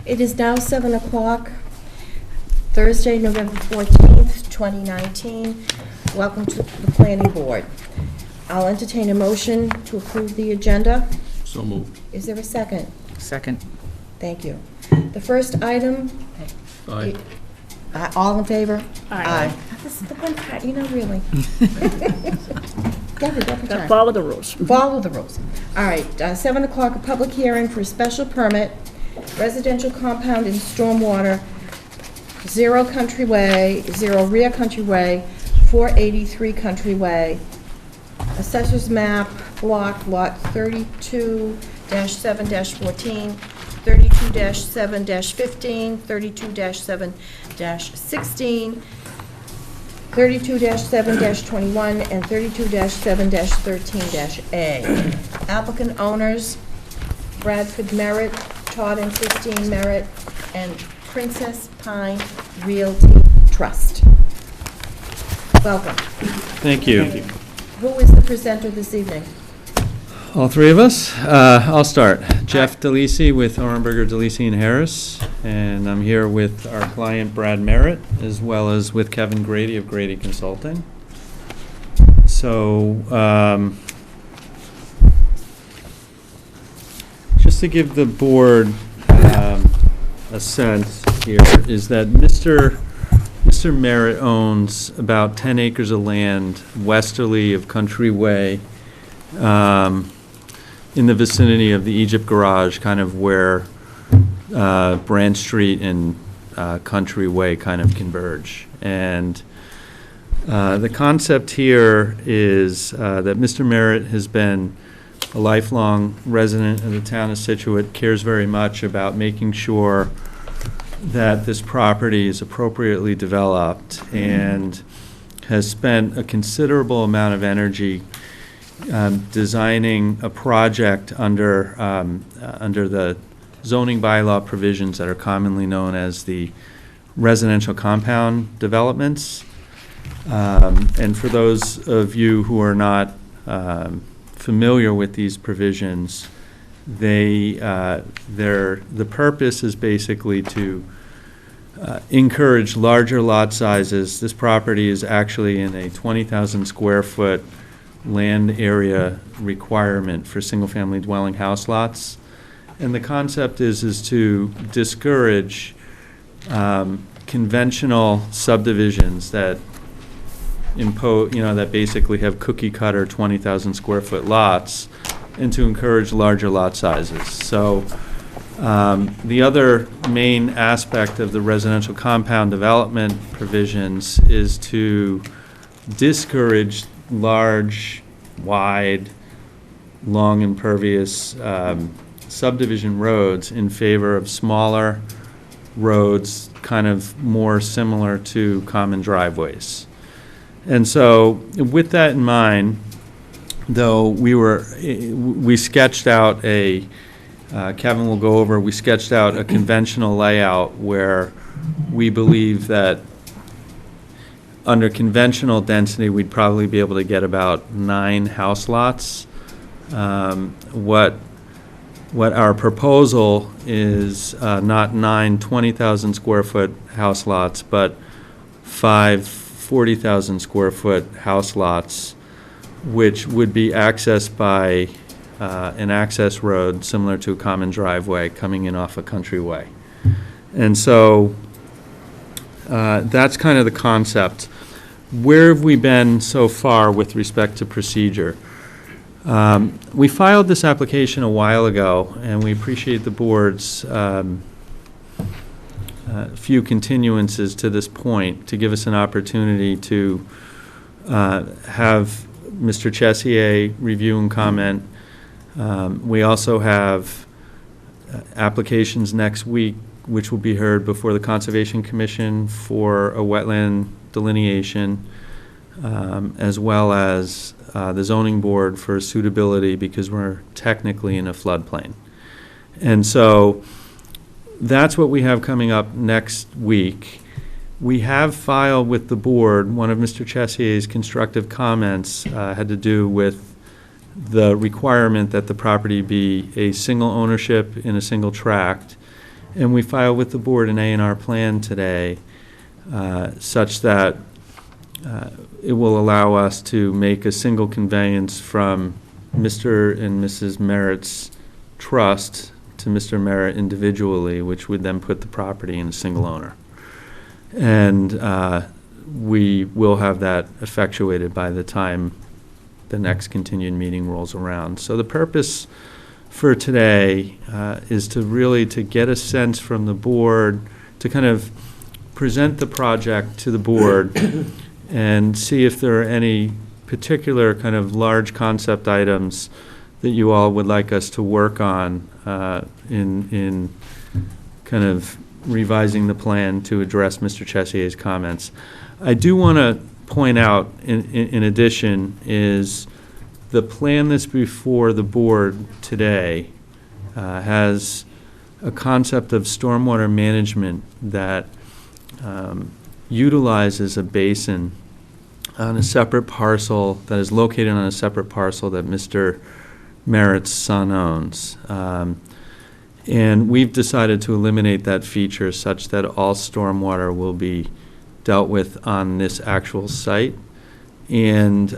It is now 7 o'clock, Thursday, November 14th, 2019. Welcome to the Planning Board. I'll entertain a motion to approve the agenda. So moved. Is there a second? Second. Thank you. The first item, Aye. all in favor? Aye. This is the one part, really. Every time. Follow the rules. Follow the rules. All right, 7 o'clock, a public hearing for a special permit, residential compound in stormwater, 0 Country Way, 0 Rear Country Way, 483 Country Way, Assessor's Map, block, lot 32-7-14, 32-7-15, 32-7-16, 32-7-21, and 32-7-13-A. Applicant owners, Bradford Merritt, Todd and Christine Merritt, and Princess Pine Realty Trust. Welcome. Thank you. Who is the presenter this evening? All three of us. I'll start. Jeff DeLisi with Orenberger, DeLisi and Harris, and I'm here with our client Brad Merritt, as well as with Kevin Grady of Grady Consulting. So, just to give the board a sense here, is that Mr. Merritt owns about 10 acres of land westerly of Country Way, in the vicinity of the Egypt Garage, kind of where Branch Street and Country Way kind of converge. And the concept here is that Mr. Merritt has been a lifelong resident of the town of Scituate, cares very much about making sure that this property is appropriately developed, and has spent a considerable amount of energy designing a project under the zoning bylaw provisions that are commonly known as the residential compound developments. And for those of you who are not familiar with these provisions, the purpose is basically to encourage larger lot sizes. This property is actually in a 20,000 square foot land area requirement for single-family dwelling house lots. And the concept is to discourage conventional subdivisions that impose, that basically have cookie-cutter 20,000 square foot lots, and to encourage larger lot sizes. So the other main aspect of the residential compound development provisions is to discourage large, wide, long impervious subdivision roads in favor of smaller roads, kind of more similar to common driveways. And so with that in mind, though, we sketched out Kevin will go over, we sketched out a conventional layout where we believe that under conventional density, we'd probably be able to get about 9 house lots. What our proposal is not 9 20,000 square foot house lots, but 5 40,000 square foot house lots, which would be accessed by an access road similar to a common driveway coming in off a Country Way. And so that's kind of the concept. Where have we been so far with respect to procedure? We filed this application a while ago, and we appreciate the board's few continuances to this point to give us an opportunity to have Mr. Chessier review and comment. We also have applications next week, which will be heard before the Conservation Commission for a wetland delineation, as well as the zoning board for suitability, because we're technically in a floodplain. And so that's what we have coming up next week. We have filed with the board, one of Mr. Chessier's constructive comments had to do with the requirement that the property be a single ownership in a single tract, And we filed with the board an A&R plan today, such that it will allow us to make a single conveyance from Mr. and Mrs. Merritt's trust to Mr. Merritt individually, which would then put the property in a single owner. And we will have that effectuated by the time the next continued meeting rolls around. So the purpose for today is to really to get a sense from the board, to kind of present the project to the board and see if there are any particular kind of large concept items that you all would like us to work on in kind of revising the plan to address Mr. Chessier's comments. I do want to point out, in addition, is the plan that's before the board today has a concept of stormwater management that utilizes a basin on a separate parcel that is located on a separate parcel that Mr. Merritt's son owns. And we've decided to eliminate that feature such that all stormwater will be dealt with on this actual site. And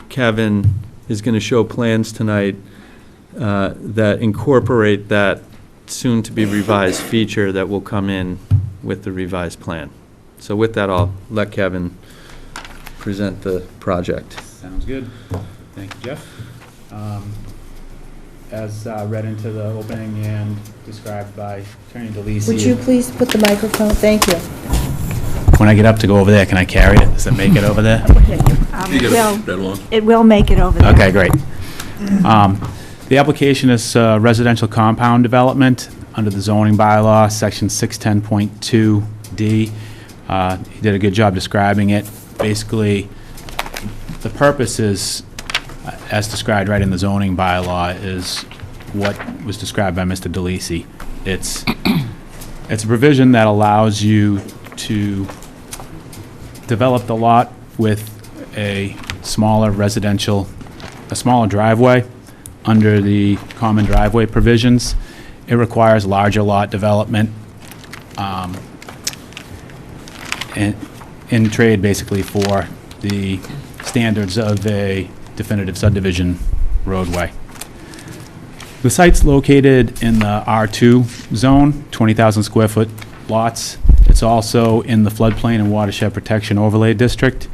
Kevin is going to show plans tonight that incorporate that soon-to-be revised feature that will come in with the revised plan. So with that, I'll let Kevin present the project. Sounds good. Thank you, Jeff. As read into the opening and described by Attorney DeLisi. Would you please put the microphone, thank you. When I get up to go over there, can I carry it? Does it make it over there? That It will make it over there. Okay, great. The application is residential compound development under the zoning bylaw, section 610.2D. He did a good job describing it. Basically, the purpose is, as described right in the zoning bylaw, is what was described by Mr. DeLisi. It's a provision that allows you to develop the lot with a smaller driveway under the common driveway provisions. It requires larger lot development in trade, basically, for the standards of a definitive subdivision roadway. The site's located in the R2 zone, 20,000 square foot lots. It's also in the floodplain and watershed protection overlay district.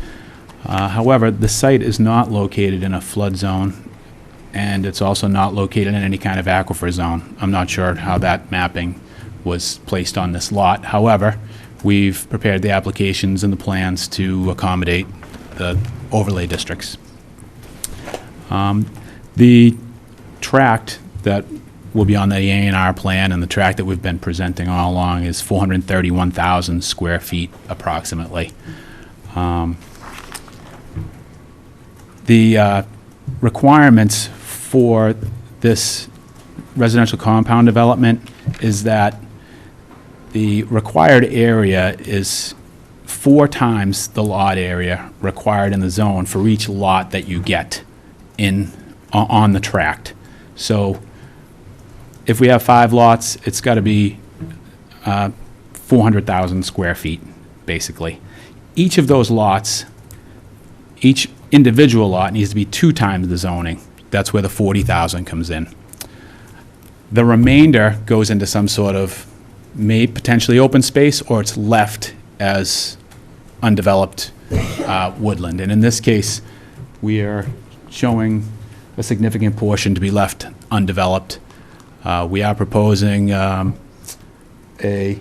However, the site is not located in a flood zone, and it's also not located in any kind of aquifer zone. I'm not sure how that mapping was placed on this lot. However, we've prepared the applications and the plans to accommodate the overlay districts. The tract that will be on the A&R plan and the tract that we've been presenting all along is 431,000 square feet approximately. The requirements for this residential compound development is that the required area is 4 times the lot area required in the zone for each lot that you get on the tract. So if we have 5 lots, it's got to be 400,000 square feet, basically. Each of those lots, each individual lot needs to be 2 times the zoning. That's where the 40,000 comes in. The remainder goes into some sort of potentially open space, or it's left as undeveloped woodland. And in this case, we are showing a significant portion to be left undeveloped. We are proposing a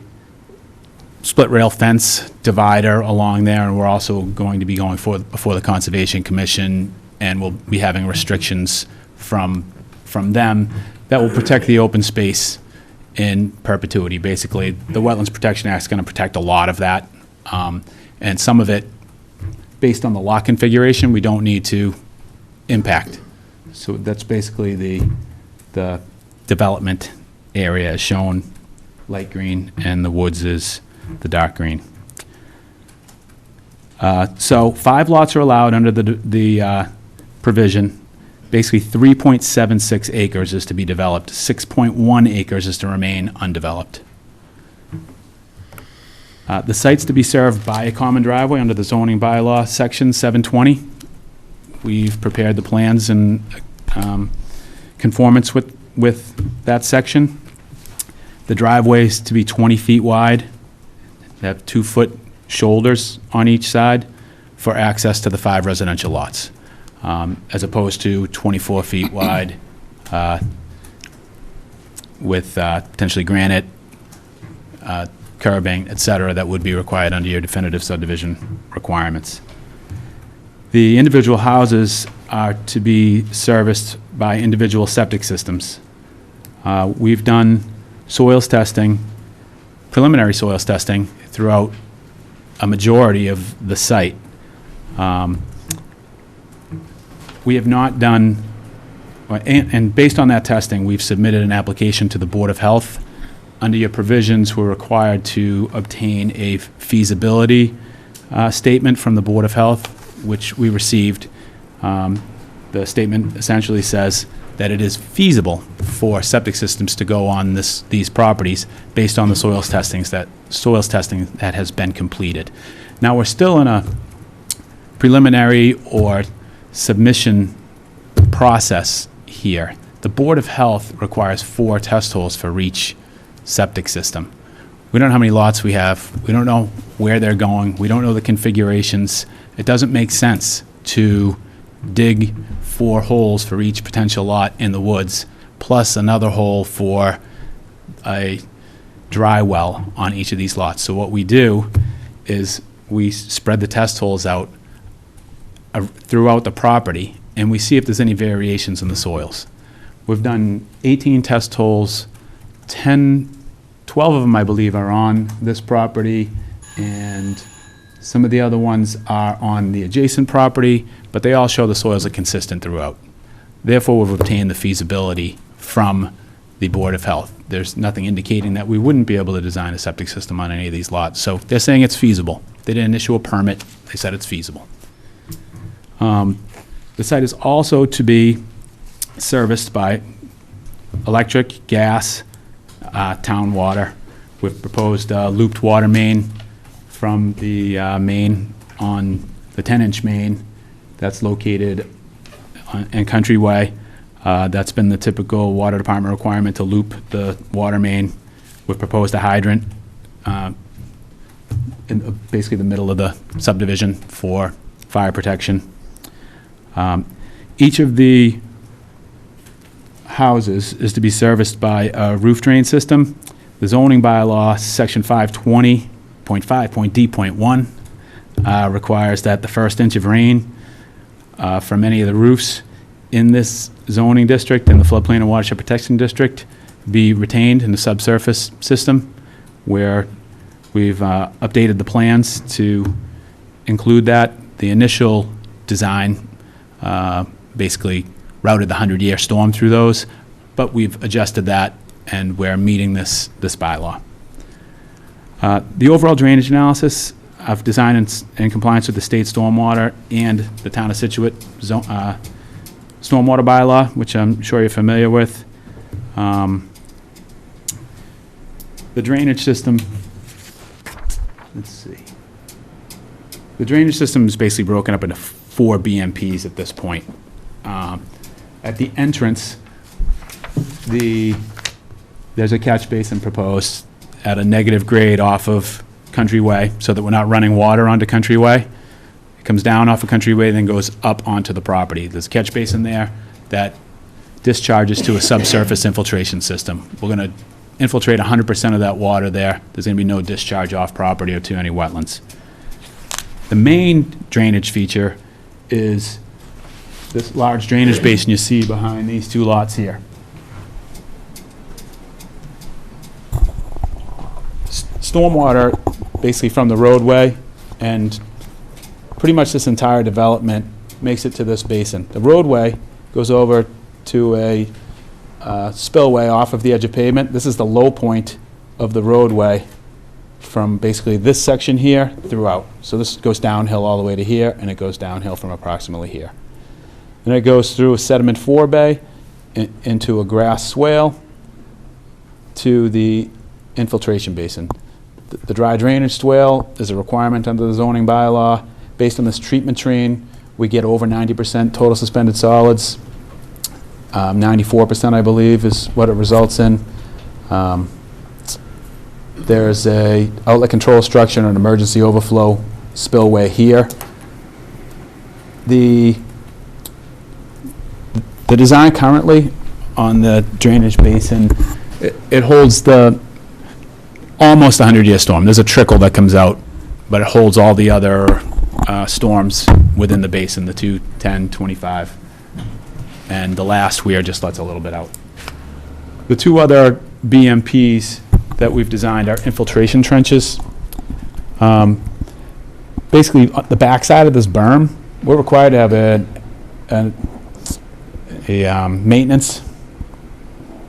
split rail fence divider along there, and we're also going to be going before the Conservation Commission, and we'll be having restrictions from them that will protect the open space in perpetuity. Basically, the Wetlands Protection Act is going to protect a lot of that, and some of it, based on the lot configuration, we don't need to impact. So that's basically the development area is shown light green, and the woods is the dark green. So 5 lots are allowed under the provision. Basically, 3.76 acres is to be developed. 6.1 acres is to remain undeveloped. The site's to be served by a common driveway under the zoning bylaw, section 720. We've prepared the plans in conformance with that section. The driveway's to be 20 feet wide. They have 2-foot shoulders on each side for access to the 5 residential lots, as opposed to 24 feet wide with potentially granite, curbing, et cetera, that would be required under your definitive subdivision requirements. The individual houses are to be serviced by individual septic systems. We've done soils testing, preliminary soils testing, throughout a majority of the site. We have not done, and based on that testing, we've submitted an application to the Board of Health. Under your provisions, we're required to obtain a feasibility statement from the Board of Health, which we received. The statement essentially says that it is feasible for septic systems to go on these properties based on the soils testing that has been completed. Now, we're still in a preliminary or submission process here. The Board of Health requires 4 test holes for each septic system. We don't know how many lots we have. We don't know where they're going. We don't know the configurations. It doesn't make sense to dig 4 holes for each potential lot in the woods, plus another hole for a dry well on each of these lots. So what we do is we spread the test holes out throughout the property, and we see if there's any variations in the soils. We've done 18 test holes, 12 of them, I believe, are on this property, and some of the other ones are on the adjacent property, but they all show the soils are consistent throughout. Therefore, we've obtained the feasibility from the Board of Health. There's nothing indicating that we wouldn't be able to design a septic system on any of these lots. So they're saying it's feasible. They didn't issue a permit. They said it's feasible. The site is also to be serviced by electric, gas, town water. We've proposed a looped water main from the main on the 10-inch main that's located in Countryway. That's been the typical water department requirement to loop the water main. We've proposed a hydrant in basically the middle of the subdivision for fire protection. Each of the houses is to be serviced by a roof drain system. The zoning bylaw, section 520.5.d.1, requires that the first inch of rain from any of the roofs in this zoning district and the floodplain and watershed protection district be retained in the subsurface system, where we've updated the plans to include that. The initial design basically routed the 100-year storm through those, but we've adjusted that, and we're meeting this bylaw. The overall drainage analysis of design in compliance with the state stormwater and the town of Scituate stormwater bylaw, which I'm sure you're familiar with. The drainage system, let's see. The drainage system is basically broken up into 4 BMPs at this point. At the entrance, there's a catch basin proposed at a negative grade off of Countryway, so that we're not running water onto Countryway. It comes down off of Countryway, then goes up onto the property. There's a catch basin there that discharges to a subsurface infiltration system. We're going to infiltrate 100% of that water there. There's going to be no discharge off property or to any wetlands. The main drainage feature is this large drainage basin you see behind these 2 lots here. Stormwater basically from the roadway and pretty much this entire development makes it to this basin. The roadway goes over to a spillway off of the edge of pavement. This is the low point of the roadway from basically this section here throughout. So this goes downhill all the way to here, and it goes downhill from approximately here. Then it goes through a sediment forebay into a grass swale to the infiltration basin. The dry drainage swale is a requirement under the zoning bylaw. Based on this treatment train, we get over 90% total suspended solids. 94%, I believe, is what it results in. There's a outlet control structure and an emergency overflow spillway here. The design currently on the drainage basin, it holds the almost 100-year storm. There's a trickle that comes out, but it holds all the other storms within the basin, the 2, 10, 25. And the last weir just lets a little bit out. The two other BMPs that we've designed are infiltration trenches. Basically, the backside of this berm, we're required to have a maintenance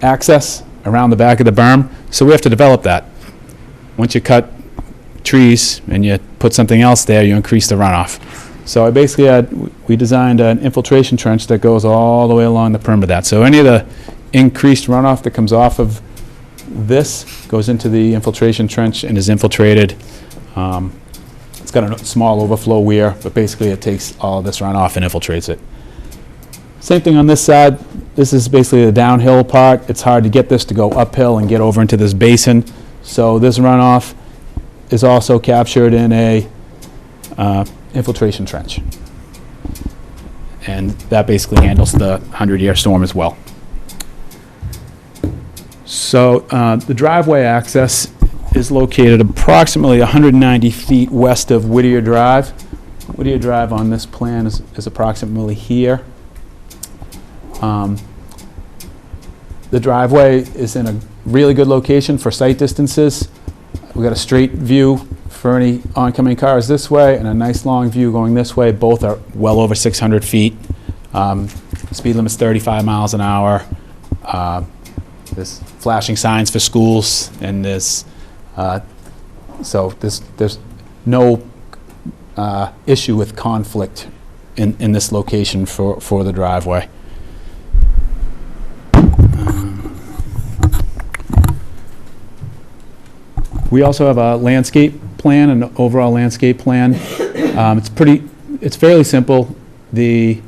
access around the back of the berm, so we have to develop that. Once you cut trees and you put something else there, you increase the runoff. So I basically we designed an infiltration trench that goes all the way along the perimeter of that. So any of the increased runoff that comes off of this goes into the infiltration trench and is infiltrated. It's got a small overflow weir, but basically it takes all of this runoff and infiltrates it. Same thing on this side. This is basically the downhill part. It's hard to get this to go uphill and get over into this basin. So this runoff is also captured in a infiltration trench. And that basically handles the 100-year storm as well. So the driveway access is located approximately 190 feet west of Whittier Drive. Whittier Drive on this plan is approximately here. The driveway is in a really good location for sight distances. We've got a straight view for any oncoming cars this way and a nice long view going this way. Both are well over 600 feet. Speed limit's 35 miles an hour. There's flashing signs for schools, and there's no issue with conflict in this location for the driveway. We also have a landscape plan, an overall landscape plan. It's fairly simple. It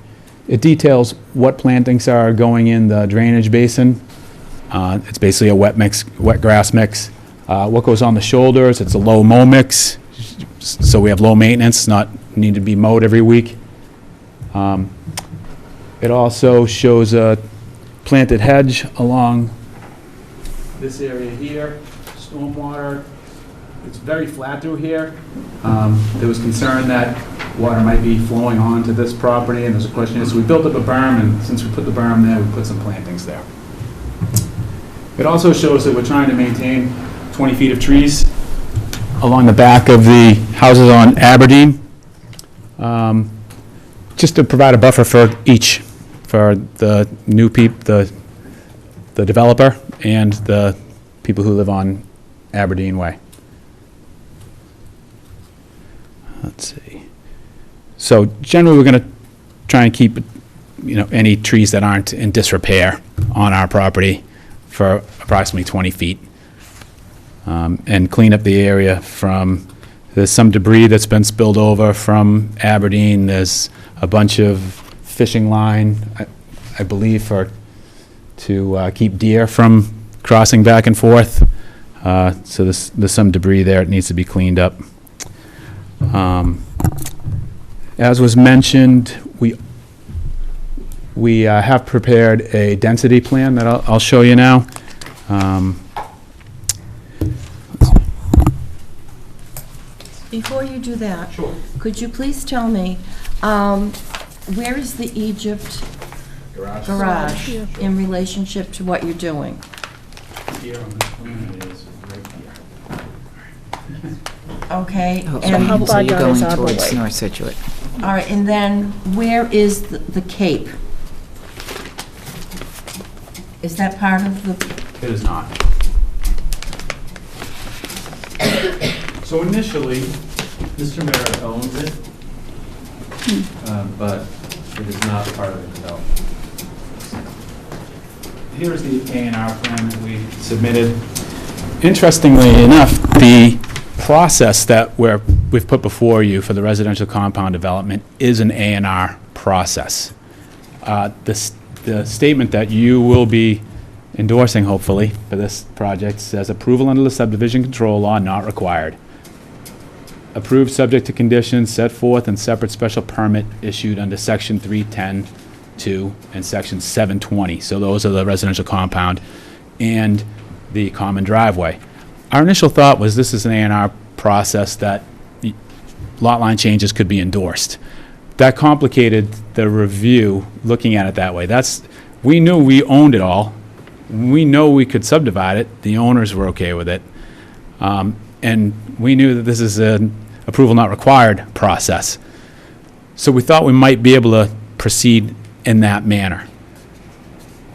details what plantings are going in the drainage basin. It's basically a wet grass mix. What goes on the shoulders, it's a low mow mix, so we have low maintenance, not need to be mowed every week. It also shows a planted hedge along this area here, stormwater. It's very flat through here. There was concern that water might be flowing onto this property, and there's a question, so we built up a berm, and since we put the berm there, we put some plantings there. It also shows that we're trying to maintain 20 feet of trees along the back of the houses on Aberdeen, just to provide a buffer for each, for the new the developer and the people who live on Aberdeen Way. Let's see. So generally, we're going to try and keep, any trees that aren't in disrepair on our property for approximately 20 feet, and clean up the area from, there's some debris that's been spilled over from Aberdeen. There's a bunch of fishing line, I believe, to keep deer from crossing back and forth. So there's some debris there. It needs to be cleaned up. As was mentioned, we have prepared a density plan that I'll show you now. Before you do that, Sure. could you please tell me, where is the Egypt garage in relationship to what you're doing? Here on this plan it is right here. Okay, So and, how all far you're down is going Arbor towards Way? North Scituate. right, and then where is the cape? Is that part of the, It is not. So initially, Mr. Merritt owns it, but it is not part of the development. Here's the A&R plan that we submitted. Interestingly enough, process that we've put before you for the residential compound development is an A&R process. The statement that you will be endorsing, hopefully, for this project says, approval under the subdivision control law not required. Approved subject to conditions set forth in separate special permit issued under section 310-2 and section 720. So those are the residential compound and the common driveway. Our initial thought was this is an A&R process that lot line changes could be endorsed. That complicated the review, looking at it that way. We knew we owned it all. We know we could subdivide it. The owners were okay with it. And we knew that this is an approval not required process. So we thought we might be able to proceed in that manner.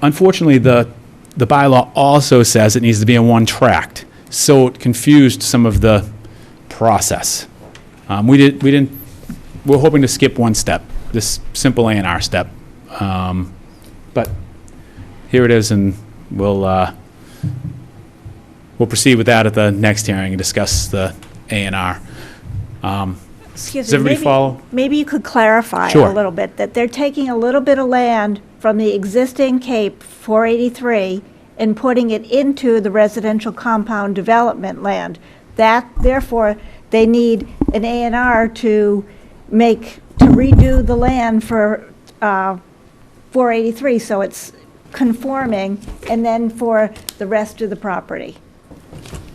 Unfortunately, the bylaw also says it needs to be in one tract, so it confused some of the process. We're hoping to skip one step, this simple A&R step. But here it is, and we'll proceed with that at the next hearing and discuss the A&R. Excuse Does me, everybody follow? maybe you could clarify Sure. a little bit, that they're taking a little bit of land from the existing Cape 483 and putting it into the residential compound development land. That, therefore, they need an A&R to redo the land for 483, so it's conforming, and then for the rest of the property.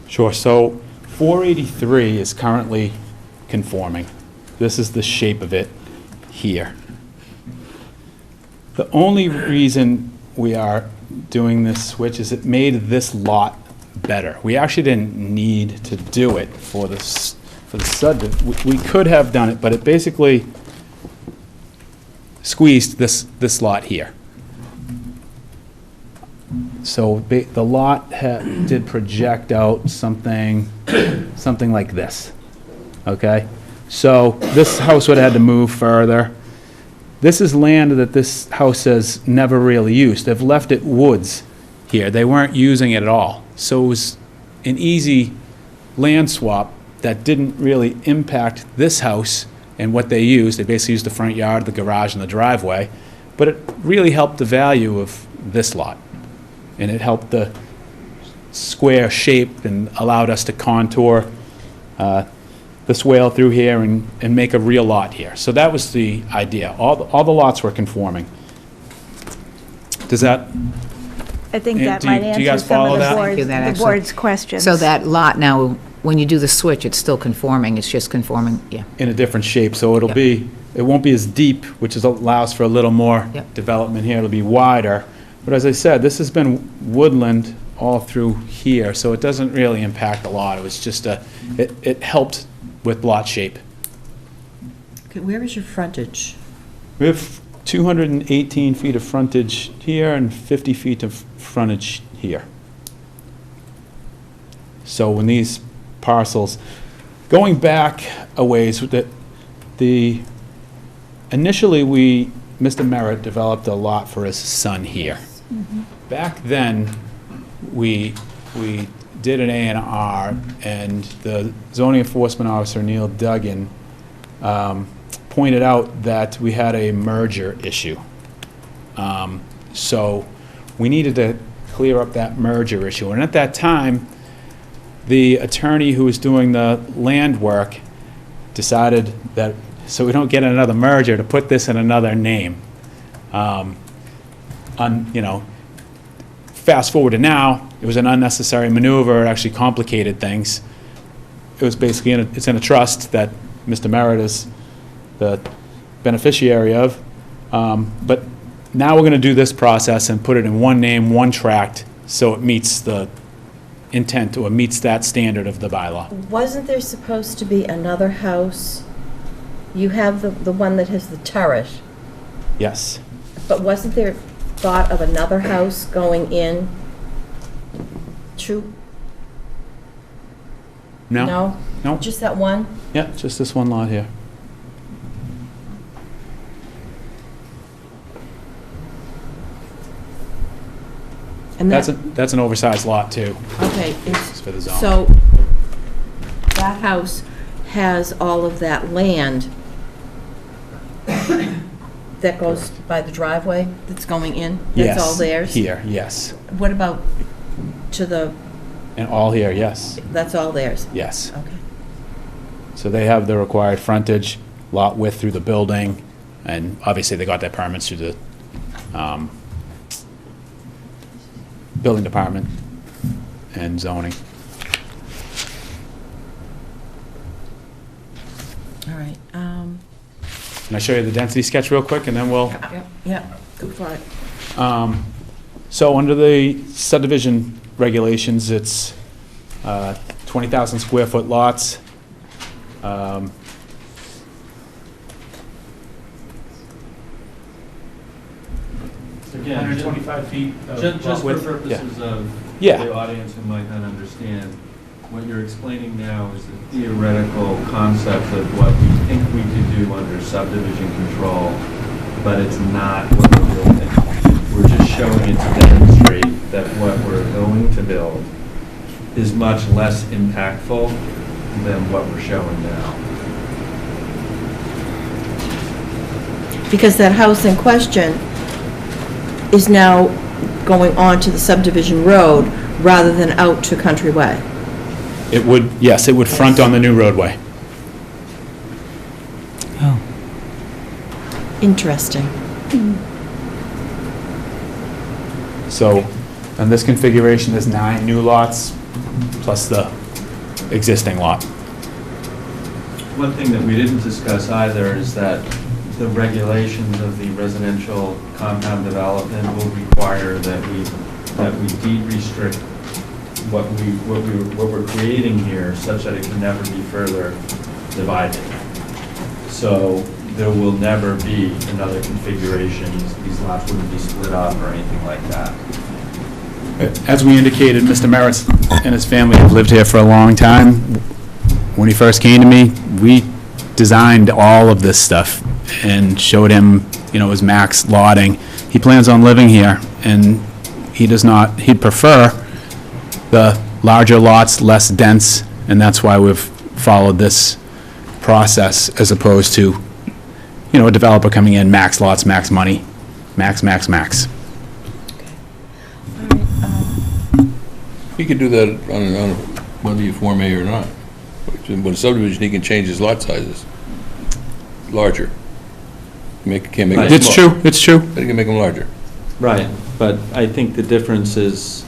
Sure, so 483 is currently conforming. This is the shape of it here. The only reason we are doing this switch is it made this lot better. We actually didn't need to do it for the subdivision. We could have done it, but it basically squeezed this lot here. So the lot did project out something like this, okay? So this house would have had to move further. This is land that this house has never really used. They've left it woods here. They weren't using it at all. So it was an easy land swap that didn't really impact this house and what they used. They basically used the front yard, the garage, and the driveway. But it really helped the value of this lot. And it helped the square shape and allowed us to contour the swale through here and make a real lot here. So that was the idea. All the lots were conforming. Does that, I think And that do you- might do you answer guys some follow of that? the Thank board's, you, that the actually- board's questions. So that lot now, when you do the switch, it's still conforming, it's just conforming, yeah. in a different shape, so it'll Yep. be, it won't be as deep, which allows for a little more Yep. development here. It'll be wider. But as I said, this has been woodland all through here, so it doesn't really impact a lot. It was just it helped with lot shape. Okay, where is your frontage? We have 218 feet of frontage here and 50 feet of frontage here. So when these parcels, going back a ways, initially Mr. Merritt developed a lot for his son here. Back then, we did an A&R, and the zoning enforcement officer, Neil Duggan, pointed out that we had a merger issue. So we needed to clear up that merger issue. And at that time, the attorney who was doing the land work decided that, so we don't get another merger, to put this in another name. Fast forward to now, it was an unnecessary maneuver. It actually complicated things. It was basically, it's in a trust that Mr. Merritt is the beneficiary of. But now we're going to do this process and put it in one name, one tract, so it meets the intent, or meets that standard of the bylaw. Wasn't there supposed to be another house? You have the one that has the turret, Yes. but wasn't there thought of another house going in? True? No? No? No. Just that one? Yeah, just this one lot here. And That's an oversized lot, too. okay, It's for the zone. so that house has all of that land that goes by the driveway that's going in? Yes. That's all theirs? Here, yes. What about to the, And all here, yes, that's all theirs? yes. Okay. So they have the required frontage, lot width through the building, and obviously they got their permits through the building department and zoning. All right. Can I show you the density sketch real quick, and then we'll... Yeah, go for it. So under the subdivision regulations, it's 20,000 square foot lots. Again, 125 feet of Just lot for width. purposes of Yeah. the audience who might not understand, what you're explaining now is the theoretical concept of what we think we could do under subdivision control, but it's not what we're building. We're just showing it to demonstrate that what we're going to build is much less impactful than what we're showing now. Because that house in question is now going on to the subdivision road rather than out to Country Way. It would, yes, it would front on the new roadway. Interesting. So, in this configuration, there's 9 new lots, plus the existing lot. One thing that we didn't discuss either is that the regulations of the residential compound development will require that we deed restrict what we're creating here such that it can never be further divided. So there will never be another configuration. These lots wouldn't be split up or anything like that. As we indicated, Mr. Merritt's and his family have lived here for a long time. When he first came to me, we designed all of this stuff and showed him, his max lotting. He plans on living here, and he'd prefer the larger lots, less dense, and that's why we've followed this process as opposed to, a developer coming in, max lots, max money, max. He could do that on whether you Form A or not. When a subdivision, he can change his lot sizes larger. Can't make them small. It's true. But he can make them larger. Right, but I think the difference is,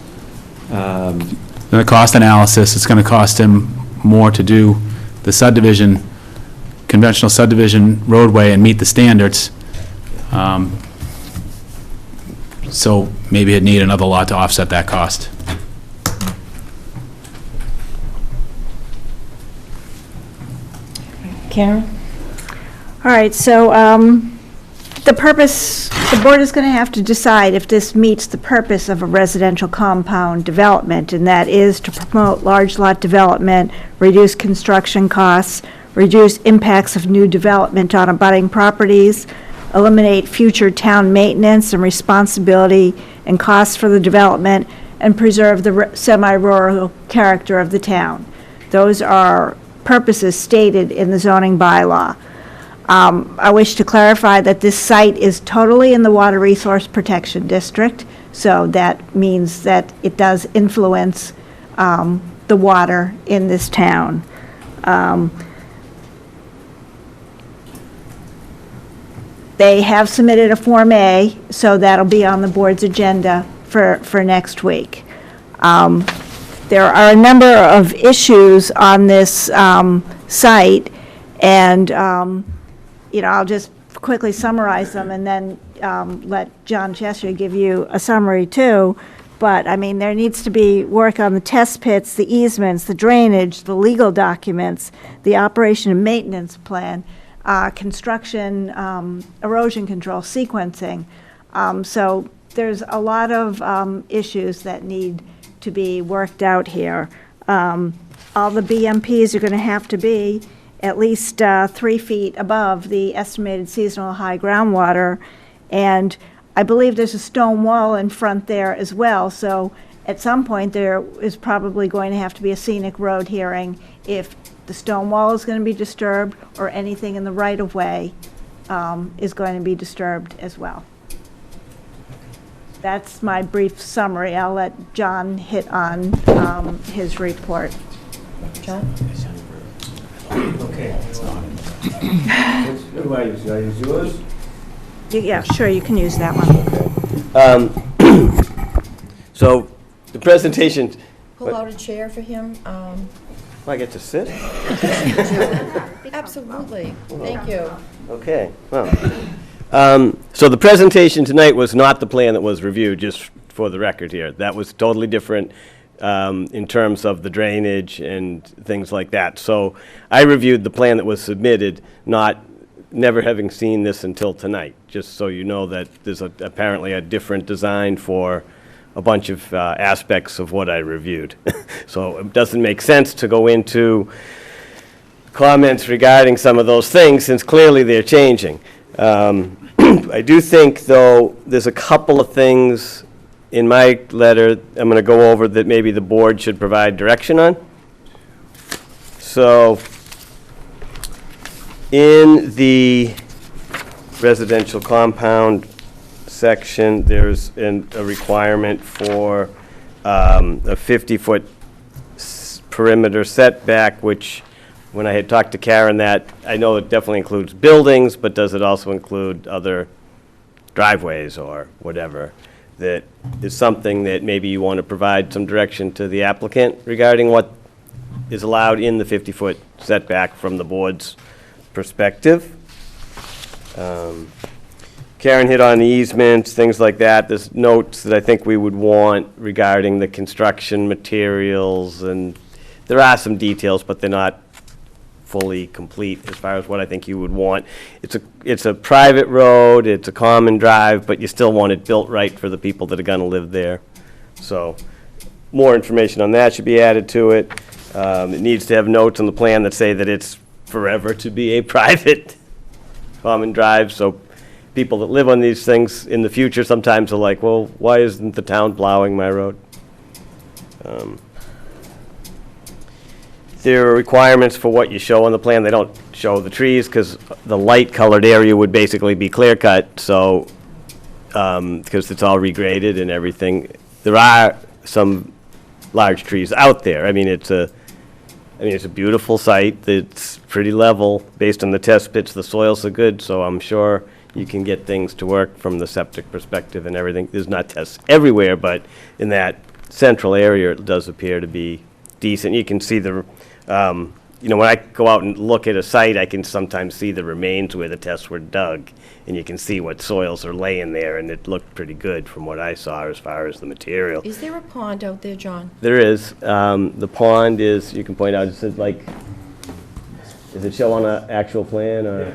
The cost analysis, it's gonna cost him more to do the subdivision, conventional subdivision roadway and meet the standards. So maybe he'd need another lot to offset that cost. Karen? All right, so the board is going to have to decide if this meets the purpose of a residential compound development, and that is to promote large lot development, reduce construction costs, reduce impacts of new development on abutting properties, eliminate future town maintenance and responsibility and costs for the development, and preserve the semi-rural character of the town. Those are purposes stated in the zoning bylaw. I wish to clarify that this site is totally in the Water Resource Protection District, so that means that it does influence the water in this town. They have submitted a Form A, so that'll be on the board's agenda for next week. There are a number of issues on this site, and I'll just quickly summarize them and then let John Cheshire give you a summary too. But, there needs to be work on the test pits, the easements, the drainage, the legal documents, the operation and maintenance plan, construction, erosion control, sequencing. So there's a lot of issues that need to be worked out here. All the BMPs are going to have to be at least 3 feet above the estimated seasonal high groundwater. And I believe there's a stone wall in front there as well, so At some point, there is probably going to have to be a scenic road hearing if the stone wall is going to be disturbed or anything in the right-of-way is going to be disturbed as well. That's my brief summary. I'll let John hit on his report. John? Okay. What do I use? Do I use yours? Yeah, sure, you can use that one. So, the presentation, Pull out a chair for him. I get to sit? Absolutely. Thank you. Okay, well. So the presentation tonight was not the plan that was reviewed, just for the record here. That was totally different in terms of the drainage and things like that. So I reviewed the plan that was submitted, never having seen this until tonight, just so you know that there's apparently a different design for a bunch of aspects of what I reviewed. So it doesn't make sense to go into comments regarding some of those things, since clearly they're changing. I do think, though, there's a couple of things in my letter I'm going to go over that maybe the board should provide direction on. So, in the residential compound section, there's a requirement for a 50-foot perimeter setback, which, when I had talked to Karen, that I know it definitely includes buildings, but does it also include other driveways or whatever? That is something that maybe you want to provide some direction to the applicant regarding what is allowed in the 50-foot setback from the board's perspective. Karen hit on the easements, things like that. There's notes that I think we would want regarding the construction materials, and there are some details, but they're not fully complete as far as what I think you would want. It's a private road, it's a common drive, but you still want it built right for the people that are gonna live there. So, more information on that should be added to it. It needs to have notes on the plan that say that it's forever to be a private common drive, so people that live on these things in the future sometimes are like, well, why isn't the town plowing my road? There are requirements for what you show on the plan. They don't show the trees because the light-colored area would basically be clear-cut, so, because it's all regraded and everything. There are some large trees out there. I mean, it's a beautiful site. It's pretty level. Based on the test pits, the soils are good, so I'm sure you can get things to work from the septic perspective and everything. There's not tests everywhere, but in that central area, it does appear to be decent. You can see the, when I go out and look at a site, I can sometimes see the remains where the tests were dug, and you can see what soils are laying there, and it looked pretty good from what I saw as far as the material. Is there a pond out there, John? There is. The pond is, you can point out, is it like, does it show on an actual plan, or?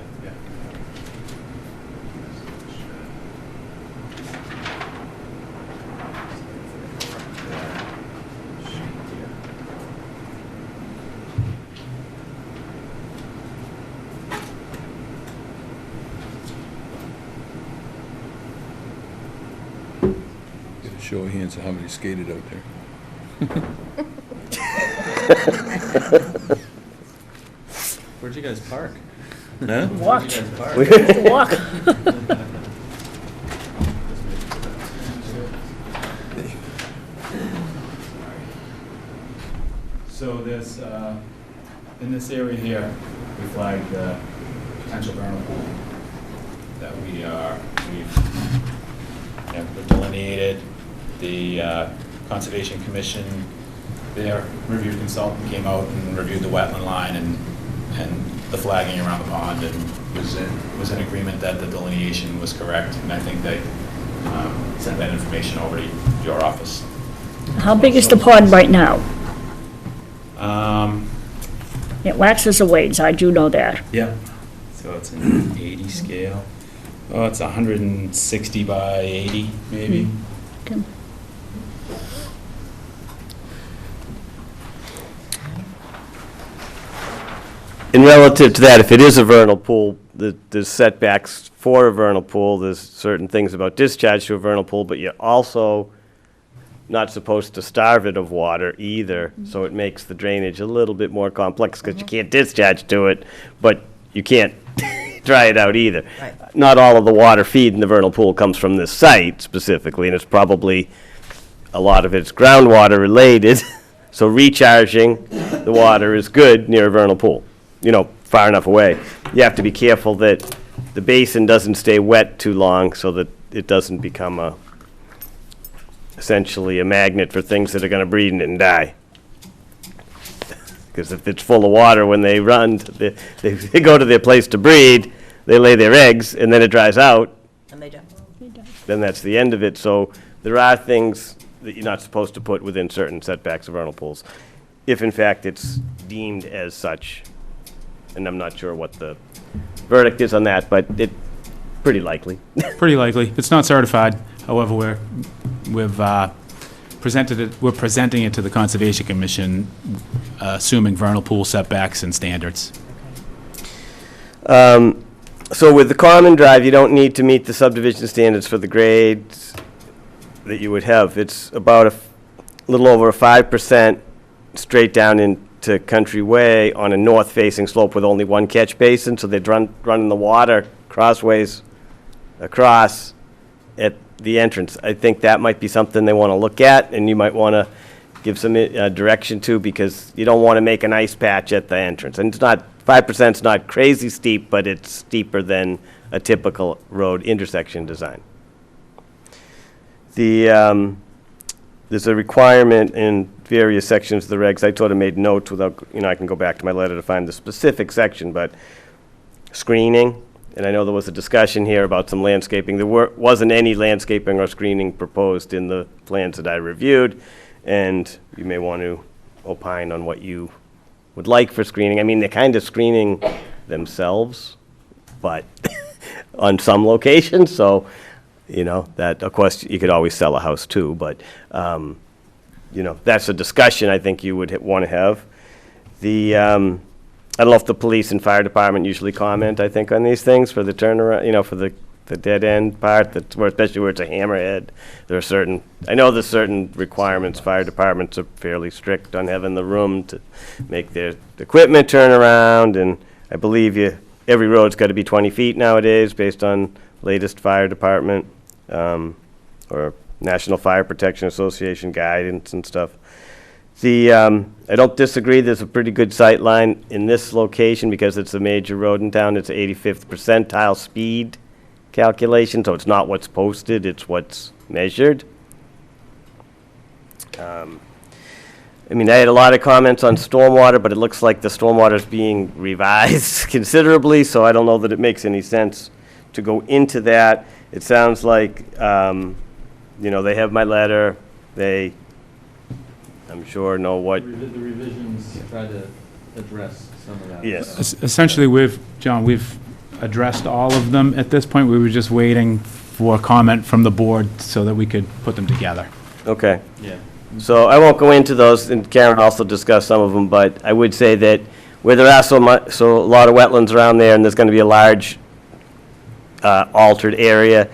Show of hands of how many skated out there. Where'd you guys park? Huh? Where'd you guys park? So there's, in this area here, we flagged the potential vernal pool that we've delineated. The Conservation Commission, their review consultant came out and reviewed the wetland line and the flagging around the pond, and was in agreement that the delineation was correct, and I think they sent that information over to your office. How big is the pond right now? Um, It waxes and wanes, I do know that. Yeah. So it's an 80 scale. Oh, it's 160 by 80, maybe. Okay. And relative to that, if it is a vernal pool, there's setbacks for a vernal pool. There's certain things about discharge to a vernal pool, but you also not supposed to starve it of water either, so it makes the drainage a little bit more complex, because you can't discharge to it, but you can't dry it out either. Right. Not all of the water feed in the vernal pool comes from this site specifically, and it's probably, a lot of it's groundwater related, so recharging the water is good near a vernal pool, far enough away. You have to be careful that the basin doesn't stay wet too long, so that it doesn't become essentially a magnet for things that are going to breed in it and die. Because if it's full of water when they run, they go to their place to breed, they lay their eggs, and then it dries out, And they don't. then that's the end of it. So there are things that you're not supposed to put within certain setbacks of vernal pools, if in fact it's deemed as such. And I'm not sure what the verdict is on that, but it's pretty likely. Pretty likely. It's not certified. However, we're presenting it to the Conservation Commission, assuming vernal pool setbacks and standards. So with the common drive, you don't need to meet the subdivision standards for the grades that you would have. It's about a little over a 5% straight down into Country Way on a north-facing slope with only one catch basin, so they'd running the water crossways across at the entrance. I think that might be something they want to look at, and you might want to give some direction to, because you don't want to make an ice patch at the entrance. And it's not, 5% is not crazy steep, but it's steeper than a typical road intersection design. There's a requirement in various sections of the regs. I sort of made notes without, I can go back to my letter to find the specific section, but screening, and I know there was a discussion here about some landscaping. There wasn't any landscaping or screening proposed in the plans that I reviewed, and you may want to opine on what you would like for screening. I mean, they're kind of screening themselves, but on some locations, so, that, of course, you could always sell a house too, but, that's a discussion I think you would want to have. I don't know if the police and fire department usually comment, I think, on these things for the turnaround, for the dead end part, especially where it's a hammerhead. I know there's certain requirements. Fire departments are fairly strict on having the room to make their equipment turn around, and I believe every road's got to be 20 feet nowadays based on latest fire department or National Fire Protection Association guidance and stuff. I don't disagree, there's a pretty good sight line in this location because it's a major road in town. It's 85th percentile speed calculation, so it's not what's posted, it's what's measured. I had a lot of comments on stormwater, but it looks like the stormwater is being revised considerably, so I don't know that it makes any sense to go into that. It sounds like, they have my letter, I'm sure know what. The revisions try to address some of that. Yes. Essentially, we've addressed all of them at this point. We were just waiting for comment from the board so that we could put them together. Okay. Yeah. So I won't go into those, and Karen also discussed some of them, but I would say that where there are so a lot of wetlands around there, and there's going to be a large altered area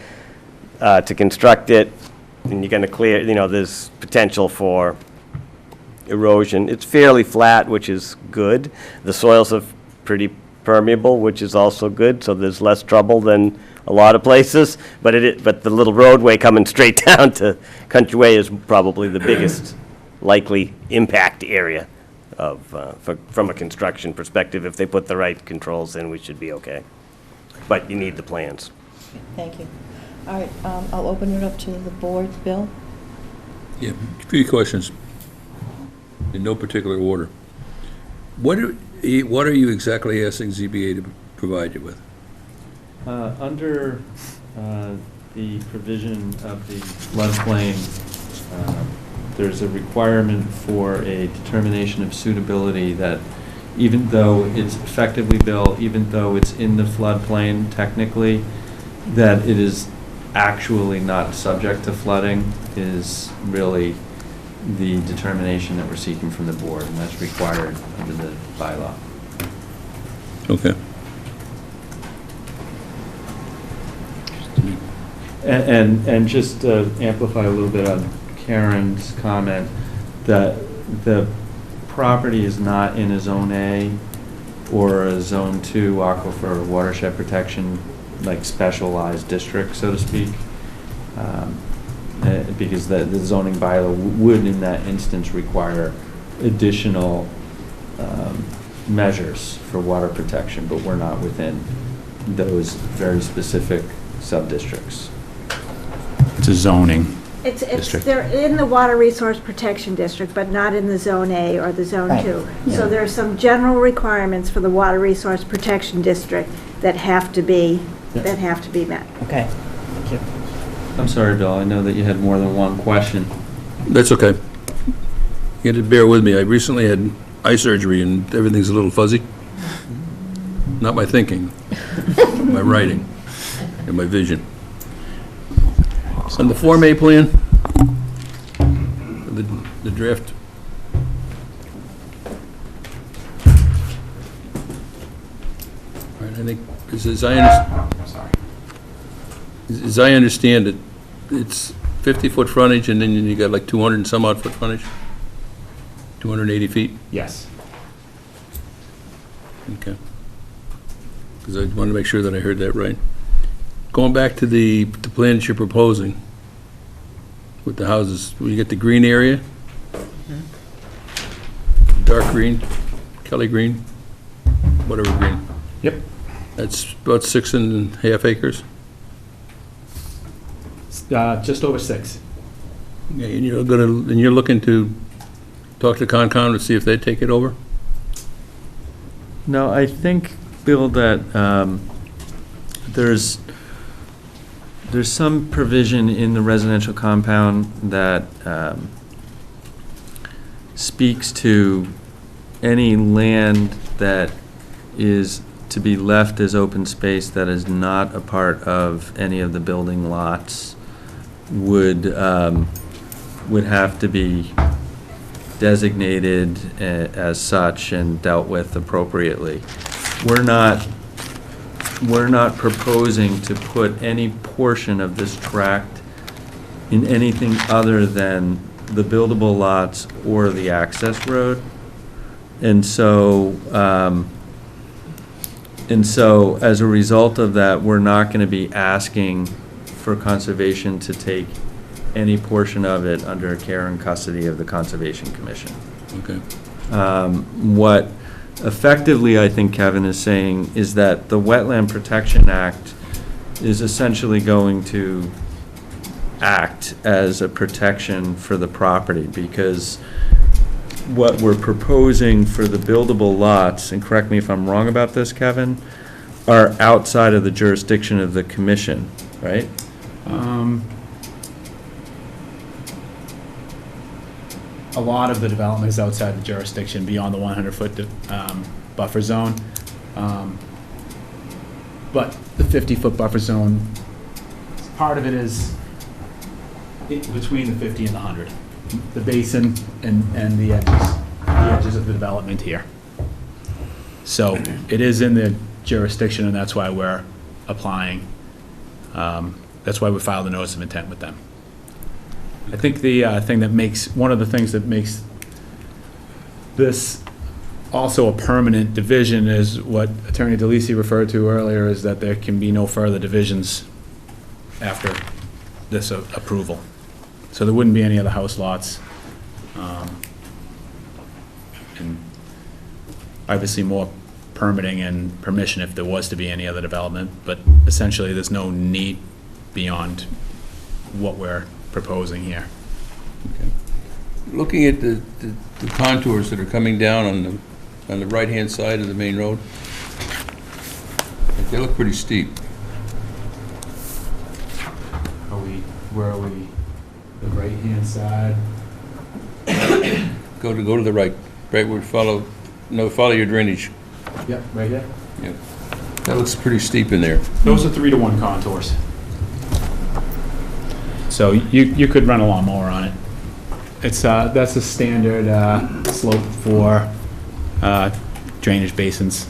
to construct it, and you're going to clear, there's potential for erosion. It's fairly flat, which is good. The soils are pretty permeable, which is also good, so there's less trouble than a lot of places, but the little roadway coming straight down to Country Way is probably the biggest likely impact area from a construction perspective. If they put the right controls in, we should be okay. But you need the plans. Thank you. All right, I'll open it up to the board. Bill? Yeah, a few questions, in no particular order. What are you exactly asking ZBA to provide you with? Under the provision of the floodplain, there's a requirement for a determination of suitability that even though it's effectively built, even though it's in the floodplain technically, that it is actually not subject to flooding is really the determination that we're seeking from the board, and that's required under the bylaw. Okay. And just to amplify a little bit on Karen's comment that the property is not in a Zone A or a Zone 2 aquifer watershed protection, like specialized district, so to speak. Because the zoning bylaw would, in that instance, require additional measures for water protection, but we're not within those very specific sub-districts. It's a zoning. It's, they're in the Water Resource Protection District, but not in the Zone A or the Zone 2. So there are some general requirements for the Water Resource Protection District that have to be, met. Okay. I'm sorry, Bill, I know that you had more than one question. That's okay. You had to bear with me. I recently had eye surgery and everything's a little fuzzy. Not my thinking, my writing, and my vision. On the Form A plan, the draft. All right, I think, as I understand it, it's 50-foot frontage, and then you got like 200 and some odd foot frontage? 280 feet? Yes. Okay. Because I wanted to make sure that I heard that right. Going back to the plan that you're proposing with the houses, will you get the green area? Dark green, Kelly green, whatever green. Yep. That's about 6.5 acres? Just over 6. Yeah, and you're looking to talk to Concom to see if they take it over? No, I think, Bill, that there's some provision in the residential compound that speaks to any land that is to be left as open space that is not a part of any of the building lots would have to be designated as such and dealt with appropriately. We're not proposing to put any portion of this tract in anything other than the buildable lots or the access road. And so as a result of that, we're not going to be asking for conservation to take any portion of it under care and custody of the Conservation Commission. Okay. What effectively I think Kevin is saying is that the Wetland Protection Act is essentially going to act as a protection for the property, because what we're proposing for the buildable lots, and correct me if I'm wrong about this, Kevin, are outside of the jurisdiction of the commission, right? A lot of the development is outside the jurisdiction beyond the 100-foot buffer zone. But the 50-foot buffer zone, part of it is between the 50 and the 100. The basin and the edges of the development here. So it is in the jurisdiction, and that's why we're applying. That's why we filed a notice of intent with them. I think one of the things that makes this also a permanent division is what Attorney DeLisi referred to earlier, is that there can be no further divisions after this approval. So there wouldn't be any other house lots. And obviously more permitting and permission if there was to be any other development, but essentially there's no need beyond what we're proposing here. Okay. Looking at the contours that are coming down on the right-hand side of the main road, they look pretty steep. Where are we? The right-hand side? Go to the right where follow your drainage. Yep, right here. Yep. That looks pretty steep in there. Those are 3-to-1 contours. So you could run a lawnmower on it. It's that's a standard slope for drainage basins,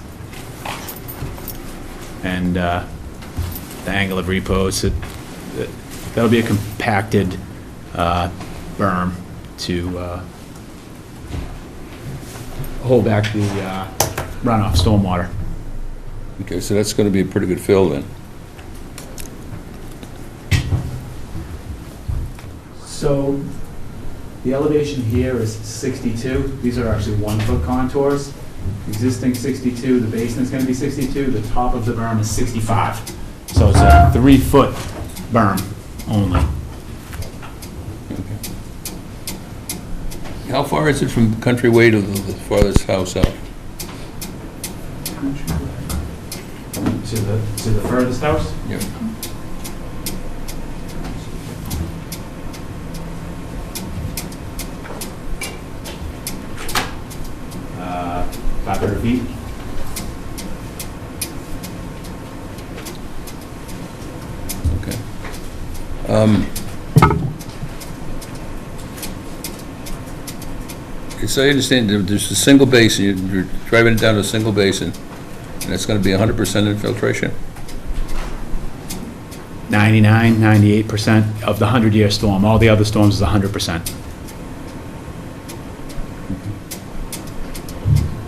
and the angle of repose. That'll be a compacted berm to hold back the runoff stormwater. Okay, so that's going to be a pretty good fill then. So the elevation here is 62. These are actually 1-foot contours. Existing 62, the basin is going to be 62, the top of the berm is 65. So it's a 3-foot berm only. How far is it from Country Way to the farthest house out? To the furthest house? Yep. Uh, 500 feet. Okay. So I understand there's a single basin, you're driving it down to a single basin, and it's going to be 100% infiltration? 99, 98% of the 100-year storm. All the other storms is 100%.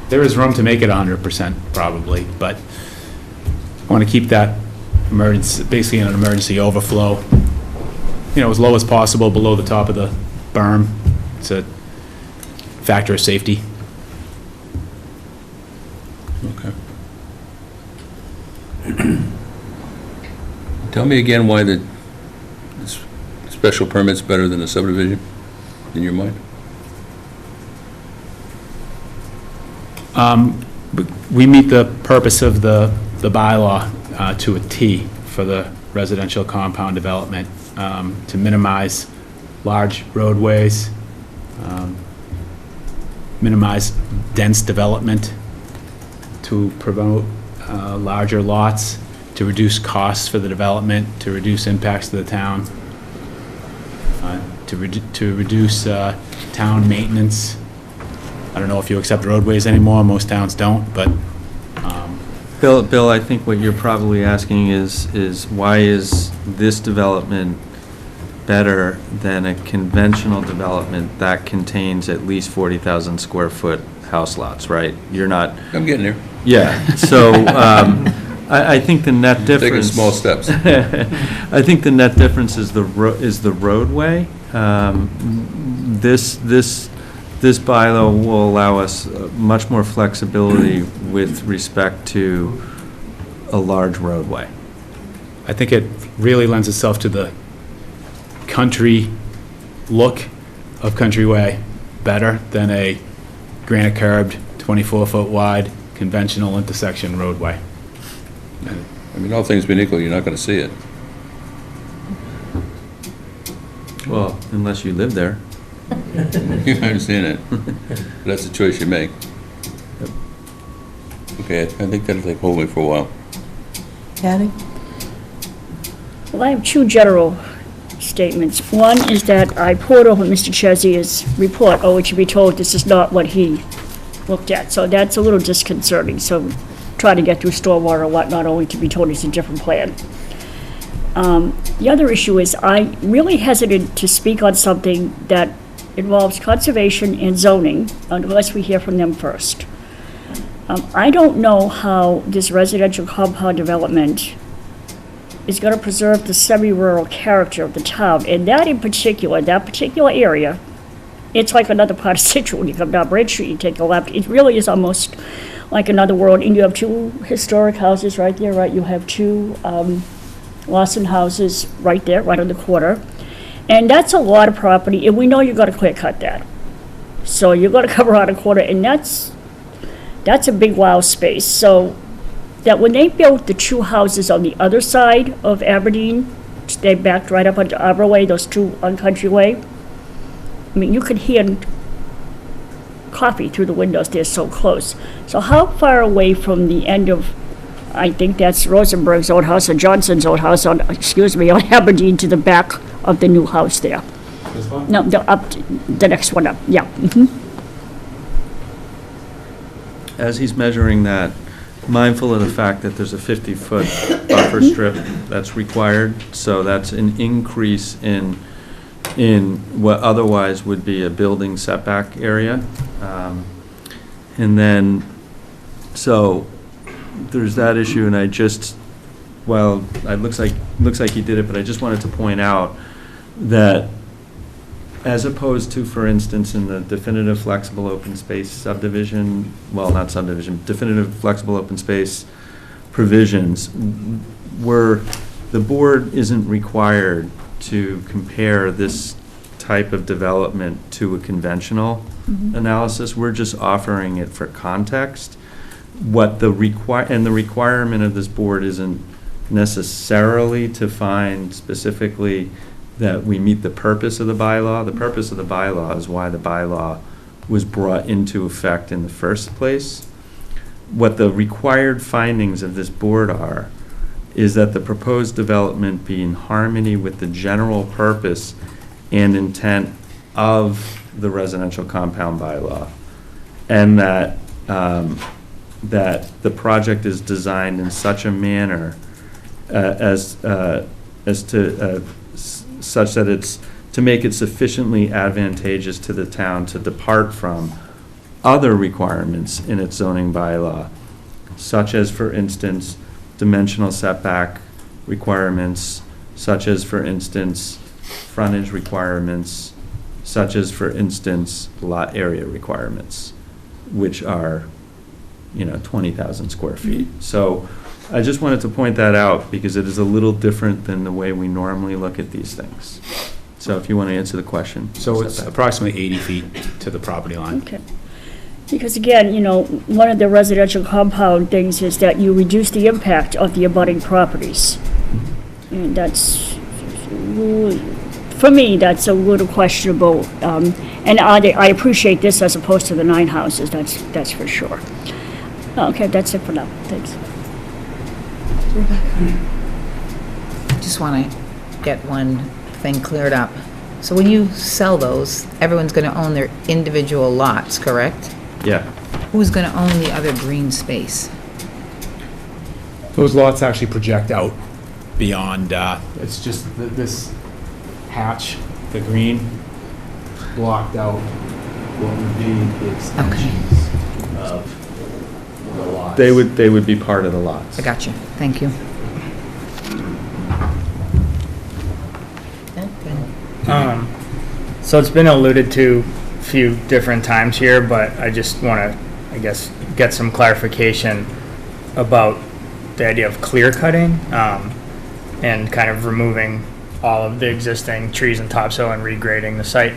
There is room to make it 100% probably, but I want to keep that emergency, basically an emergency overflow, as low as possible below the top of the berm. It's a factor of safety. Okay. Tell me again why the special permit's better than a subdivision, in your mind? We meet the purpose of the bylaw to a T for the residential compound development, to minimize large roadways, minimize dense development, to promote larger lots, to reduce costs for the development, to reduce impacts to the town, to reduce town maintenance. I don't know if you accept roadways anymore, most towns don't, but... Bill, I think what you're probably asking is why is this development better than a conventional development that contains at least 40,000 square foot house lots, right? You're not... I'm getting there. Yeah, so I think the net difference... Taking small steps. I think the net difference is the roadway. This bylaw will allow us much more flexibility with respect to a large roadway. I think it really lends itself to the country look of Country Way better than a granite curbed, 24-foot wide, conventional intersection roadway. I mean, all things being equal, you're not going to see it. Well, unless you live there. You understand that. But that's the choice you make. Okay, I think that'll take hold of me for a while. Patty? Well, I have two general statements. One is that I poured over Mr. Chesier's report, only to be told this is not what he looked at. So that's a little disconcerting. So try to get through stormwater and whatnot, only to be told it's a different plan. The other issue is I really hesitant to speak on something that involves conservation and zoning unless we hear from them first. I don't know how this residential compound development is going to preserve the semi-rural character of the town. And that in particular, that particular area, it's like another part of Scituate. When you come down Bridge Street, you take a left, it really is almost like another world. And you have two historic houses right there, right? You have two Lawson houses right there, right on the corner. And that's a lot of property, and we know you've got to clear cut that. So you're going to cover out a quarter, and that's a big wild space. So that when they built the two houses on the other side of Aberdeen, they backed right up onto Arbor Way, those two on Country Way. I mean, you could hear coffee through the windows, they're so close. So how far away from the end of, I think that's Rosenberg's old house, or Johnson's old house on, on Aberdeen to the back of the new house there? This one? No, the next one up, yeah. Mhm. As he's measuring that, mindful of the fact that there's a 50-foot buffer strip that's required, so that's an increase in in what otherwise would be a building setback area. And then, so, there's that issue, and I just, well, it looks like he did it, but I just wanted to point out that as opposed to, for instance, in the definitive flexible open space subdivision, well, not subdivision, definitive flexible open space provisions, where the board isn't required to compare this type of development to a conventional analysis. We're just offering it for context. What the requirement of this board isn't necessarily to find specifically that we meet the purpose of the bylaw. The purpose of the bylaw is why the bylaw was brought into effect in the first place. What the required findings of this board are is that the proposed development be in harmony with the general purpose and intent of the residential compound bylaw, and that that the project is designed in such a manner such that it's to make it sufficiently advantageous to the town to depart from other requirements in its zoning bylaw, such as, for instance, dimensional setback requirements, such as, for instance, frontage requirements, such as, for instance, lot area requirements, which are, 20,000 square feet. So I just wanted to point that out because it is a little different than the way we normally look at these things. So if you want to answer the question. So it's approximately 80 feet to the property line. Okay. Because again, one of the residential compound things is that you reduce the impact of the abutting properties. And that's, for me, that's a little questionable. And I appreciate this as opposed to the 9 houses, that's for sure. Okay, that's it for now. Thanks. Just want to get one thing cleared up. So when you sell those, everyone's going to own their individual lots, correct? Yeah. Who's going to own the other green space? Those lots actually project out beyond, it's just this hatch, the green, blocked out what would be the extensions of the lots. They would be part of the lots. I got you. Thank you. So it's been alluded to a few different times here, but I just want to, I guess, get some clarification about the idea of clear cutting and kind of removing all of the existing trees and topsoil and regrading the site.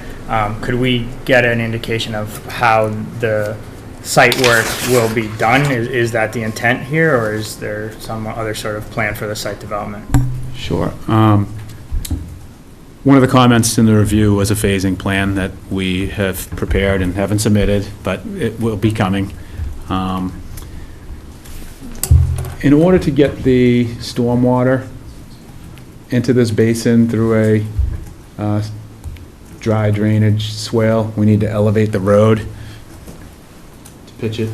Could we get an indication of how the site work will be done? Is that the intent here, or is there some other sort of plan for the site development? Sure. One of the comments in the review was a phasing plan that we have prepared and haven't submitted, but it will be coming. In order to get the stormwater into this basin through a dry drainage swale, we need to elevate the road to pitch it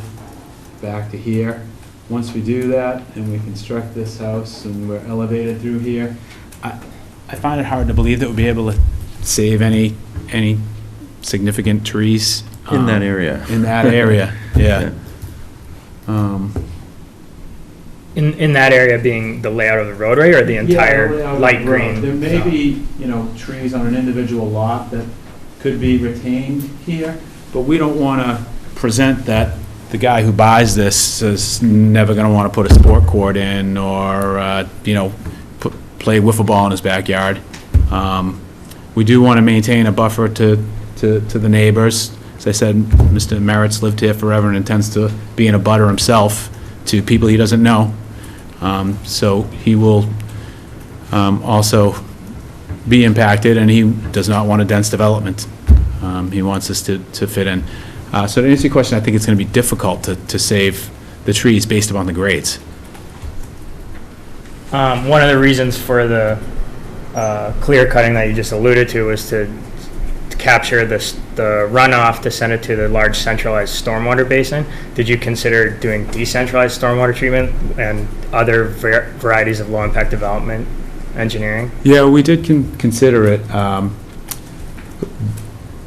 back to here. Once we do that and we construct this house and we're elevated through here, I find it hard to believe that we'll be able to save any significant trees. In that area. In that area, yeah. In that area being the layout of the roadway or the entire light green? There may be, trees on an individual lot that could be retained here, but we don't want to present that the guy who buys this is never going to want to put a sport court in or, play wiffle ball in his backyard. We do want to maintain a buffer to the neighbors. As I said, Mr. Merritt's lived here forever and intends to be in a butter himself to people he doesn't know. So he will also be impacted, and he does not want a dense development. He wants us to fit in. So to answer your question, I think it's going to be difficult to save the trees based upon the grades. One of the reasons for the clear cutting that you just alluded to was to capture the runoff to send it to the large centralized stormwater basin. Did you consider doing decentralized stormwater treatment and other varieties of low impact development engineering? Yeah, we did consider it.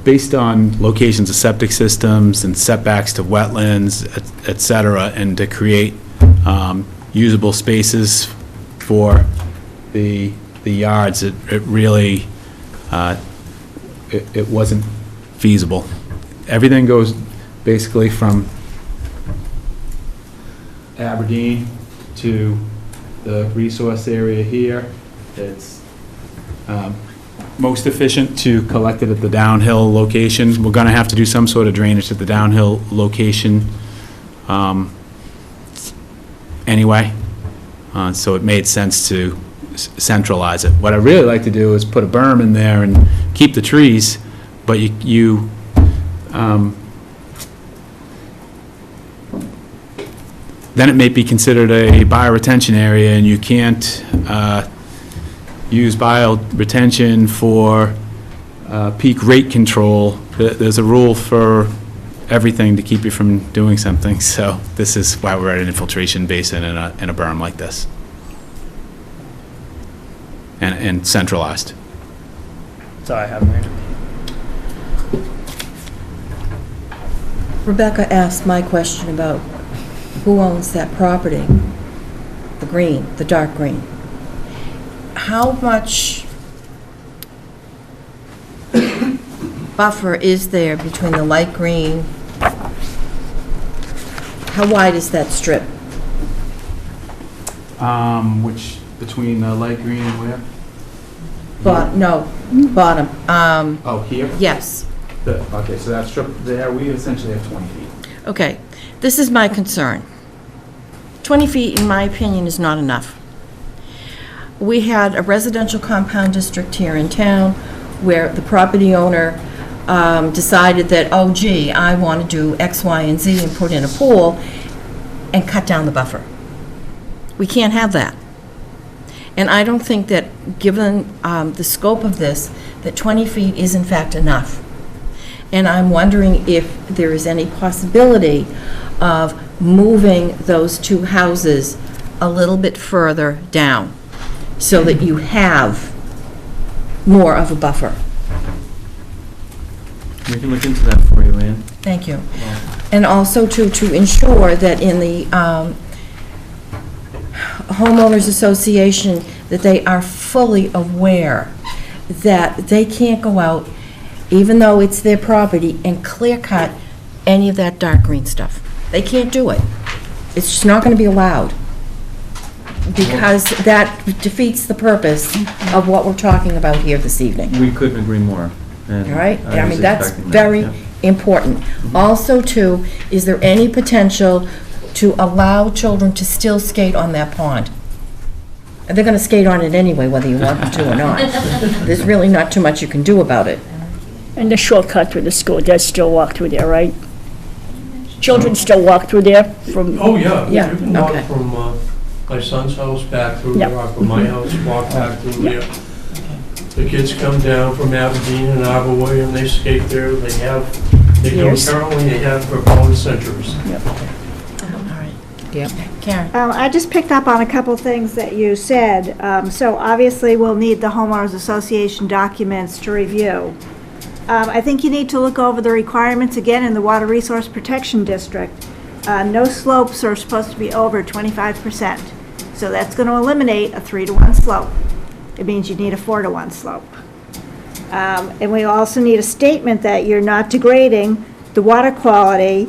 based on locations of septic systems and setbacks to wetlands, et cetera, and to create usable spaces for the yards, it really, it wasn't feasible. Everything goes basically from Aberdeen to the resource area here. It's most efficient to collect it at the downhill location. We're gonna have to do some sort of drainage at the downhill location anyway. So it made sense to centralize it. What I really like to do is put a berm in there and keep the trees, but then it may be considered a bioretention area, and you can't use bioretention for peak rate control. There's a rule for everything to keep you from doing something, so this is why we're at an infiltration basin and a berm like this. And centralized. That's all I have, Mayor. Rebecca asked my question about who owns that property, the green, the dark green. How much buffer is there between the light green? How wide is that strip? Which, between the light green and where? No, bottom. Oh, here? Yes. Okay, so that strip there, we essentially have 20 feet. Okay, this is my concern. 20 feet, in my opinion, is not enough. We had a residential compound district here in town where the property owner decided that, oh gee, I want to do X, Y, and Z and put in a pool and cut down the buffer. We can't have that. And I don't think that, given the scope of this, that 20 feet is in fact enough. And I'm wondering if there is any possibility of moving those two houses a little bit further down so that you have more of a buffer. We can look into that for you, Ann. Thank you. And also to ensure that in the homeowners association, that they are fully aware that they can't go out, even though it's their property, and clear cut any of that dark green stuff. They can't do it. It's just not going to be allowed, because that defeats the purpose of what we're talking about here this evening. We couldn't agree more. All right? I was mean, that's expecting that, very yeah. important. Also, too, is there any potential to allow children to still skate on that pond? And they're going to skate on it anyway, whether you want them to or not. There's really not too much you can do about it. And the shortcut through the school does still walk through there, right? Children still walk through there from, Oh, yeah. Yeah, You can walk okay. from my son's house back through Yep. there, or from my house, walk back through Yep. there. The kids come down from Aberdeen and Arbor William, they skate there, they do Years. currently, they have for about centuries. All right. Yep. Karen? I just picked up on a couple things that you said. So obviously, we'll need the homeowners association documents to review. I think you need to look over the requirements again in the Water Resource Protection District. No slopes are supposed to be over 25%. So that's going to eliminate a 3-to-1 slope. It means you need a 4-to-1 slope. And we also need a statement that you're not degrading the water quality,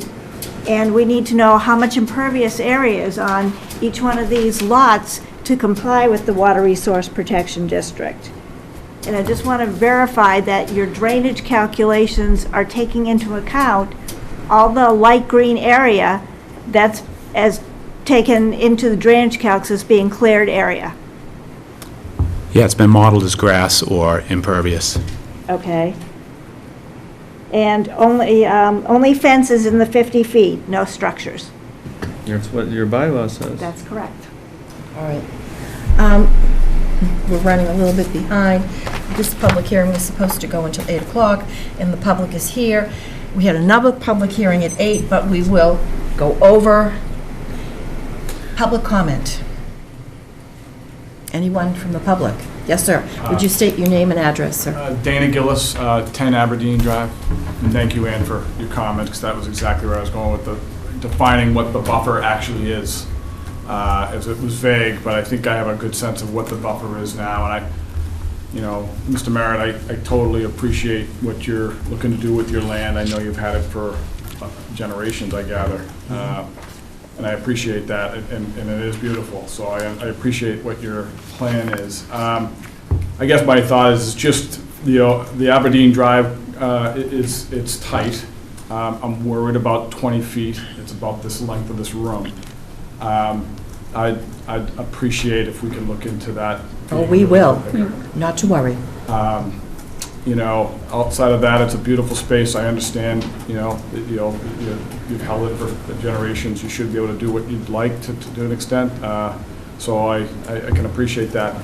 and we need to know how much impervious area is on each one of these lots to comply with the Water Resource Protection District. And I just want to verify that your drainage calculations are taking into account all the light green area that's as taken into the drainage calcs as being cleared area. Yeah, it's been modeled as grass or impervious. Okay. And only fences in the 50 feet, no structures. That's what your bylaw says. That's correct. All right. We're running a little bit behind. This public hearing is supposed to go until 8 o'clock, and the public is here. We had another public hearing at 8, but we will go over public comment. Anyone from the public? Yes, sir. Would you state your name and address, sir? Dana Gillis, 10 Aberdeen Drive. And thank you, Ann, for your comment, because that was exactly where I was going with the defining what the buffer actually is. As it was vague, but I think I have a good sense of what the buffer is now. And Mr. Merritt, I totally appreciate what you're looking to do with your land. I know you've had it for generations, I gather. And I appreciate that, and it is beautiful. So I appreciate what your plan is. I guess my thought is just, the Aberdeen Drive, it's tight. I'm worried about 20 feet. It's about this length of this room. I'd appreciate if we can look into that. Oh, we will. Not to worry. Outside of that, it's a beautiful space. I understand, you've held it for generations. You should be able to do what you'd like to an extent. So I can appreciate that.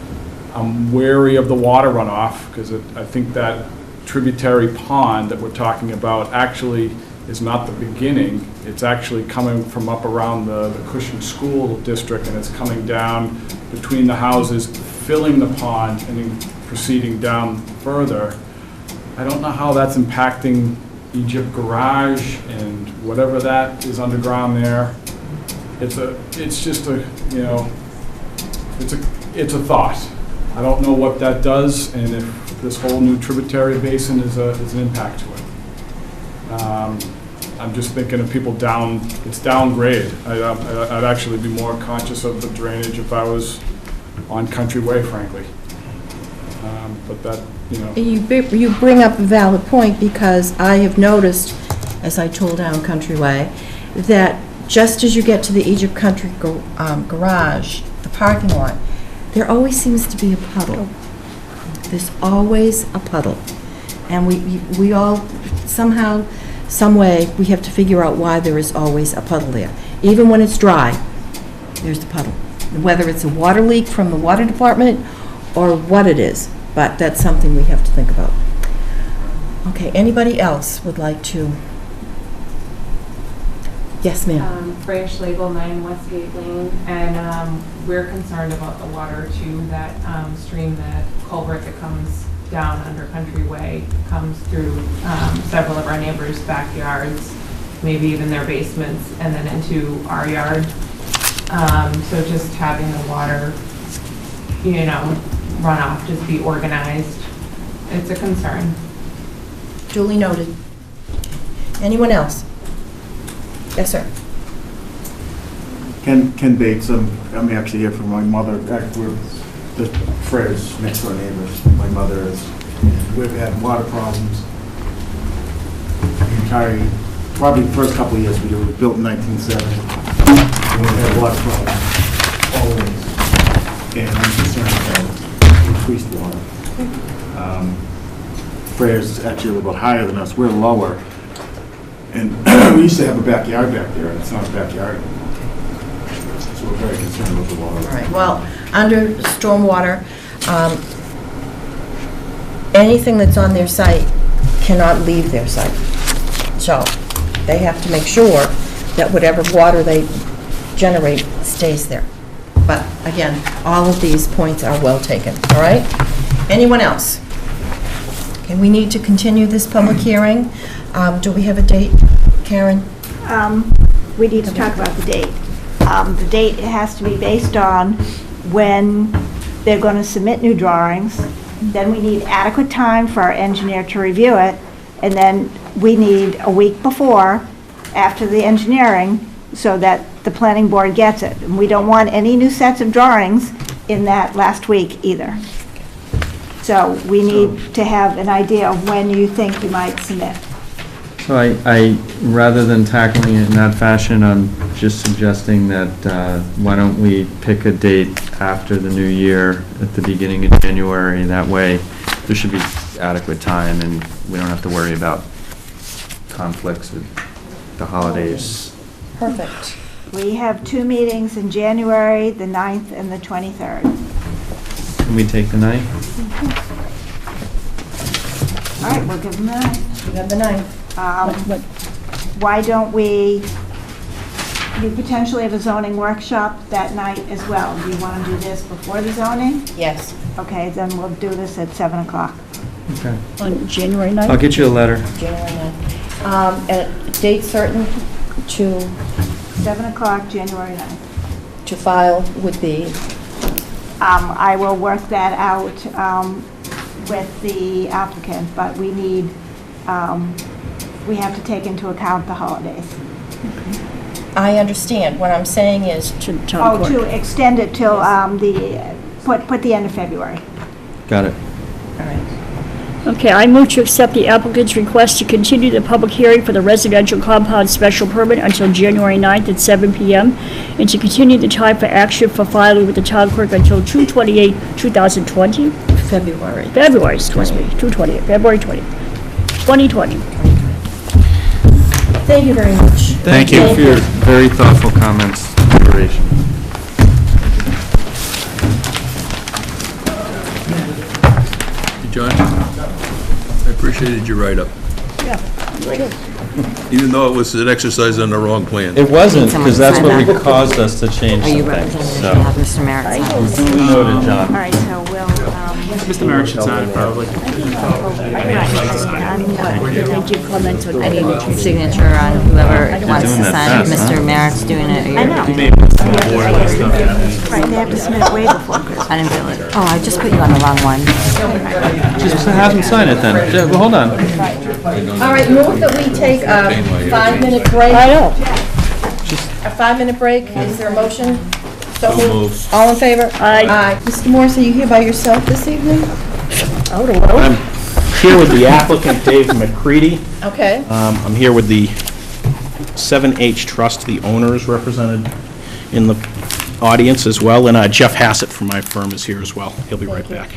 I'm wary of the water runoff, because I think that tributary pond that we're talking about actually is not the beginning. It's actually coming from up around the Cushing School District, and it's coming down between the houses, filling the pond, and then proceeding down further. I don't know how that's impacting Egypt Garage and whatever that is underground there. It's just a thought. I don't know what that does, and if this whole new tributary basin is an impact to it. I'm just thinking of people it's downgrade. I'd actually be more conscious of the drainage if I was on Country Way, frankly. But that, You bring up a valid point, because I have noticed, as I told down Country Way, that just as you get to the Egypt Country Garage, the parking lot, there always seems to be a puddle. There's always a puddle. And we all, somehow, some way, we have to figure out why there is always a puddle there. Even when it's dry, there's the puddle. Whether it's a water leak from the water department or what it is, but that's something we have to think about. Okay, anybody else would like to? Yes, ma'am. Freya Schlegel, 9 Westgate Lane, and we're concerned about the water to that stream, that culvert that comes down under Country Way, comes through several of our neighbors' backyards, maybe even their basements, and then into our yard. So just having the water, runoff just be organized, it's a concern. Duly noted. Anyone else? Yes, sir. Ken Bates, I'm actually here from my mother. We're the Frey's next door neighbors. My mother we've had water problems. Probably the first couple of years we were built in 1970. And we had water problems always. And I'm concerned about increased water. Frey's actually a little bit higher than us. We're lower. And we used to have a backyard back there, and it's not a backyard. So we're very concerned about the water. All right, well, under stormwater, anything that's on their site cannot leave their site. So they have to make sure that whatever water they generate stays there. But again, all of these points are well taken, all right? Anyone else? Okay, we need to continue this public hearing. Do we have a date, Karen? We need to talk about the date. The date has to be based on when they're going to submit new drawings. Then we need adequate time for our engineer to review it. And then we need a week before, after the engineering, so that the planning board gets it. And we don't want any new sets of drawings in that last week either. So we need to have an idea of when you think you might submit. So I rather than tackling it in that fashion, I'm just suggesting that why don't we pick a date after the new year at the beginning of January. That way there should be adequate time and we don't have to worry about conflicts with the holidays. Perfect. We have 2 meetings in January, the 9th and the 23rd. Can we take the night? All right, we'll give them that. We have the 9th. Why don't we you potentially have a zoning workshop that night as well. Do you want to do this before the zoning? Yes. Okay, then we'll do this at 7 o'clock. Okay. On January 9th? I'll get you a letter. January 9th. At a date certain to 7 o'clock, January 9th. file would be, I will work that out with the applicant, but we need, we have to take into account the holidays. I understand. What I'm saying is, To town Oh, clerk. to extend it till put the end of February. Got it. all right. Okay, I move to accept the applicant's request to continue the public hearing for the residential compound special permit until January 9th at 7 PM, and to continue the time for action for filing with the town clerk until 2/28/2020? February. February, excuse me, 2/28, February 20th, 2020. Thank you very much. Thank you for your very thoughtful comments, deliberation. John, I appreciated your write-up, Yeah, very good. even though it was an exercise on the wrong plan. It wasn't, Someone because that's sign what that. caused us to change Are you some things, representing, so. to have Mr. Merritt sign? Duly noted, All John. right, so we'll, Mr. Merritt should sign it, probably. Thank you, comments on I need any signature on whoever wants doing to that sign it. fast, huh? Mr. Merritt's doing it, or I you're know. doing it? right, they have to submit it way before Christmas. I didn't feel it. Oh, I just put you on the wrong one. Just have him sign it then. Yeah, well, hold on. All right, move that we take a 5-minute break. I know. A 5-minute break. Is there a motion? So moved. moved. All in favor? Aye. Mr. Morse, are you here by yourself this evening? I don't know. I'm here with the applicant, Dave McCready. Okay. I'm here with the 7H Trust, the owners represented in the audience as well, and Jeff Hassett from my firm is here as well. He'll be right back.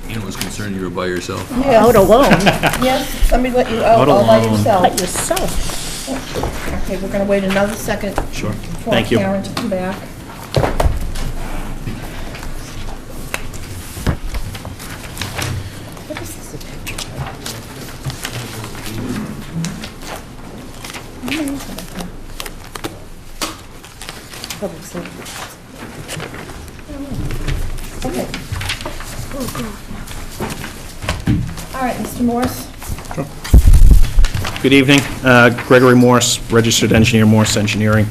Ian was concerned you were by yourself. Out alone, Yes, somebody let you out Out all by alone. yourself. by yourself. Okay, we're going to wait another second Sure. for Thank you. Karen to come back. What is this a picture of? What is it? Public safety. Okay. All right, Mr. Morse. Good evening. Gregory Morse, registered engineer, Morse Engineering,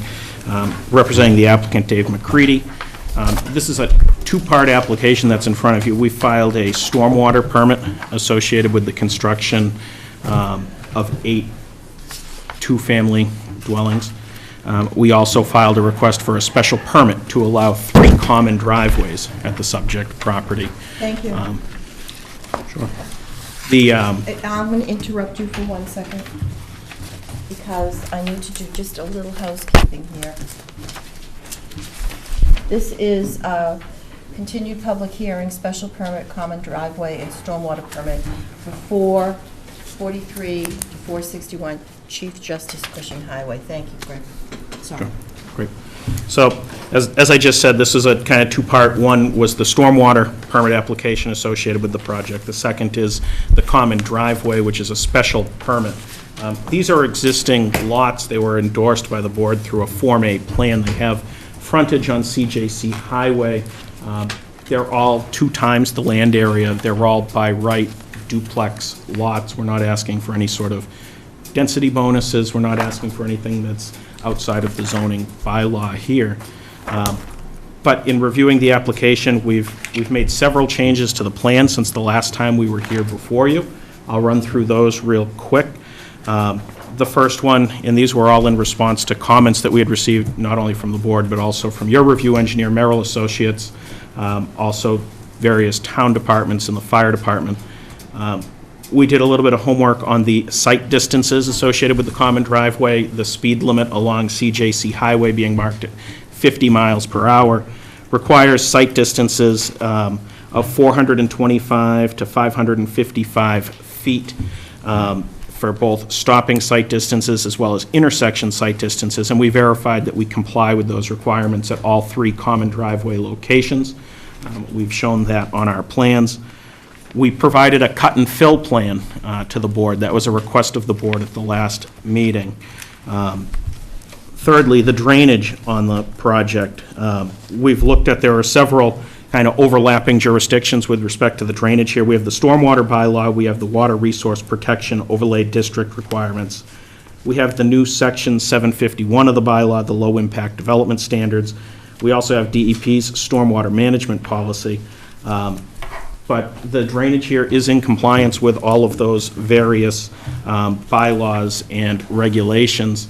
representing the applicant, Dave McCready. This is a two-part application that's in front of you. We filed a stormwater permit associated with the construction of 8 two-family dwellings. We also filed a request for a special permit to allow 3 common driveways at the subject property. Thank you. Sure. The, I'm going to interrupt you for 1 second, because I need to do just a little housekeeping here. This is a continued public hearing, special permit, common driveway, and stormwater permit for 443 to 461 Chief Justice Cushing Highway. Thank you, Greg. Sorry. Great. So, as I just said, this is a kind of two-part. One was the stormwater permit application associated with the project. The second is the common driveway, which is a special permit. These are existing lots. They were endorsed by the board through a Form A plan. They have frontage on CJC Highway. They're all 2 times the land area. They're all by right duplex lots. We're not asking for any sort of density bonuses. We're not asking for anything that's outside of the zoning bylaw here. But in reviewing the application, we've made several changes to the plan since the last time we were here before you. I'll run through those real quick. The first one, and these were all in response to comments that we had received not only from the board, but also from your review engineer, Merrill Associates, also various town departments and the fire department. We did a little bit of homework on the site distances associated with the common driveway, the speed limit along CJC Highway being marked at 50 miles per hour, requires site distances of 425 to 555 feet for both stopping site distances as well as intersection site distances, and we verified that we comply with those requirements at all 3 common driveway locations. We've shown that on our plans. We provided a cut and fill plan to the board. That was a request of the board at the last meeting. Thirdly, the drainage on the project. We've looked at, there are several kind of overlapping jurisdictions with respect to the drainage here. We have the stormwater bylaw, we have the water resource protection overlay district requirements. We have the new section 751 of the bylaw, the low impact development standards. We also have DEP's stormwater management policy. But the drainage here is in compliance with all of those various bylaws and regulations.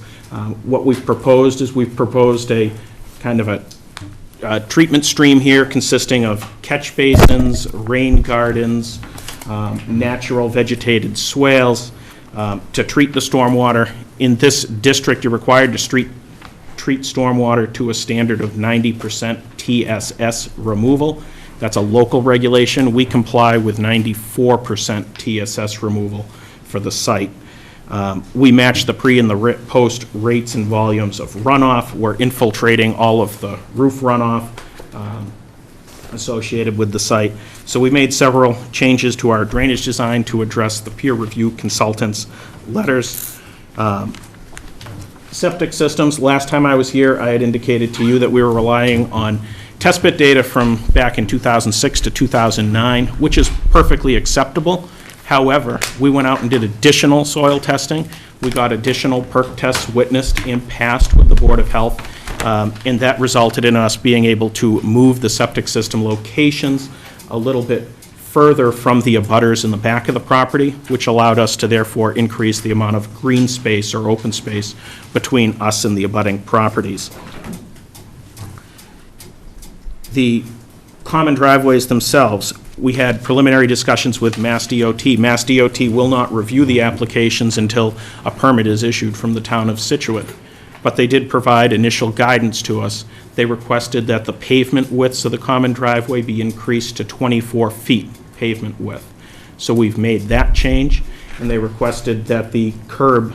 What we've proposed is we've proposed a kind of a treatment stream here consisting of catch basins, rain gardens, natural vegetated swales to treat the stormwater. In this district, you're required to treat stormwater to a standard of 90% TSS removal. That's a local regulation. We comply with 94% TSS removal for the site. We match the pre and the post rates and volumes of runoff. We're infiltrating all of the roof runoff associated with the site. So we made several changes to our drainage design to address the peer review consultants' letters. Septic systems, last time I was here, I had indicated to you that we were relying on test pit data from back in 2006 to 2009, which is perfectly acceptable. However, we went out and did additional soil testing. We got additional perk tests witnessed and passed with the Board of Health, and that resulted in us being able to move the septic system locations a little bit further from the abutters in the back of the property, which allowed us to therefore increase the amount of green space or open space between us and the abutting properties. The common driveways themselves, we had preliminary discussions with Mass DOT. Mass DOT will not review the applications until a permit is issued from the town of Scituate. But they did provide initial guidance to us. They requested that the pavement widths of the common driveway be increased to 24 feet pavement width. So we've made that change, and they requested that the curb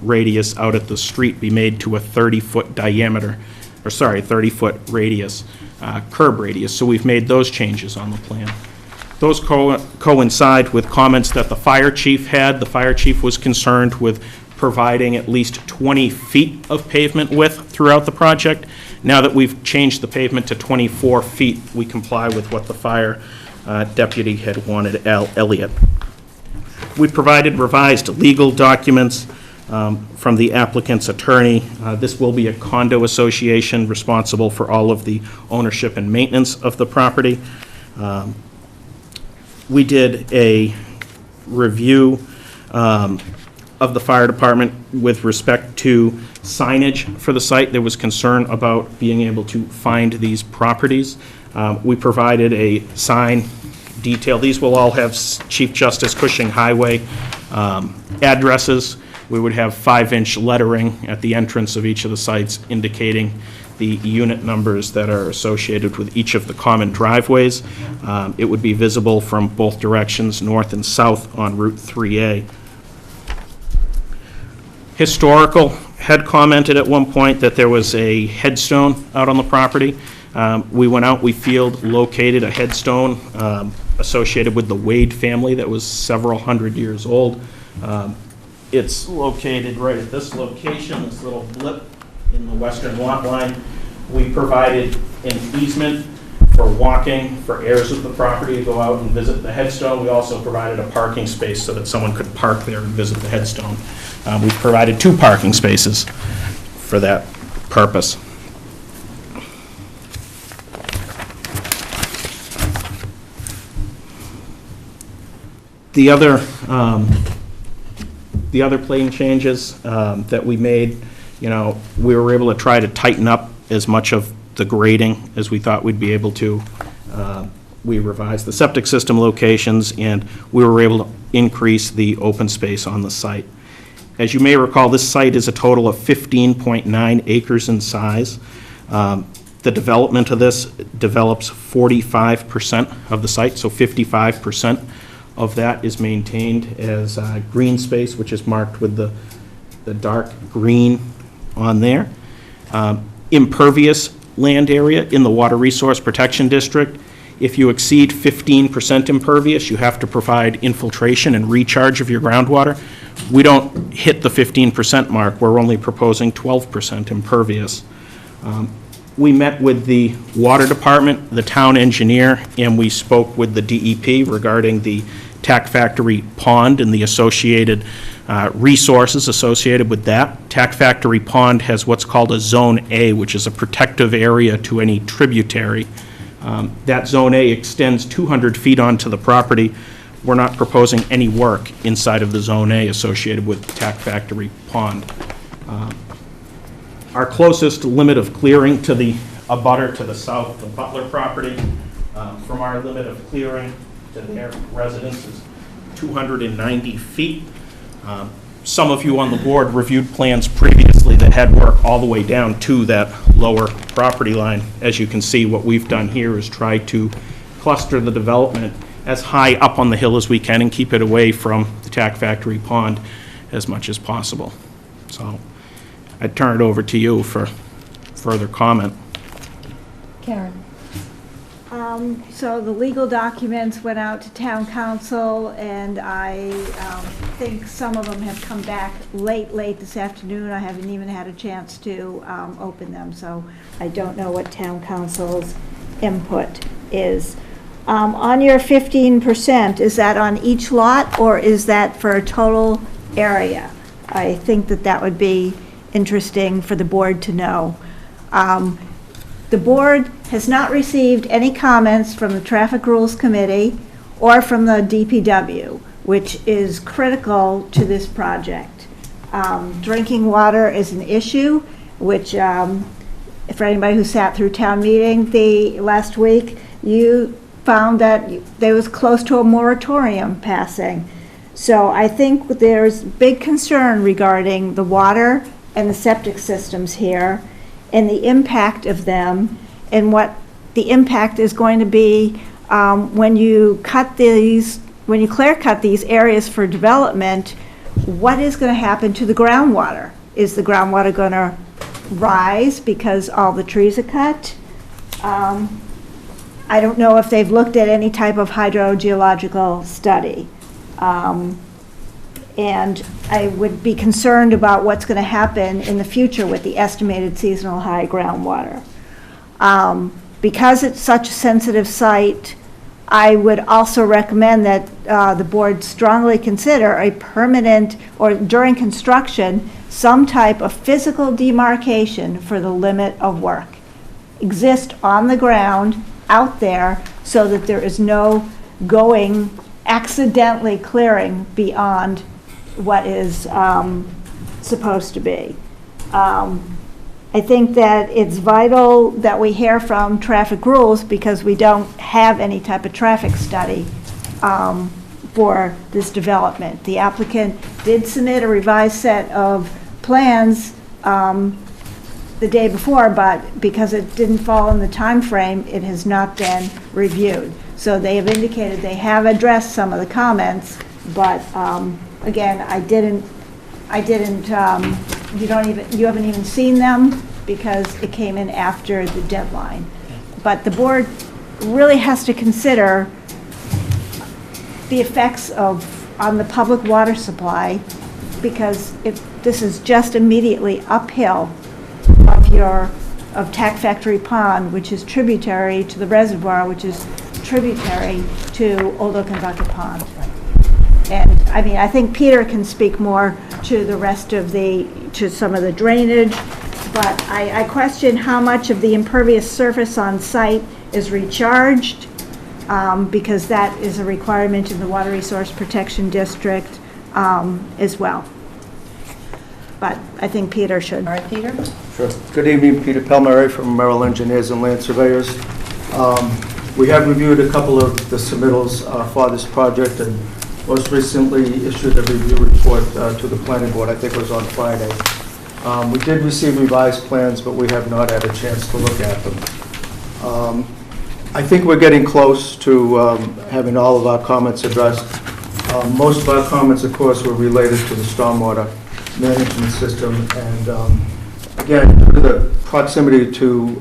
radius out at the street be made to a 30-foot diameter, or sorry, 30-foot radius. Curb radius, so we've made those changes on the plan. Those coincide with comments that the fire chief had. The fire chief was concerned with providing at least 20 feet of pavement width throughout the project. Now that we've changed the pavement to 24 feet, we comply with what the fire deputy had wanted, Al Elliott. We provided revised legal documents from the applicant's attorney. This will be a condo association responsible for all of the ownership and maintenance of the property. We did a review of the fire department with respect to signage for the site. There was concern about being able to find these properties. We provided a sign detail. These will all have Chief Justice Cushing Highway addresses. We would have 5-inch lettering at the entrance of each of the sites indicating the unit numbers that are associated with each of the common driveways. It would be visible from both directions, north and south on Route 3A. Historical had commented at one point that there was a headstone out on the property. We went out, we field located a headstone associated with the Wade family that was several hundred years old. It's located right at this location, this little blip in the western lot line. We provided an easement for walking, for heirs of the property to go out and visit the headstone. We also provided a parking space so that someone could park there and visit the headstone. We've provided 2 parking spaces for that purpose. The other plane changes that we made, we were able to try to tighten up as much of the grading as we thought we'd be able to. We revised the septic system locations, and we were able to increase the open space on the site. As you may recall, this site is a total of 15.9 acres in size. The development of this develops 45% of the site, so 55% of that is maintained as green space, which is marked with the dark green on there. Impervious land area in the Water Resource Protection District If you exceed 15% impervious, you have to provide infiltration and recharge of your groundwater. We don't hit the 15% mark. We're only proposing 12% impervious. We met with the water department, the town engineer, and we spoke with the DEP regarding the Tack Factory Pond and the associated resources associated with that. Tack Factory Pond has what's called a Zone A, which is a protective area to any tributary. That Zone A extends 200 feet onto the property. We're not proposing any work inside of the Zone A associated with Tack Factory Pond. Our closest limit of clearing to the abutter to the south, the Butler property, from our limit of clearing to their residence is 290 feet. Some of you on the board reviewed plans previously that had work all the way down to that lower property line. As you can see, what we've done here is try to cluster the development as high up on the hill as we can and keep it away from the Tack Factory Pond as much as possible. So I'd turn it over to you for further comment. Karen? So the legal documents went out to town council, and I think some of them have come back late this afternoon. I haven't even had a chance to open them, so I don't know what town council's input is. On your 15%, is that on each lot, or is that for a total area? I think that would be interesting for the board to know. The board has not received any comments from the Traffic Rules Committee or from the DPW, which is critical to this project. Drinking water is an issue, which, for anybody who sat through town meeting last week, you found that there was close to a moratorium passing. So I think there's big concern regarding the water and the septic systems here, and the impact of them, and what the impact is going to be when you clear cut these areas for development. What is going to happen to the groundwater? Is the groundwater going to rise because all the trees are cut? I don't know if they've looked at any type of hydrogeological study. And I would be concerned about what's going to happen in the future with the estimated seasonal high groundwater. Because it's such a sensitive site, I would also recommend that the board strongly consider a permanent, or during construction, some type of physical demarcation for the limit of work exist on the ground out there, so that there is no accidentally clearing beyond what is supposed to be. I think that it's vital that we hear from Traffic Rules, because we don't have any type of traffic study for this development. The applicant did submit a revised set of plans the day before, but because it didn't fall in the time frame, it has not been reviewed. So they have indicated they have addressed some of the comments, but again, you haven't even seen them because it came in after the deadline. But the board really has to consider the effects on the public water supply, because this is just immediately uphill of Tack Factory Pond, which is tributary to the reservoir, which is tributary to Old Oak and Bucket Pond. And I mean, I think Peter can speak more to the rest of to some of the drainage, but I question how much of the impervious surface on site is recharged, because that is a requirement in the Water Resource Protection District as well. But I think Peter should. All right, Peter? Sure. Good evening, Peter Pelmary from Merrill Engineers and Land Surveyors. We have reviewed a couple of the submittals for this project, and most recently issued a review report to the planning board. I think it was on Friday. We did receive revised plans, but we have not had a chance to look at them. I think we're getting close to having all of our comments addressed. Most of our comments, of course, were related to the stormwater management system, and again, due to the proximity to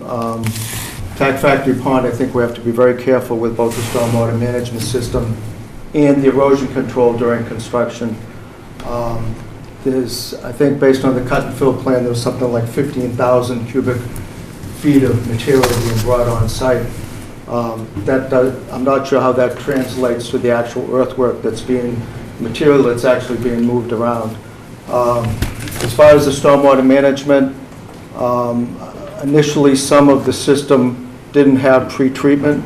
Tac Factory Pond, I think we have to be very careful with both the stormwater management system and the erosion control during construction. There's, I think based on the cut and fill plan, there was something like 15,000 cubic feet of material being brought on site. I'm not sure how that translates to the actual earthwork material that's actually being moved around. As far as the stormwater management, initially some of the system didn't have pre-treatment,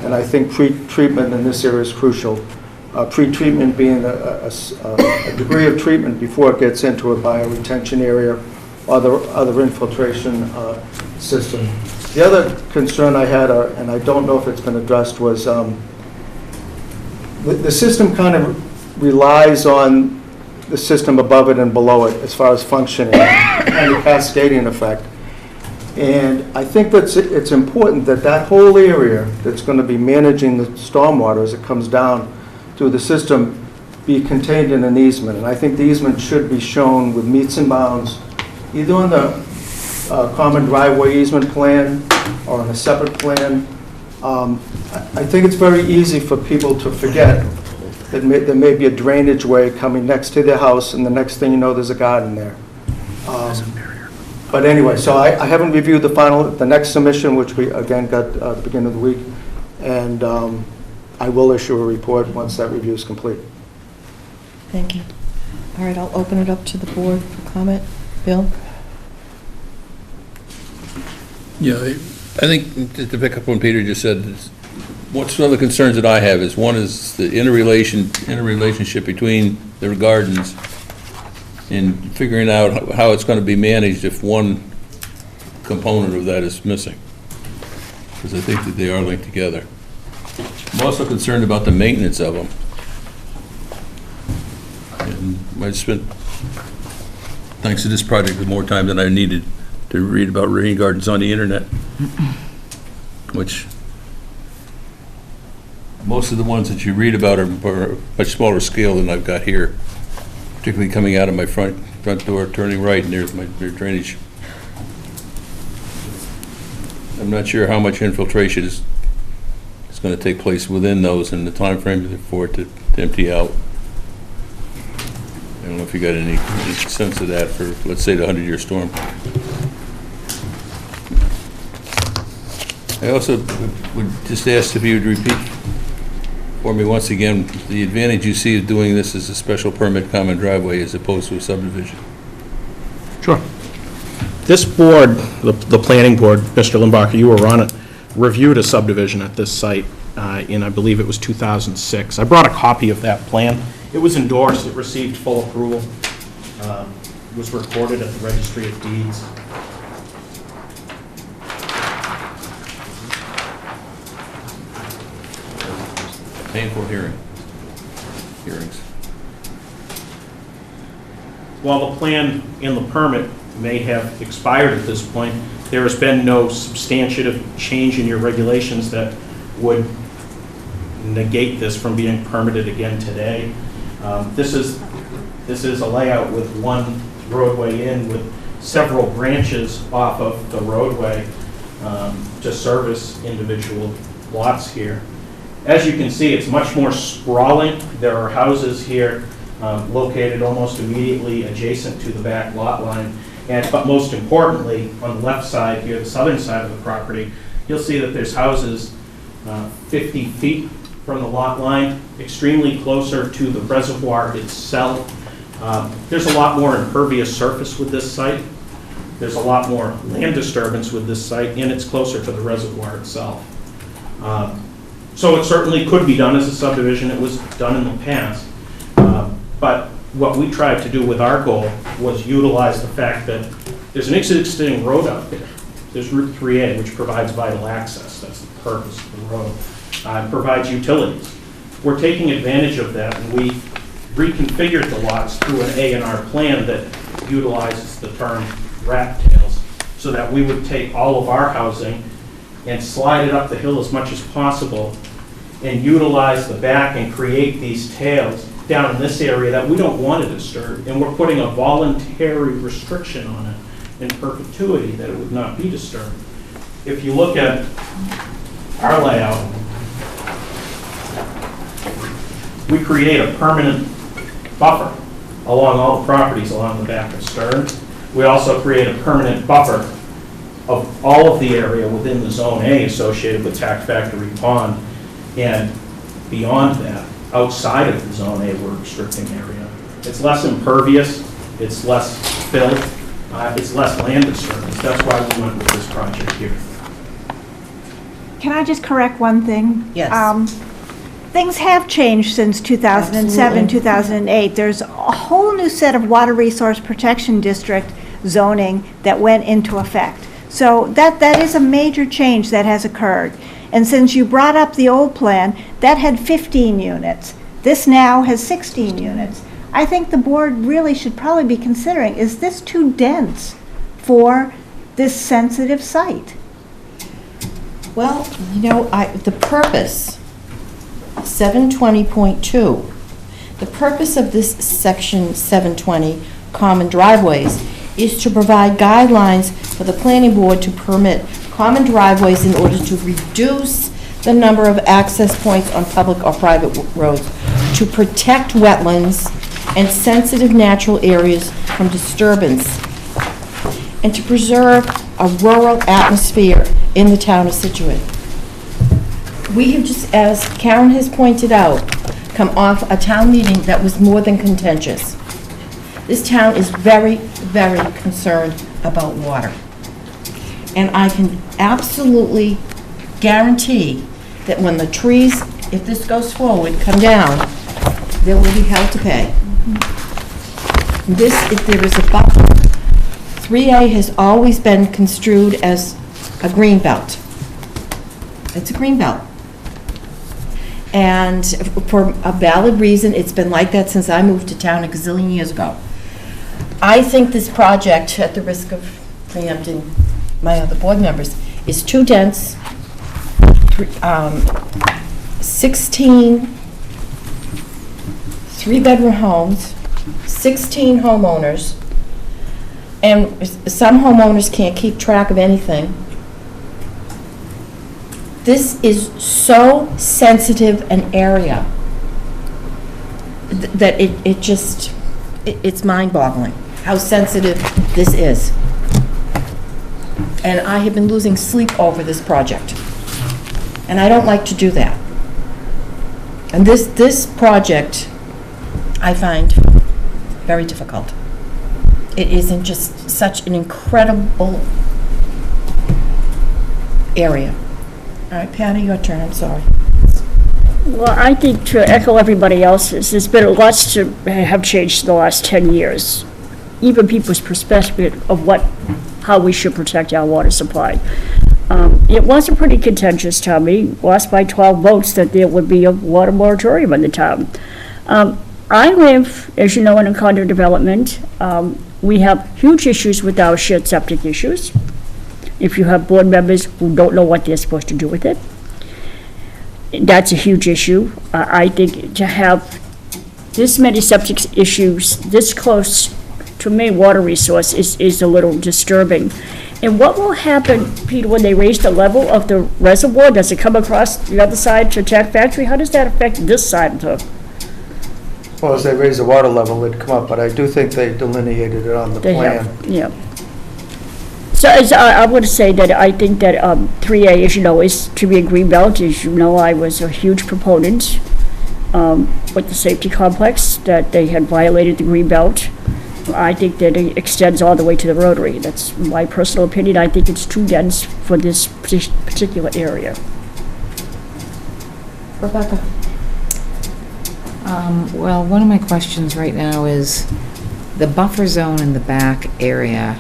and I think pre-treatment in this area is crucial. Pre-treatment being a degree of treatment before it gets into a bioretention area or the other infiltration system. The other concern I had, and I don't know if it's been addressed, was the system kind of relies on the system above it and below it as far as functioning, and a cascading effect. And I think that it's important that that whole area that's going to be managing the stormwater as it comes down through the system be contained in an easement. And I think the easement should be shown with meets and bounds, either on the common driveway easement plan or on a separate plan. I think it's very easy for people to forget that there may be a drainage way coming next to their house, and the next thing you know, there's a garden there. But anyway, so I haven't reviewed the next submission, which we again got at the beginning of the week, and I will issue a report once that review is complete. Thank you. All right, I'll open it up to the board for comment. Bill? Yeah, I think to pick up on Peter just said, what's one of the concerns that I have is, one is the interrelationship between the gardens and figuring out how it's going to be managed if one component of that is missing, because I think that they are linked together. I'm also concerned about the maintenance of them. And I spent, thanks to this project, more time than I needed to read about rain gardens on the internet, which most of the ones that you read about are much smaller scale than I've got here, particularly coming out of my front door, turning right, and there's my drainage. I'm not sure how much infiltration is going to take place within those and the time frame for it to empty out. I don't know if you got any sense of that for, let's say, the 100-year storm. I also would just ask if you would repeat for me once again the advantage you see of doing this as a special permit common driveway as opposed to a subdivision. Sure. This board, the planning board, Mr. Limbacher, you were on it, reviewed a subdivision at this site in, I believe it was 2006. I brought a copy of that plan. It was endorsed, it received full approval, was recorded at the Registry of Deeds. Painful hearings. While the plan and the permit may have expired at this point, there has been no substantive change in your regulations that would negate this from being permitted again today. This is a layout with one roadway in with several branches off of the roadway to service individual lots here. As you can see, it's much more sprawling. There are houses here located almost immediately adjacent to the back lot line. But most importantly, on the left side here, the southern side of the property, you'll see that there's houses 50 feet from the lot line, extremely closer to the reservoir itself. There's a lot more impervious surface with this site. There's a lot more land disturbance with this site, and it's closer to the reservoir itself. So it certainly could be done as a subdivision. It was done in the past. But what we tried to do with our goal was utilize the fact that there's an existing road out there. There's Route 3A, which provides vital access. That's the purpose of the road. It provides utilities. We're taking advantage of that, and we reconfigured the lots through an A&R plan that utilizes the term rat tails, so that we would take all of our housing and slide it up the hill as much as possible and utilize the back and create these tails down in this area that we don't want to disturb. And we're putting a voluntary restriction on it in perpetuity that it would not be disturbed. if you look at our layout, we create a permanent buffer along all the properties along the back of Stern. We also create a permanent buffer of all of the area within the Zone A associated with Tack Factory Pond, and beyond that, outside of the Zone A, we're restricting area. It's less impervious, it's less fill, it's less land disturbance. That's why we went with this project here. Can I just correct one thing? Yes. Things have changed since 2007, Absolutely. 2008. There's a whole new set of water resource protection district zoning that went into effect. So that is a major change that has occurred. And since you brought up the old plan, that had 15 units. This now has 16 units. I think the board really should probably be considering, is this too dense for this sensitive site? Well, you know, the purpose, 720.2, the purpose of this section 720, common driveways, is to provide guidelines for the planning board to permit common driveways in order to reduce the number of access points on public or private roads, to protect wetlands and sensitive natural areas from disturbance, and to preserve a rural atmosphere in the town of Scituate. We have just, as Karen has pointed out, come off a town meeting that was more than contentious. This town is very, very concerned about water. And I can absolutely guarantee that when the trees, if this goes forward, come down, there will be hell to pay. This, if there is a buffer, 3A has always been construed as a green belt. It's a green belt. And for a valid reason, it's been like that since I moved to town a gazillion years ago. I think this project, at the risk of preempting my other board members, is too dense. 16 three-bedroom homes, 16 homeowners, and some homeowners can't keep track of anything. This is so sensitive an area that it's mind-boggling how sensitive this is. And I have been losing sleep over this project. And I don't like to do that. And this project, I find very difficult. It isn't just such an incredible area. All right, Patty, your turn, I'm sorry. Well, I think to echo everybody else's, there's been lots to have changed in the last 10 years. Even people's perspective of how we should protect our water supply. It was a pretty contentious town meeting, lost by 12 votes that there would be a water moratorium in the town. I live, as you know, in a condo development. We have huge issues with our shared septic issues. If you have board members who don't know what they're supposed to do with it, that's a huge issue. I think to have this many septic issues this close to main water resource is a little disturbing. And what will happen, Peter, when they raise the level of the reservoir? Does it come across the other side to Tack Factory? How does that affect this side of the? Well, as they raise the water level, it'd come up, but I do think they delineated it on the plan. Yeah. So I would say that I think that 3A, as you know, is to be a green belt. As you know, I was a huge proponent with the safety complex, that they had violated the green belt. I think that it extends all the way to the Rotary. That's my personal opinion. I think it's too dense for this particular area. Rebecca? Well, one of my questions right now is the buffer zone in the back area.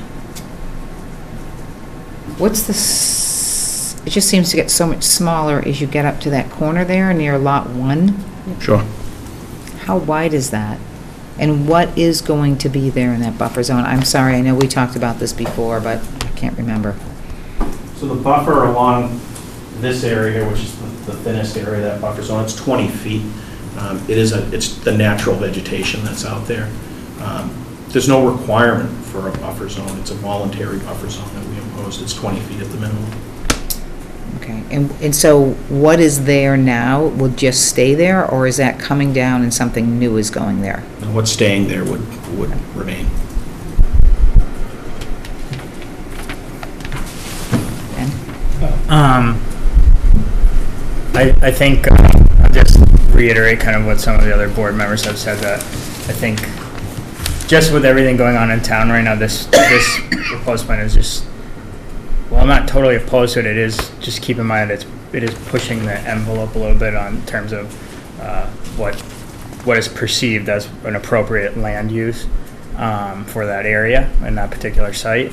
What's it just seems to get so much smaller as you get up to that corner there near Lot 1. Sure. How wide is that? And what is going to be there in that buffer zone? I'm sorry, I know we talked about this before, but I can't remember. So the buffer along this area here, which is the thinnest area of that buffer zone, it's 20 feet. It's the natural vegetation that's out there. There's no requirement for a buffer zone. It's a voluntary buffer zone that we imposed. It's 20 feet at the minimum. Okay, and so what is there now will just stay there, or is that coming down and something new is going there? What's staying there would remain. I think, I'll just reiterate kind of what some of the other board members have said, that I think just with everything going on in town right now, this proposed plan is just, well, I'm not totally opposed to it. It is, just keep in mind, it is pushing the envelope a little bit on terms of what is perceived as an appropriate land use for that area and that particular site.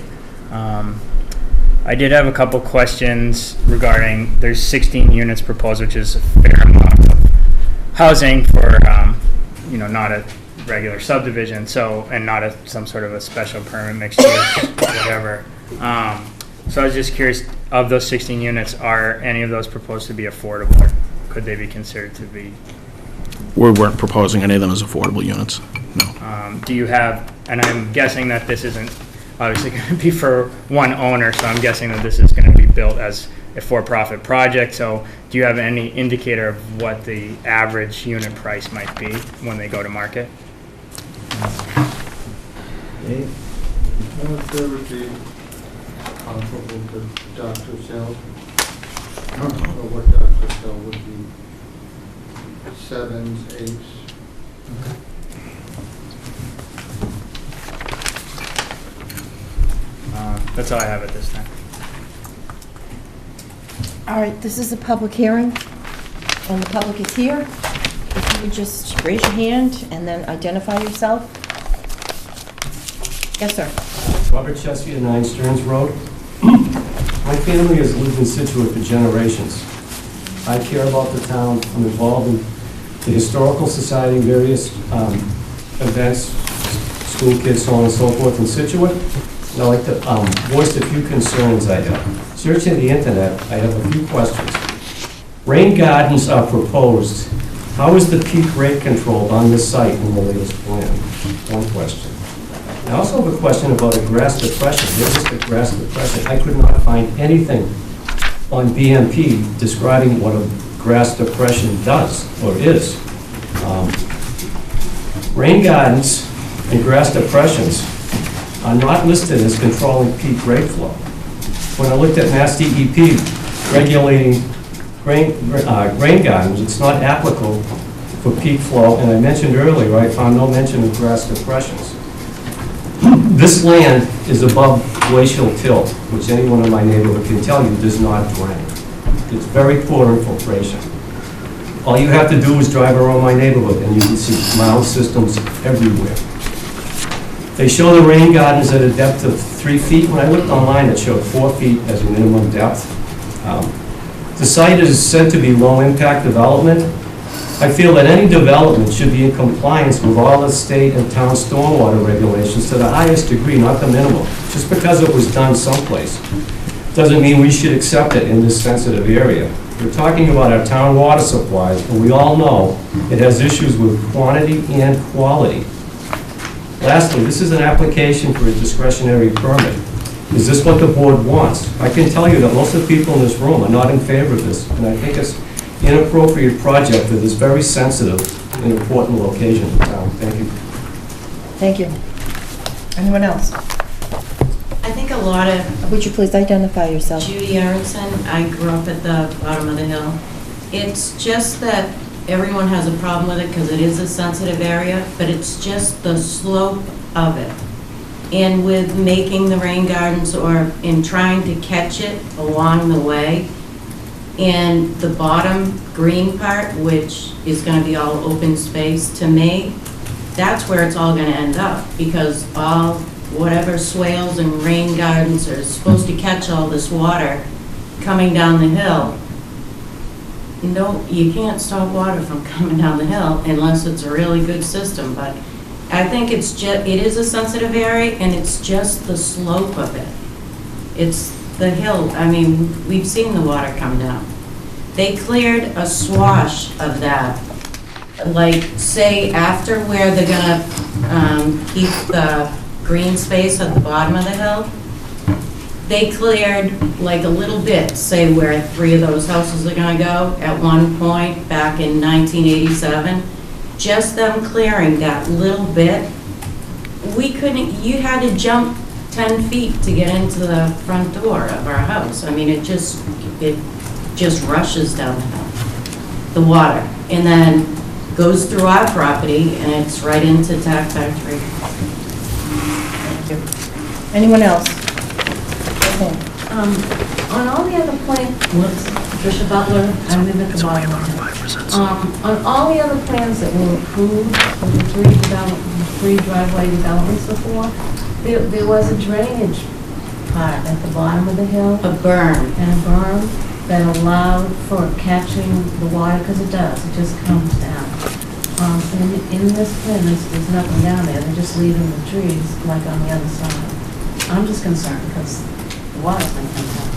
I did have a couple questions regarding, there's 16 units proposed, which is a fair amount of housing for, not a regular subdivision, so, and not some sort of a special permit, mixed use, whatever. So I was just curious, of those 16 units, are any of those proposed to be affordable, or could they be considered to be? We weren't proposing any of them as affordable units, no. Do you have, and I'm guessing that this isn't obviously going to be for one owner, so I'm guessing that this is going to be built as a for-profit project, so do you have any indicator of what the average unit price might be when they go to market? There would be comparable to Dr. Shell, or what Dr. Shell would be, 7s, 8s. That's all I have at this time. All right, this is a public hearing, and the public is here. If you would just raise your hand and then identify yourself. Yes, sir. Robert Chesky, 9 Stearns Road. My family has lived in Scituate for generations. I care about the town. I'm involved in the Historical Society, various events, school kids, so on and so forth in Scituate. And I'd like to voice a few concerns I have. Searching the internet, I have a few questions. Rain gardens are proposed. How is the peak rate controlled on this site in the latest plan? One question. I also have a question about a grass depression. This is the grass depression. I could not find anything on BMP describing what a grass depression does or is. Rain gardens and grass depressions are not listed as controlling peak rate flow. When I looked at Mass DEP regulating rain gardens, it's not applicable for peak flow, and I mentioned earlier, I found no mention of grass depressions. This land is above glacial tilt, which anyone in my neighborhood can tell you does not drain. It's very poor infiltration. All you have to do is drive around my neighborhood and you can see mound systems everywhere. They show the rain gardens at a depth of 3 feet. When I looked online, it showed 4 feet as a minimum depth. The site is said to be low-impact development. I feel that any development should be in compliance with all the state and town stormwater regulations to the highest degree, not the minimum. Just because it was done someplace doesn't mean we should accept it in this sensitive area. We're talking about our town water supplies, and we all know it has issues with quantity and quality. Lastly, this is an application for a discretionary permit. Is this what the board wants? I can tell you that most of the people in this room are not in favor of this, and I think it's an inappropriate project for this very sensitive and important location in town. Thank you. Thank you. Anyone else? I think a lot of... Would you please identify yourself? Judy Aronson. I grew up at the bottom of the hill. It's just that everyone has a problem with it because it is a sensitive area, but it's just the slope of it. And with making the rain gardens or in trying to catch it along the way, and the bottom green part, which is going to be all open space, to me, that's where it's all going to end up, because all whatever swales and rain gardens are supposed to catch all this water coming down the hill. No, you can't stop water from coming down the hill unless it's a really good system, but I think it is a sensitive area, and it's just the slope of it. It's the hill. I mean, we've seen the water come down. They cleared a swash of that, like, say, after where they're gonna keep the green space at the bottom of the hill. they cleared like a little bit, say where 3 of those houses are gonna go at one point back in 1987. Just them clearing that little bit, we couldn't, you had to jump 10 feet to get into the front door of our house. I mean, it just rushes down the hill, the water, and then goes through our property, and it's right into Tack Factory. Thank you. Anyone else? Okay. On all the other plans, Patricia Butler, I live at the bottom. On all the other plans that were approved for the 3 driveway developments before, there was a drainage part at the bottom of the hill. A berm. And a berm that allowed for catching the water, because it does, it just comes down. In this plan, there's nothing down there, they're just leaving the trees like on the other side. I'm just concerned because the water's gonna come down.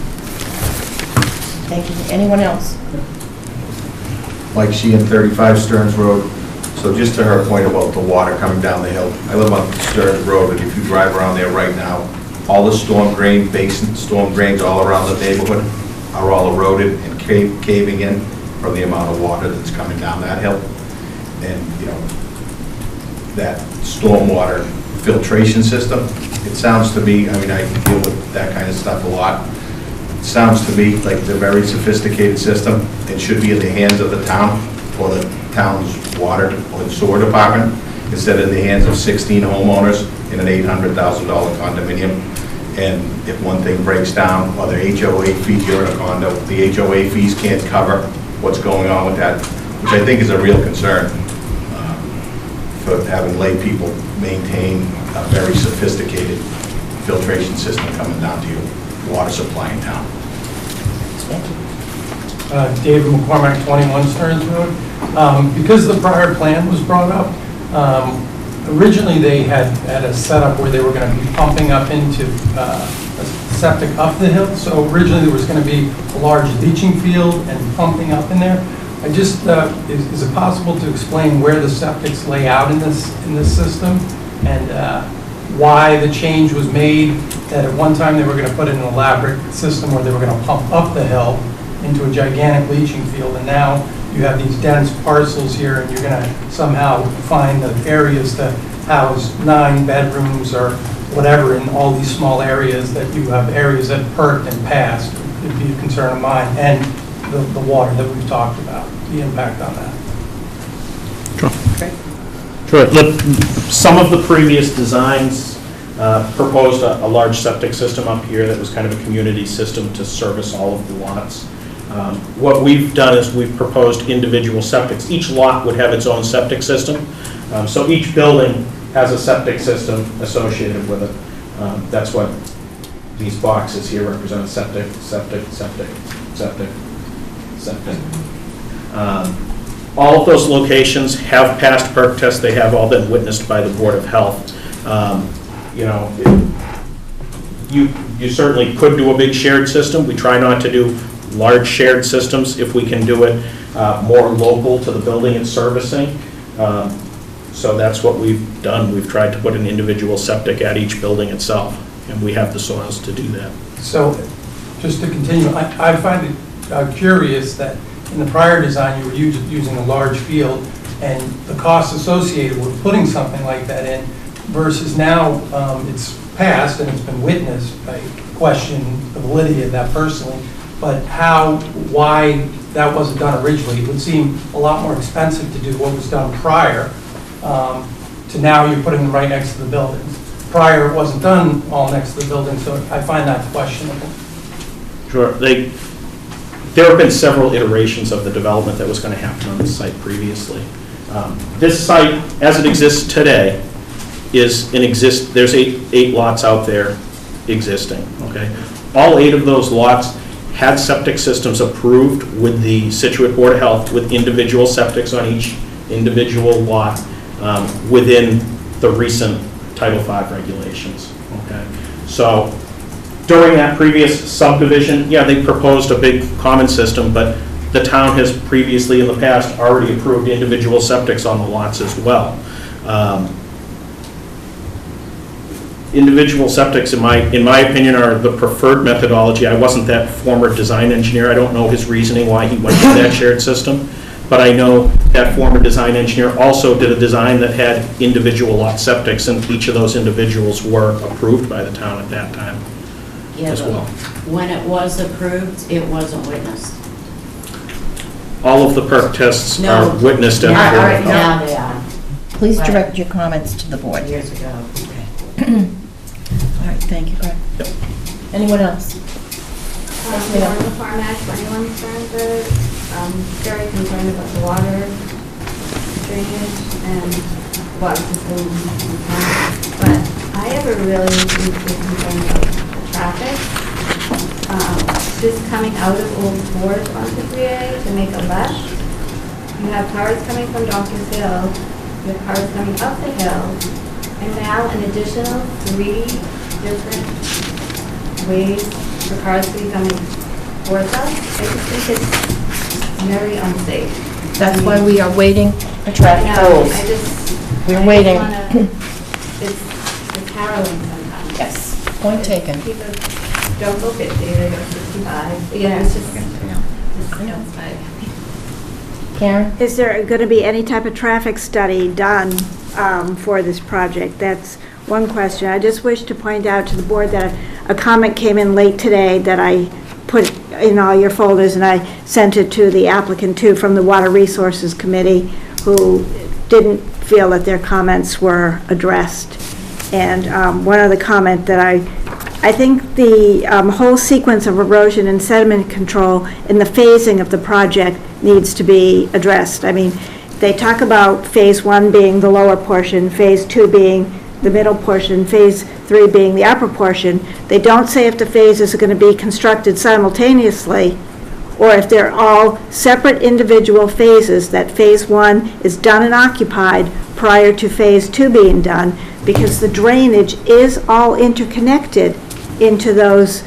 Thank you. Anyone else? Like Sheehan, 35 Stearns Road. So just to her point about the water coming down the hill, I live on Stearns Road, and if you drive around there right now, all the storm drain basins, storm drains all around the neighborhood are all eroded and caving in from the amount of water that's coming down that hill. And, you know, that stormwater filtration system, it sounds to me, I mean, I deal with that kind of stuff a lot. It sounds to me like it's a very sophisticated system. It should be in the hands of the town or the town's water or sewer department instead of in the hands of 16 homeowners in an $800,000 condominium. And if one thing breaks down, or the HOA fees, you're in a condo, the HOA fees can't cover what's going on with that, which I think is a real concern for having lay people maintain a very sophisticated filtration system coming down to your water supply in town. Thank you. David McCormack, 21 Stearns Road. Because the prior plan was brought up, originally they had a setup where they were going to be pumping up into a septic up the hill. So originally there was going to be a large leaching field and pumping up in there. I just, is it possible to explain where the septics lay out in this system and why the change was made, that at one time they were going to put in an elaborate system where they were going to pump up the hill into a gigantic leaching field, and now you have these dense parcels here and you're going to somehow find the areas to house 9 bedrooms or whatever in all these small areas, that you have areas that perked and passed. It'd be a concern of mine, and the water that we've talked about, the impact on that. Sure. Some of the previous designs proposed a large septic system up here that was kind of a community system to service all of the lots. What we've done is we've proposed individual septics. Each lot would have its own septic system. So each building has a septic system associated with it. That's what these boxes here represent: septic, septic, septic, septic, septic. All of those locations have passed perk tests. They have all been witnessed by the Board of Health. You know, you certainly could do a big shared system. We try not to do large shared systems if we can do it more local to the building it's servicing. So that's what we've done. We've tried to put an individual septic at each building itself, and we have the soils to do that. So, just to continue, I find it curious that in the prior design you were using a large field, and the costs associated with putting something like that in, versus now it's passed and it's been witnessed. I question the validity of that personally, but why that wasn't done originally. It would seem a lot more expensive to do what was done prior to now you're putting them right next to the buildings. Prior it wasn't done all next to the building, so I find that questionable. Sure. There have been several iterations of the development that was going to happen on this site previously. This site, as it exists today, there's 8 lots out there existing, okay? All 8 of those lots had septic systems approved with the Scituate Board of Health with individual septics on each individual lot within the recent Title V regulations, okay? So during that previous subdivision, yeah, they proposed a big common system, but the town has previously in the past already approved individual septics on the lots as well. individual septics, in my opinion, are the preferred methodology. I wasn't that former design engineer. I don't know his reasoning why he went to that shared system. But I know that former design engineer also did a design that had individual lot septics, and each of those individuals were approved by the town at that time as well. When it was approved, it wasn't witnessed. All of the perk tests No. are witnessed at Now- the board. Now they are. Please Right. direct your comments to the board. Years ago. All right, thank you, Greg. Anyone else? On the farm at 21 Stearns Road, very concerned about the water drainage and water system. But I have a really big concern about the traffic. Just coming out of Old Ford onto 3A to make a left, you have cars coming from Dawkins Hill, you have cars coming up the hill, and now an additional 3 different ways for cars to be coming towards us. I just think it's very unsafe. That's why we are waiting for traffic I know, rules. We're I waiting. It's harrowing sometimes. Yes, point taken. People don't go 50, they go 65. You know, it's just, Karen? Is there going to be any type of traffic study done for this project? That's one question. I just wish to point out to the board that a comment came in late today that I put in all your folders, and I sent it to the applicant too, from the Water Resources Committee, who didn't feel that their comments were addressed. And one other comment that I think the whole sequence of erosion and sediment control and the phasing of the project needs to be addressed. I mean, they talk about phase 1 being the lower portion, phase 2 being the middle portion, phase 3 being the upper portion. They don't say if the phases are going to be constructed simultaneously or if they're all separate individual phases, that phase 1 is done and occupied prior to phase 2 being done, because the drainage is all interconnected into those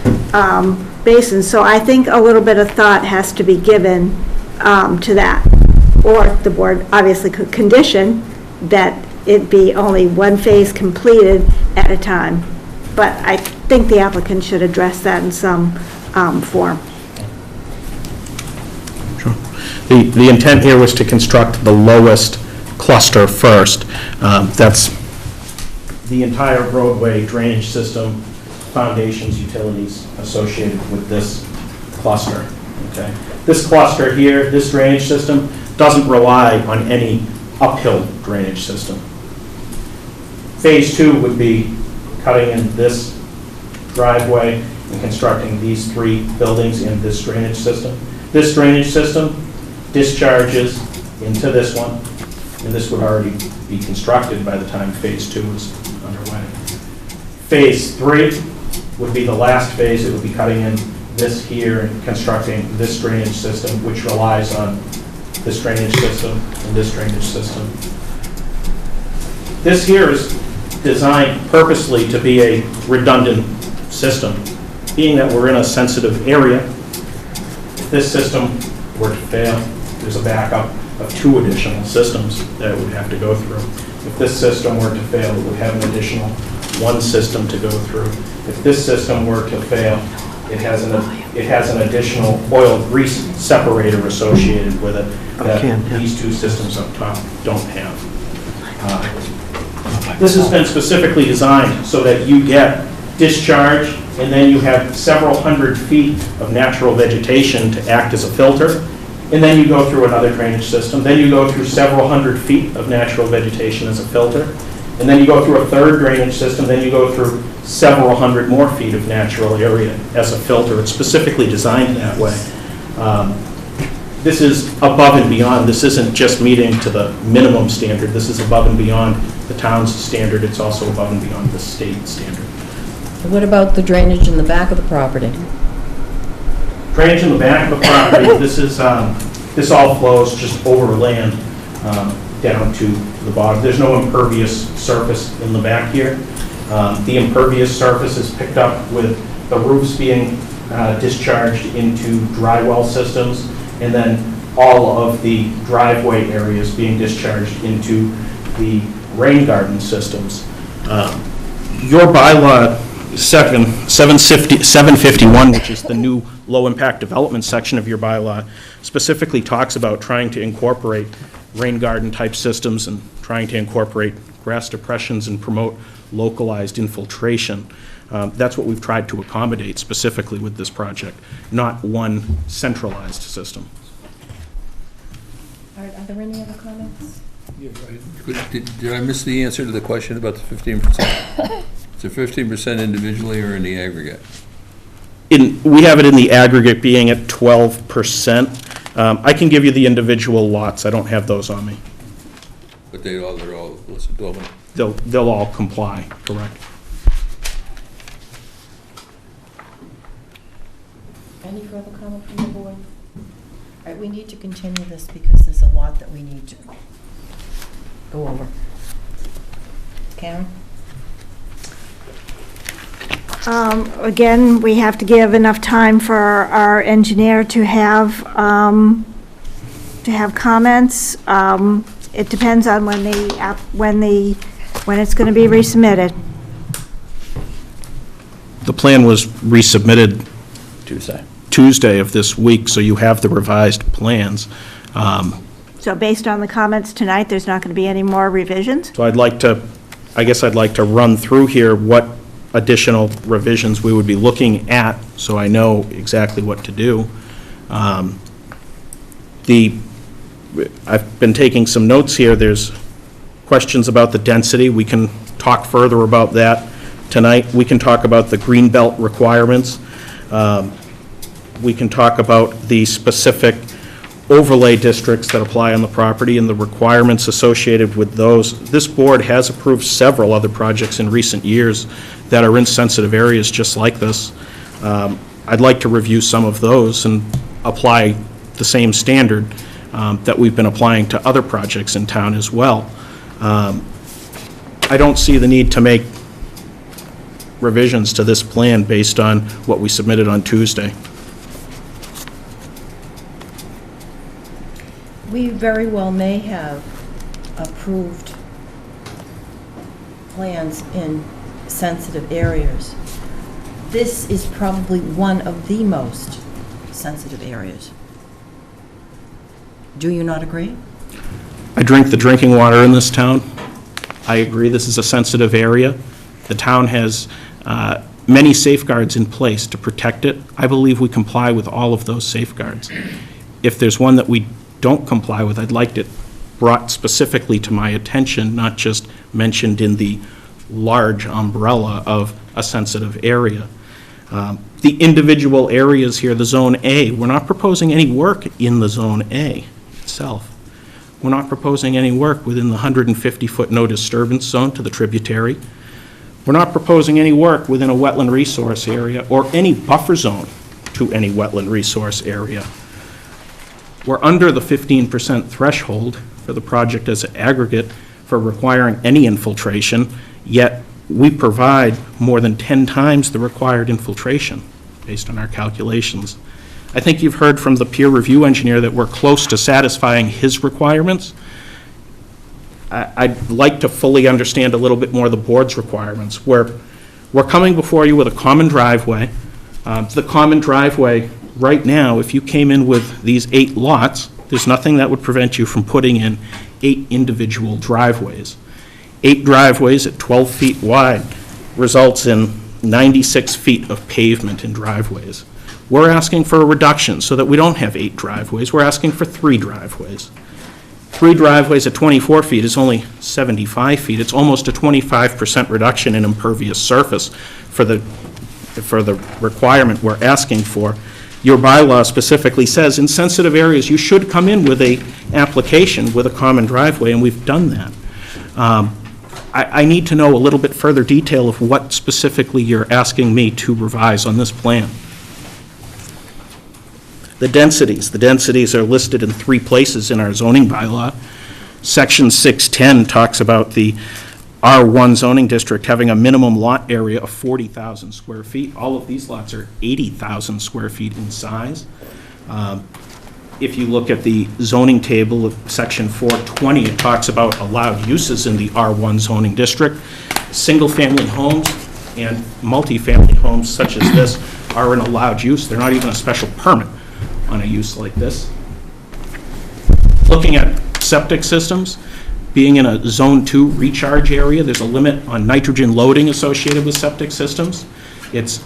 basins. So I think a little bit of thought has to be given to that. Or the board obviously could condition that it be only one phase completed at a time. But I think the applicant should address that in some form. Sure. The intent here was to construct the lowest cluster first. That's the entire roadway drainage system, foundations, utilities associated with this cluster. Okay. This cluster here, this drainage system, doesn't rely on any uphill drainage system. Phase 2 would be cutting in this driveway and constructing these 3 buildings in this drainage system. This drainage system discharges into this one, and this would already be constructed by the time phase 2 is underway. Phase 3 would be the last phase. It would be cutting in this here and constructing this drainage system, which relies on this drainage system and this drainage system. This here is designed purposely to be a redundant system. Being that we're in a sensitive area, if this system were to fail, there's a backup of 2 additional systems that it would have to go through. If this system were to fail, it would have an additional 1 system to go through. If this system were to fail, it has an additional oil grease separator associated with it that these 2 systems up top don't have. This has been specifically designed so that you get discharge, and then you have several hundred feet of natural vegetation to act as a filter, and then you go through another drainage system, then you go through several hundred feet of natural vegetation as a filter, and then you go through a third drainage system, then you go through several hundred more feet of natural area as a filter. It's specifically designed that way. This is above and beyond. This isn't just meeting to the minimum standard. This is above and beyond the town's standard. It's also above and beyond the state standard. What about the drainage in the back of the property? Drainage in the back of the property, this all flows just over land down to the bottom. There's no impervious surface in the back here. The impervious surface is picked up with the roofs being discharged into dry well systems, and then all of the driveway areas being discharged into the rain garden systems. Your bylaw 751, which is the new low-impact development section of your bylaw, specifically talks about trying to incorporate rain garden-type systems and trying to incorporate grass depressions and promote localized infiltration. That's what we've tried to accommodate specifically with this project, not one centralized system. All right, are there any other comments? Did I miss the answer to the question about the 15%? Is it 15% individually or in the aggregate? We have it in the aggregate being at 12%. I can give you the individual lots. I don't have those on me. But they're all listed, all of them? They'll all comply, correct? Any further comment from the board? All right, we need to continue this because there's a lot that we need to go over. Karen? Again, we have to give enough time for our engineer to have comments. It depends on when it's going to be resubmitted. The plan was resubmitted Tuesday of this week, so you have the revised plans. So based on the comments tonight, there's not going to be any more revisions? So I guess I'd like to run through here what additional revisions we would be looking at, so I know exactly what to do. I've been taking some notes here. There's questions about the density. We can talk further about that tonight. We can talk about the greenbelt requirements. We can talk about the specific overlay districts that apply on the property and the requirements associated with those. This board has approved several other projects in recent years that are in sensitive areas just like this. I'd like to review some of those and apply the same standard that we've been applying to other projects in town as well. I don't see the need to make revisions to this plan based on what we submitted on Tuesday. We very well may have approved plans in sensitive areas. This is probably one of the most sensitive areas. Do you not agree? I drink the drinking water in this town. I agree this is a sensitive area. The town has many safeguards in place to protect it. I believe we comply with all of those safeguards. If there's one that we don't comply with, I'd like it brought specifically to my attention, not just mentioned in the large umbrella of a sensitive area. The individual areas here, the Zone A, we're not proposing any work in the Zone A itself. We're not proposing any work within the 150-foot no disturbance zone to the tributary. We're not proposing any work within a wetland resource area or any buffer zone to any wetland resource area. We're under the 15% threshold for the project as an aggregate for requiring any infiltration, yet we provide more than 10 times the required infiltration based on our calculations. I think you've heard from the peer review engineer that we're close to satisfying his requirements. I'd like to fully understand a little bit more of the board's requirements. We're coming before you with a common driveway. The common driveway right now, if you came in with these 8 lots, there's nothing that would prevent you from putting in 8 individual driveways. 8 driveways at 12 feet wide results in 96 feet of pavement in driveways. We're asking for a reduction so that we don't have 8 driveways. We're asking for 3 driveways. 3 driveways at 24 feet is only 75 feet. It's almost a 25% reduction in impervious surface for the requirement we're asking for. Your bylaw specifically says in sensitive areas you should come in with a application with a common driveway, and we've done that. I need to know a little bit further detail of what specifically you're asking me to revise on this plan. The densities are listed in 3 places in our zoning bylaw. Section 610 talks about the R1 zoning district having a minimum lot area of 40,000 square feet. All of these lots are 80,000 square feet in size. If you look at the zoning table of section 420, it talks about allowed uses in the R1 zoning district. Single-family homes and multifamily homes such as this are an allowed use. They're not even a special permit on a use like this. Looking at septic systems, being in a Zone 2 recharge area, there's a limit on nitrogen loading associated with septic systems. It's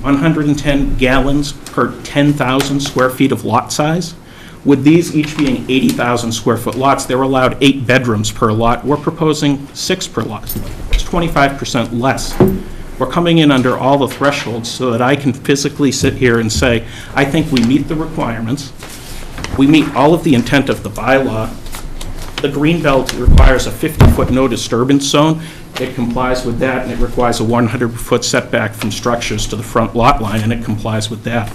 110 gallons per 10,000 square feet of lot size. With these each being 80,000 square foot lots, they're allowed 8 bedrooms per lot. We're proposing 6 per lot. It's 25% less. We're coming in under all the thresholds so that I can physically sit here and say, I think we meet the requirements. We meet all of the intent of the bylaw. The greenbelt requires a 50-foot no disturbance zone. It complies with that, and it requires a 100-foot setback from structures to the front lot line, and it complies with that.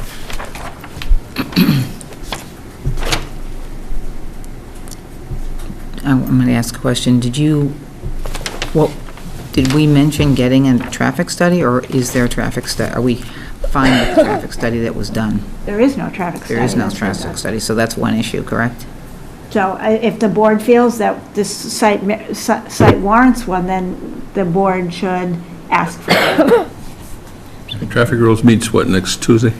I'm going to ask a question. Did we mention getting a traffic study, or is there a traffic study? Are we fine with the traffic study that was done? There is no traffic study. There is no traffic study, so that's one issue, correct? So if the board feels that this site warrants one, then the board should ask for it. The traffic rules meets, what, next Tuesday?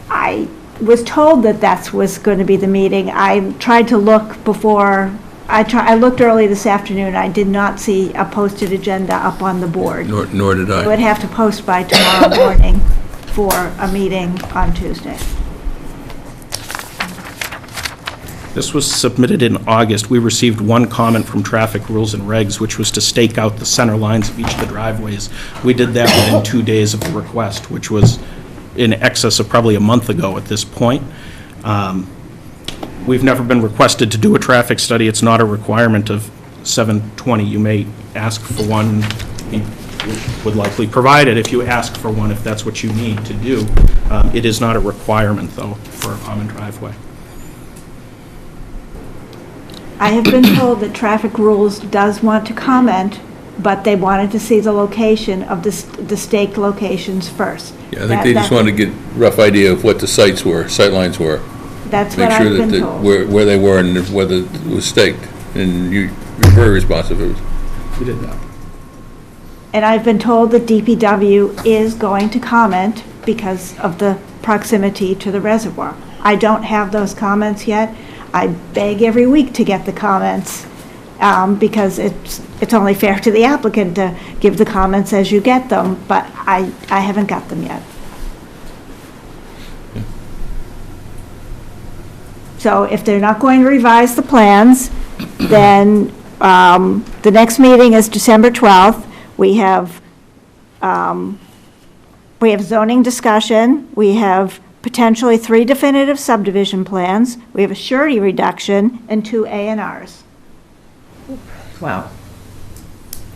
I was told that was going to be the meeting. I tried to look before, I looked early this afternoon. I did not see a posted agenda up on the board. Nor did I. I would have to post by tomorrow morning for a meeting on Tuesday. This was submitted in August. We received one comment from Traffic Rules and Regs, which was to stake out the center lines of each of the driveways. We did that within 2 days of the request, which was in excess of probably a month ago at this point. We've never been requested to do a traffic study. It's not a requirement of 720. You may ask for one. We would likely provide it if you ask for one, if that's what you need to do. It is not a requirement, though, for a common driveway. I have been told that Traffic Rules does want to comment, but they wanted to see the location of the staked locations first. Yeah, I think they just wanted to get a rough idea of what the sites were, sightlines were. That's what I've been told. Make sure that where they were and whether it was staked. And you're very responsive. We did that. And I've been told that DPW is going to comment because of the proximity to the reservoir. I don't have those comments yet. I beg every week to get the comments because it's only fair to the applicant to give the comments as you get them, but I haven't got them yet. So if they're not going to revise the plans, then the next meeting is December 12th. We have zoning discussion. We have potentially 3 definitive subdivision plans. We have a surety reduction and 2 A&Rs. Wow.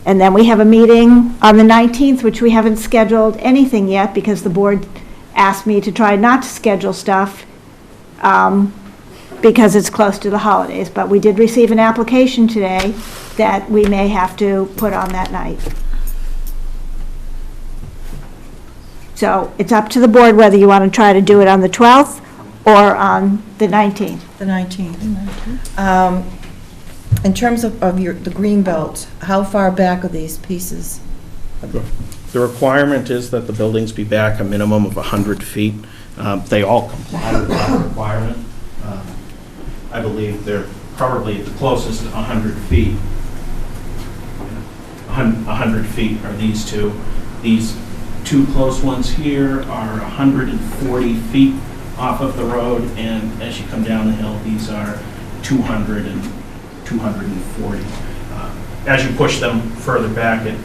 And then we have a meeting on the 19th, which we haven't scheduled anything yet because the board asked me to try not to schedule stuff because it's close to the holidays. But we did receive an application today that we may have to put on that night. So it's up to the board whether you want to try to do it on the 12th or on the 19th. The 19th. In terms of the green belt, how far back are these pieces? The requirement is that the buildings be back a minimum of 100 feet. They all comply with that requirement. I believe they're probably the closest to 100 feet. 100 feet are these two. These 2 close ones here are 140 feet off of the road, and as you come down the hill, these are 200 and 240. As you push them further back, it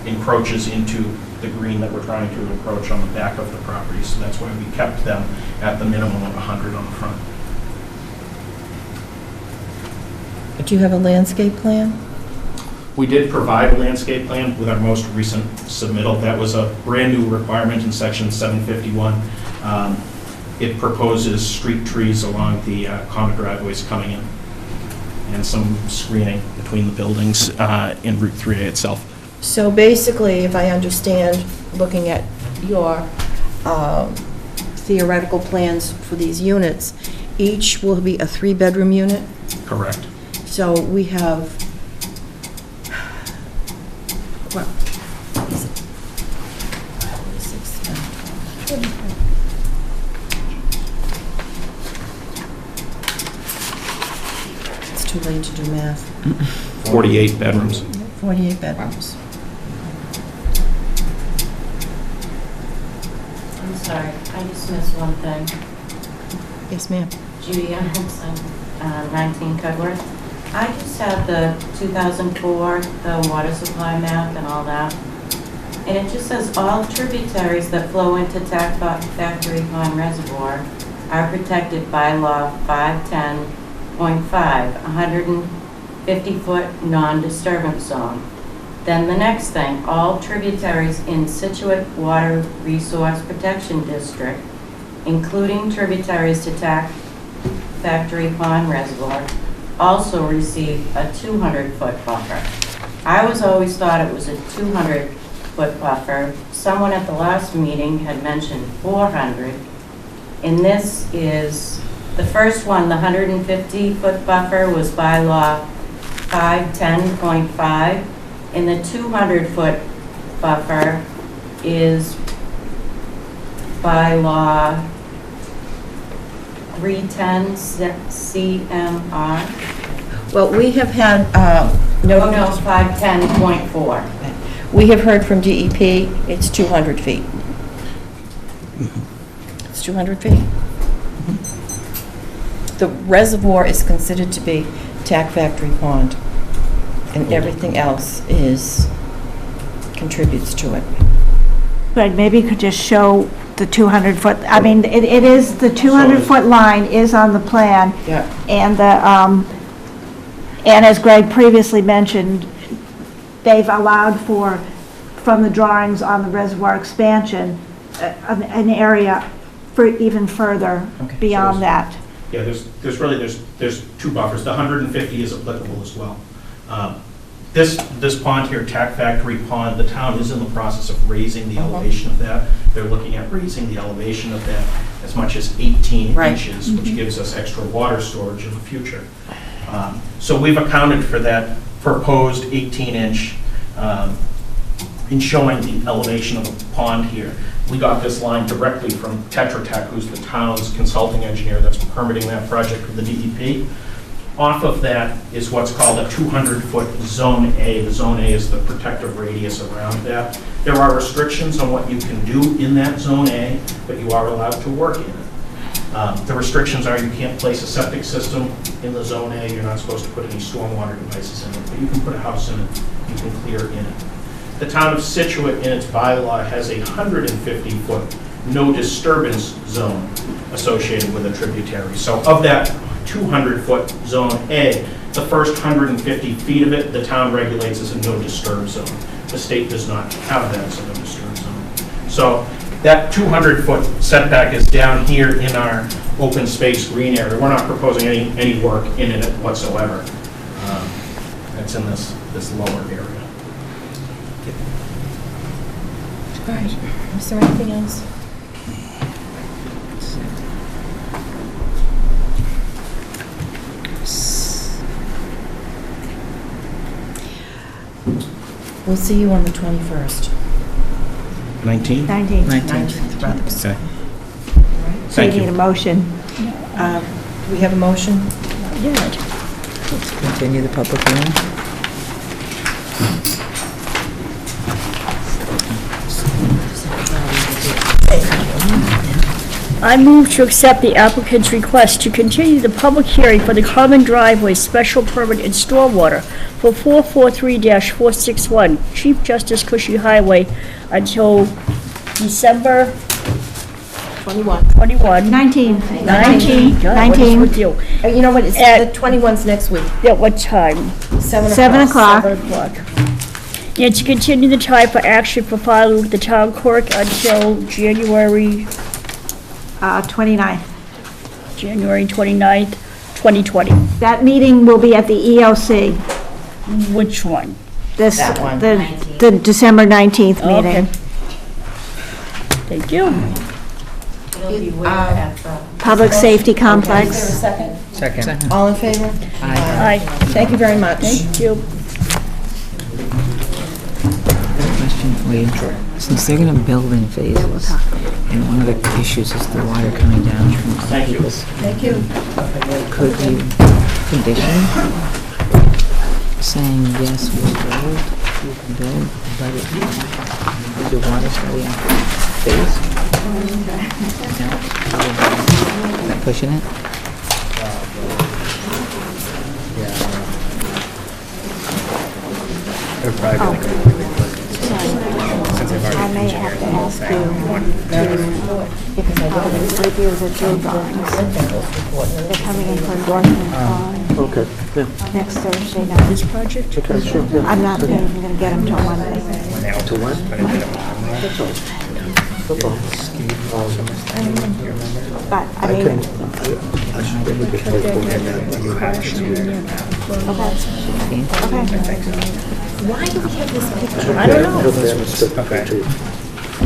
encroaches into the green that we're trying to encroach on the back of the property, so that's why we kept them at the minimum of 100 on the front. Do you have a landscape plan? We did provide a landscape plan with our most recent submittal. That was a brand-new requirement in section 751. It proposes street trees along the common driveways coming in and some screening between the buildings in Route 3A itself. So basically, if I understand, looking at your theoretical plans for these units, each will be a 3-bedroom unit. Correct. So we have, what, is it? 6, 10, 12. It's too late to do math. 48 bedrooms. 48 bedrooms. I'm sorry, I just missed one thing. Yes, ma'am. Judy Anderson, 19 Cudworth. I just had the 2004, the water supply map and all that. And it just says all tributaries that flow into Tack Factory Pond Reservoir are protected by law 510.5, 150-foot non-disturbance zone. Then the next thing, all tributaries in Scituate Water Resource Protection District, including tributaries to Tack Factory Pond Reservoir, also receive a 200-foot buffer. I always thought it was a 200-foot buffer. Someone at the last meeting had mentioned 400. And this is, the first one, the 150-foot buffer was by law 510.5, and the 200-foot buffer is by law 310 CMR. Well, we have had, No, 510.4. we have heard from DEP, it's 200 feet. It's 200 feet. The reservoir is considered to be Tack Factory Pond, and everything else contributes to it. Greg, maybe you could just show the 200-foot, I mean, it is, the 200-foot line is on the plan. Yeah. And and as Greg previously mentioned, they've allowed for, from the drawings on the reservoir expansion, an area for even further beyond that. Yeah, there's two buffers. The 150 is applicable as well. This pond here, Tack Factory Pond, the town is in the process of raising the elevation of that. They're looking at raising the elevation of that as much as 18 inches, which gives us extra water storage in the future. So we've accounted for that proposed 18-inch in showing the elevation of the pond here. We got this line directly from Tetra Tech, who's the town's consulting engineer that's permitting that project with the DEP. Off of that is what's called a 200-foot Zone A. The Zone A is the protective radius around that. There are restrictions on what you can do in that Zone A, but you are allowed to work in it. The restrictions are you can't place a septic system in the Zone A. You're not supposed to put any stormwater devices in it, but you can put a house in it. You can clear in it. The town of Scituate, in its bylaw, has a 150-foot no disturbance zone associated with a tributary. So of that 200-foot Zone A, the first 150 feet of it, the town regulates as a no disturb zone. The state does not have that as a no disturb zone. So that 200-foot setback is down here in our open space green area. We're not proposing any work in it whatsoever. It's in this lower area. All right, is there anything else? We'll see you on the 21st. 19? 19th. 19th, rather. Okay. So you Thank need you. a motion. Do we have a motion? Good. Let's continue the public hearing. I move to accept the applicant's request to continue the public hearing for the common driveway special permit in stormwater for 443-461 Chief Justice Cushing Highway until December 21. 21. 19. 19. 19. God, what is with you? You know what, it's the 21's next week. At what time? 7 o'clock. 7 o'clock. And to continue the time for action for filing with the town clerk until January 29th. 29th, 2020. That meeting will be at the EOC. Which one? This, That one. the December 19th Okay. meeting. Thank you. Can beware at the. Public safety complex. Is there a second? Second. All in favor? Aye. Thank you very much. Thank you. Question for you. Since they're gonna build in phases, and one of the issues is the water coming down from people's, Thank you. could you condition saying, yes, we'll build, you can build, but the water's gonna be in phase? No? Not pushing it? They're probably Oh. like, since they've I already may have to ask you to review the drill drawings. They're coming in for endorsement on Okay, yeah. next Thursday night. This project? Okay, sure, yeah. I'm not even gonna get them till Monday. when they To when? put it in the No problem. But, I I mean, can, I should be able to get like, when you have to. okay. Why do we have this picture? I don't know. Okay.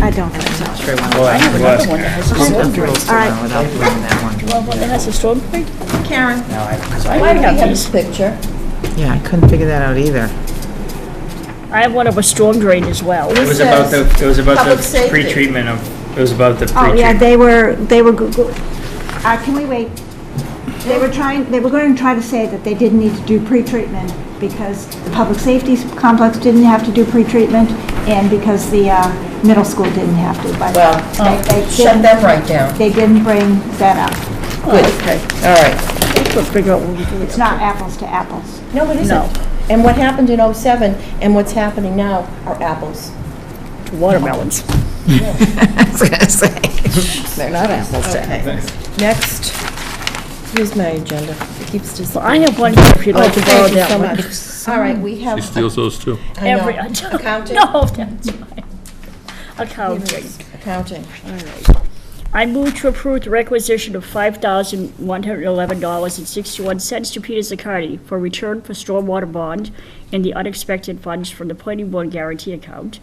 I don't think so. Well, I have we'll another ask one that Karen. has a storm drain. All right. Without doing that one. Do you want one that has a storm drain? Karen, No, why do we have this picture? Yeah, I couldn't figure that out either. I have one of a storm drain as well. It was about the, it was about Public the safety. pre-treatment of, it was about the Oh, yeah, pre-treatment. they were, can we wait? They were going to try to say that they didn't need to do pre-treatment because the public safety complex didn't have to do pre-treatment and because the middle school didn't have to, but Well, they shut didn't- them right down. They didn't bring that up. Good. Okay. All right. We'll figure out what we do. It's not apples to apples. No, it isn't. No. And what happened in '07 and what's happening now are apples. Watermelons. I was gonna say, they're not apples to Okay. apples. Next, here's my agenda. It keeps just. Well, I have one here if you'd like to borrow Thank you that so one. much. All right, we have. She steals those too. I know. Accounting? Accounting? No, that's fine. Accounting. Accounting. All right. I move to approve the requisition of $5,111.61 to Peter Zaccardi for return for stormwater bond and the unexpected funds from the planning board guarantee account,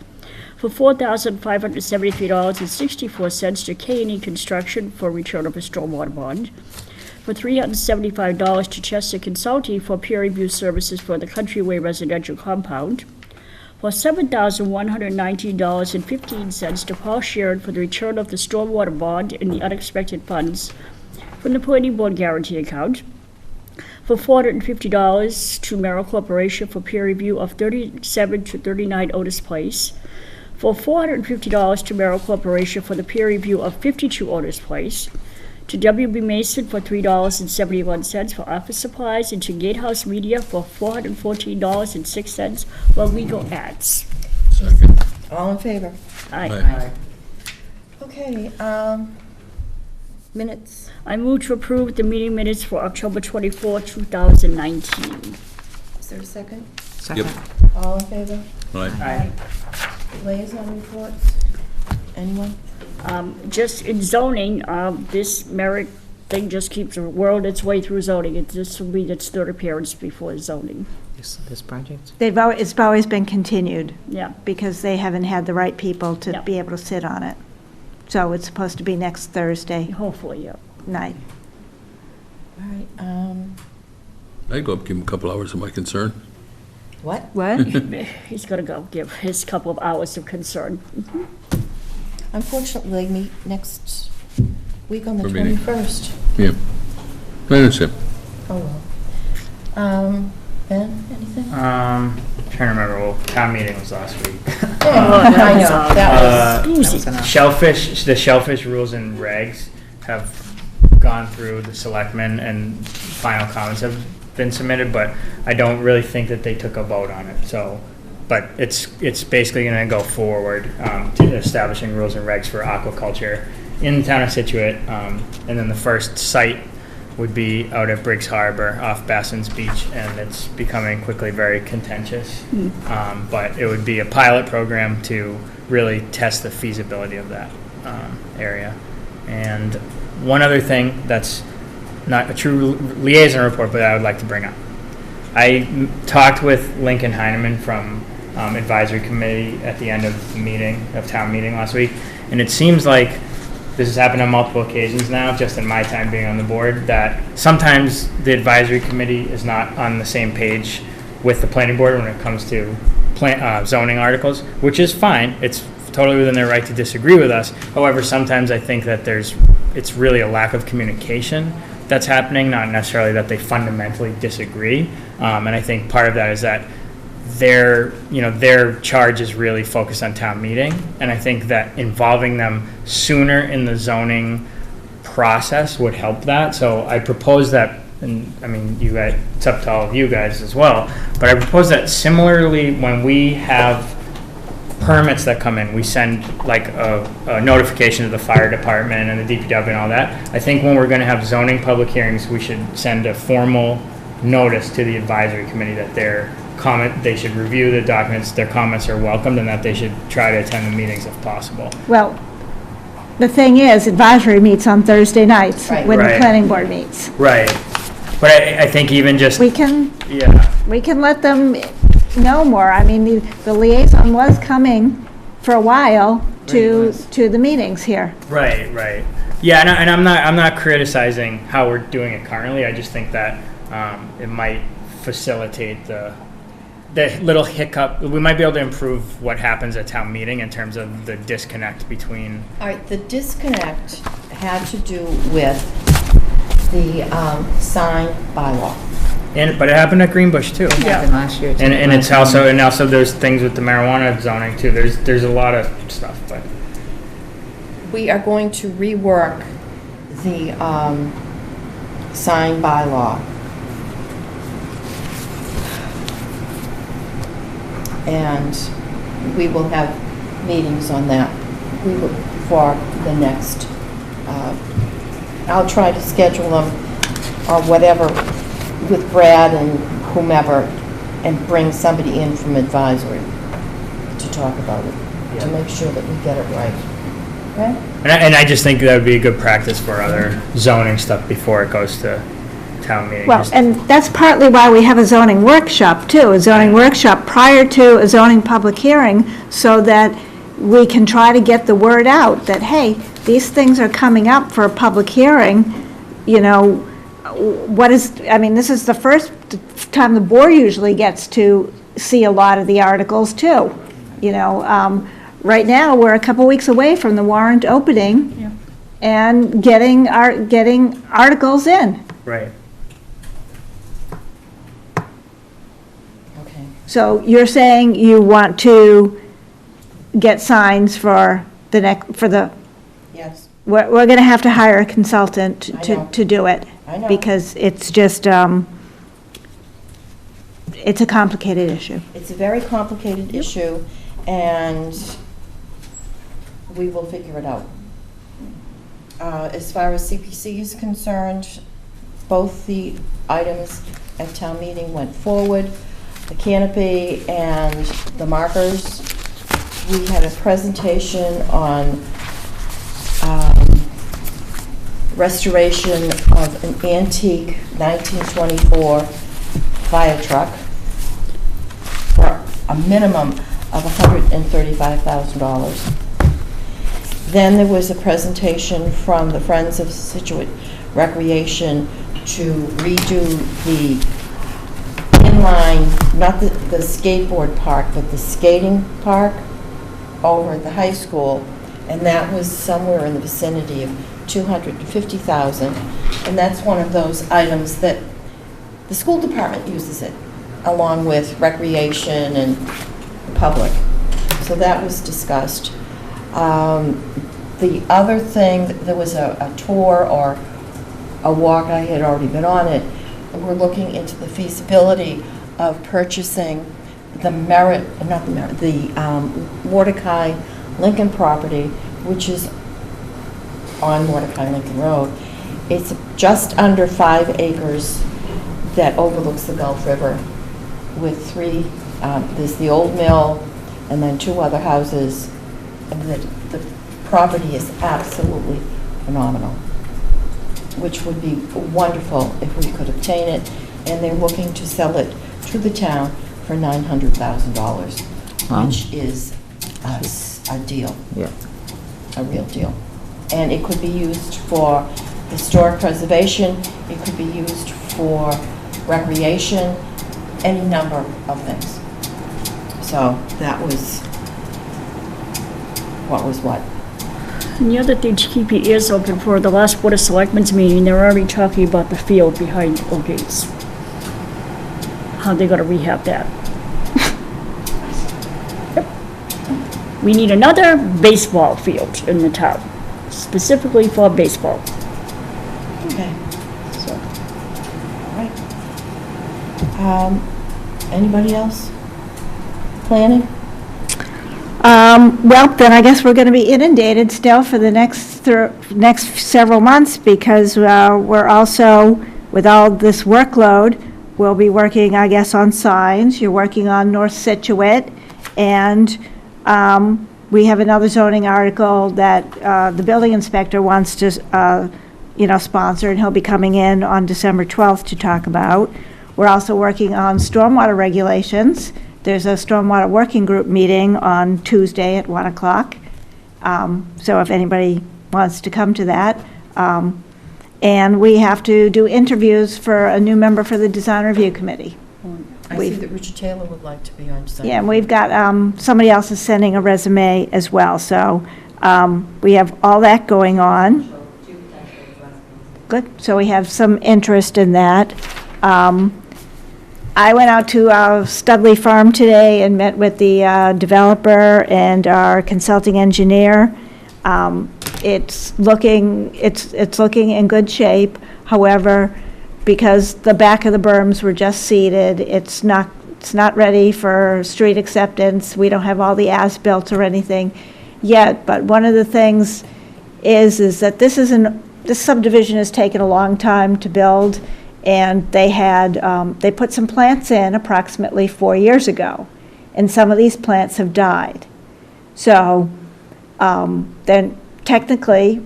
for $4,573.64 to K&E Construction for return of a stormwater bond, for $375 to Chester Consulting for peer review services for the Countryway residential compound, for $7,119.15 to Paul Sharon for the return of the stormwater bond and the unexpected funds from the planning board guarantee account, for $450 to Merrill Corporation for peer review of 37 to 39 Otis Place, for $450 to Merrill Corporation for the peer review of 52 Otis Place, to W.B. Mason for $3.71 for office supplies, and to Gatehouse Media for $414.06 for legal ads. Second. All in favor? Aye. Aye. Okay, minutes. I move to approve the meeting minutes for October 24, 2019. Is there a second? Second. All in favor? Aye. Liaison reports? Anyone? Just in zoning, this merit thing just keeps whirling its way through zoning. This will be its third appearance before zoning. This project? It's always been continued Yeah. because they haven't had the right people to Yeah. be able to sit on it. So it's supposed to be next Thursday Hopefully, yeah. night. All right, I'd go up, give him a couple hours of my concern. what? What? He's gonna go give his couple of hours of concern. Unfortunately, they meet next week on the For meeting. 21st. Yeah. I understand. Oh, well. Ben, anything? Trying to remember, well, town meeting was last week. I know, that was. The shellfish rules and regs have gone through the selectmen and final comments have been submitted, but I don't really think that they took a vote on it, so. But it's basically gonna go forward, to establishing rules and regs for aquaculture in the town of Scituate, and then the first site would be out at Briggs Harbor off Bassins Beach, and it's becoming quickly very contentious. But it would be a pilot program to really test the feasibility of that area. And one other thing that's not a true liaison report, but I would like to bring up. I talked with Lincoln Heineman from advisory committee at the end of the meeting, of town meeting last week, and it seems like this has happened on multiple occasions now, just in my time being on the board, that sometimes the advisory committee is not on the same page with the planning board when it comes to zoning articles, which is fine. It's totally within their right to disagree with us. However, sometimes I think that it's really a lack of communication that's happening, not necessarily that they fundamentally disagree. And I think part of that is that their charge is really focused on town meeting, and I think that involving them sooner in the zoning process would help that. So I propose that, and I mean, you guys, it's up to all of you guys as well, but I propose that similarly, when we have permits that come in, we send like a notification to the fire department and the DPW and all that. I think when we're going to have zoning public hearings, we should send a formal notice to the advisory committee that they should review the documents, their comments are welcomed, and that they should try to attend the meetings if possible. Well, the thing is, advisory meets on Thursday nights Right. when the Right. planning board meets. Right. But I think even just, We can yeah, let them know more. I mean, the liaison was coming for a while to the meetings here. right. Yeah, and I'm not criticizing how we're doing it currently. I just think that it might facilitate the little hiccup. We might be able to improve what happens at town meeting in terms of the disconnect between. All right, the disconnect had to do with the sign bylaw. But it happened at Greenbush too. It happened last year, too. And it's also there's things with the marijuana zoning too. There's a lot of stuff, but We are going to rework the sign bylaw. And we will have meetings on that for the next, I'll try to schedule them or whatever with Brad and whomever, and bring somebody in from advisory to talk about it, to make sure that we get it right. Right? and I just think that would be a good practice for other zoning stuff before it goes to town meeting. Well, and that's partly why we have a zoning workshop, too, a zoning workshop prior to a zoning public hearing, so that we can try to get the word out that, hey, these things are coming up for a public hearing, this is the first time the board usually gets to see a lot of the articles, too. Right now, we're a couple weeks away from the warrant opening and getting articles in. Right. Okay. So you're saying you want to get signs for the Yes. we're going to have to hire a consultant I know. to do it. I know. Because it's just, it's a complicated issue. It's a very complicated issue, and we will figure it out. As far as CPC is concerned, both the items at town meeting went forward. The canopy and the markers. We had a presentation on restoration of an antique 1924 fire truck for a minimum of $135,000. Then there was a presentation from the Friends of Scituate Recreation to redo the inline, not the skateboard park, but the skating park over at the high school, and that was somewhere in the vicinity of $250,000. And that's one of those items that the school department uses it, along with recreation and public. So that was discussed. The other thing, there was a tour or a walk, I had already been on it. We're looking into the feasibility of purchasing the Mordecai Lincoln property, which is on Mordecai Lincoln Road. It's just under 5 acres that overlooks the Gulf River with there's the old mill and then 2 other houses. And the property is absolutely phenomenal, which would be wonderful if we could obtain it. And they're looking to sell it to the town for $900,000, Wow. which is a deal. Yeah. A real deal. And it could be used for historic preservation, it could be used for recreation, any number of things. So that was what? And the other thing to keep your ears open for, the last Board of Selectmen's meeting, they're already talking about the field behind Old Gates. How they're gonna rehab that. Yep. We need another baseball field in the town, specifically for baseball. Okay. So, All right. Anybody else? Planning? Well, then I guess we're going to be inundated still for the next several months, because we're also, with all this workload, we'll be working, I guess, on signs. You're working on North Scituate, and we have another zoning article that the building inspector wants to, sponsor, and he'll be coming in on December 12th to talk about. We're also working on stormwater regulations. There's a stormwater working group meeting on Tuesday at 1 o'clock. So if anybody wants to come to that. And we have to do interviews for a new member for the Design Review Committee. I see that Richard Taylor would like to be on Sunday. Yeah, and we've got, somebody else is sending a resume as well. So we have all that going on. Good, so we have some interest in that. I went out to Studley Farm today and met with the developer and our consulting engineer. It's looking in good shape. However, because the back of the berms were just seeded, it's not ready for street acceptance. We don't have all the as-built or anything yet. But one of the things is that this subdivision has taken a long time to build. And they put some plants in approximately 4 years ago, and some of these plants have died. So then technically,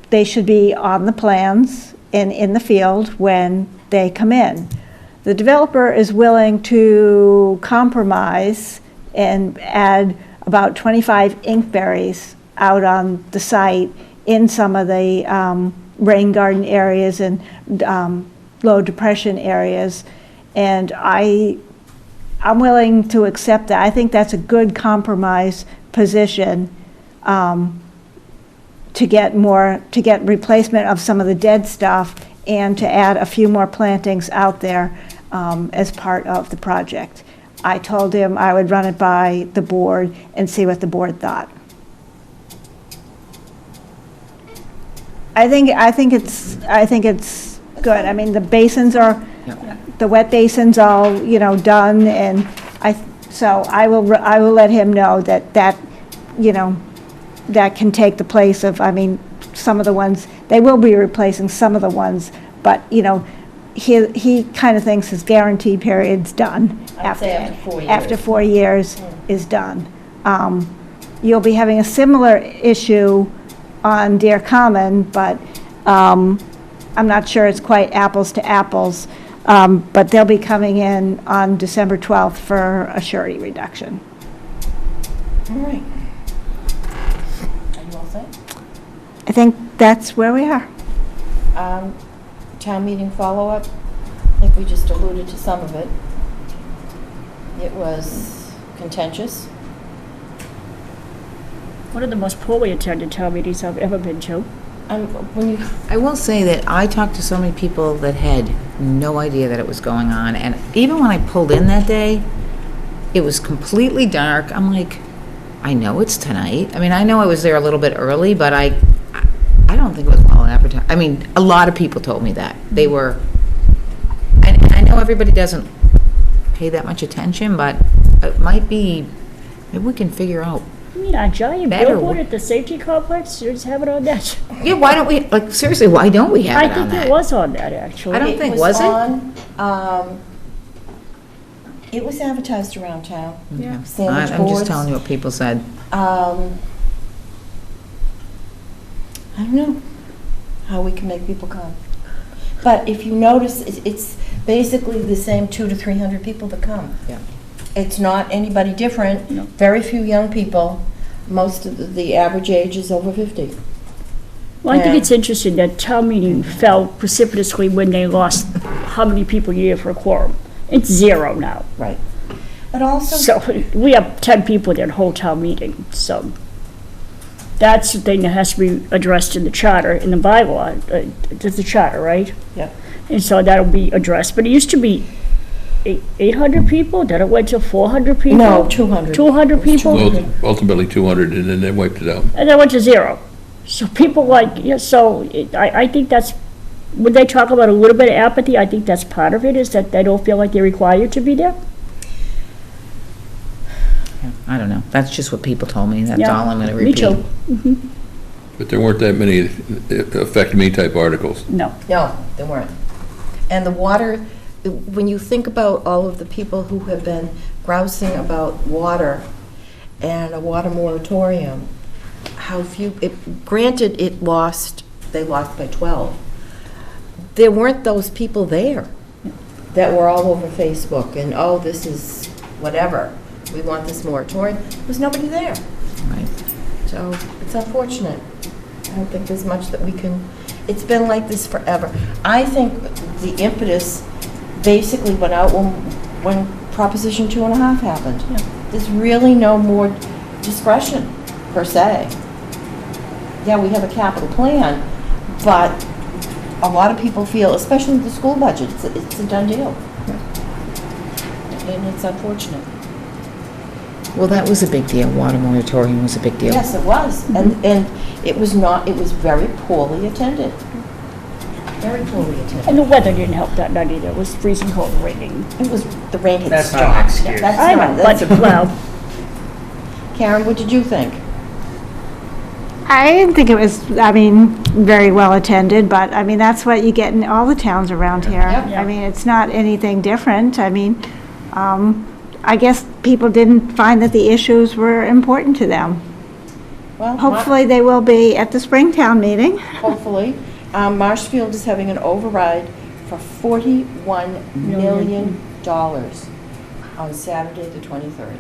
they should be on the plans and in the field when they come in. The developer is willing to compromise and add about 25 inkberries out on the site in some of the rain garden areas and low depression areas, and I'm willing to accept that. I think that's a good compromise position to get replacement of some of the dead stuff and to add a few more plantings out there as part of the project. I told him I would run it by the board and see what the board thought. I think it's good. I mean, the basins are, the wet basins all, done, and so I will let him know that that can take the place of, some of the ones, they will be replacing some of the ones, but, he kind of thinks his guarantee period's done. After 4 years. After 4 years is done. You'll be having a similar issue on Deer Common, but, I'm not sure it's quite apples to apples, but they'll be coming in on December 12th for a surety reduction. All right. Are you all set? I think that's where we are. Town meeting follow-up. I think we just alluded to some of it. It was contentious. one of the most poorly attended town meetings I've ever been to. I will say that I talked to so many people that had no idea that it was going on, and even when I pulled in that day, it was completely dark. I'm like, I know it's tonight. I mean, I know I was there a little bit early, but I don't think it was well advertised. I mean, a lot of people told me that. They were, and I know everybody doesn't pay that much attention, but it might be, maybe we can figure out. You mean a giant Better. billboard at the safety complex? You just have it on that? Yeah, why don't we, like, seriously, why don't we have it on I think that? it was on that, actually. I don't think, was it? On, it was advertised around town. Yeah. Sandwich I'm boards. just telling you what people said. I don't know how we can make people come. But if you notice, it's basically the same 200 to 300 people that come. Yeah. It's not anybody different. No. Very few young people. Most of the average age is over 50. Well, I think And- it's interesting that town meeting fell precipitously when they lost how many people you have for a quorum? It's 0 now. Right. But also, So we have 10 people at whole town meeting, so that's the thing that has to be addressed in the charter, in the bylaw. There's the charter, right? Yep. And so that'll be addressed, but it used to be 800 people, then it went to 400 people? No, 200. 200 people? Well, ultimately 200, and then they wiped it out. And then went to 0. So people I think that's, when they talk about a little bit of apathy, I think that's part of it, is that they don't feel like they're required to be there. I don't know. That's just what people told me. That's Yeah, all I'm going to me repeat. too. Mhm. But there weren't that many affect me type articles. No. no, there weren't. And the water, when you think about all of the people who have been grousing about water and a water moratorium, how few, granted they lost by 12. There weren't those people there that were all over Facebook and, oh, this is whatever, we want this moratorium. There was nobody there. Right. So it's unfortunate. I don't think there's much that we can, it's been like this forever. I think the impetus basically went out when Proposition 2.5 happened. There's really no more discretion, per se. Yeah, we have a capital plan, but a lot of people feel, especially with the school budget, it's a done deal. And it's unfortunate. Well, that was a big deal. Water moratorium was a big deal. Yes, it was. And it was not, it was very poorly attended. Very poorly attended. And the weather didn't help that night either. It was freezing cold and raining. It was, the rain had That's not stopped. an excuse. That's I not, know, that's but, a, well, Karen, what did you think? I didn't think it was, very well attended, but, that's what you get in all the towns around here. Yeah. It's not anything different. I guess people didn't find that the issues were important to them. Well, Hopefully, they will be at the Springtown meeting. hopefully. Marshfield is having an override for $41 million on Saturday, the 23rd.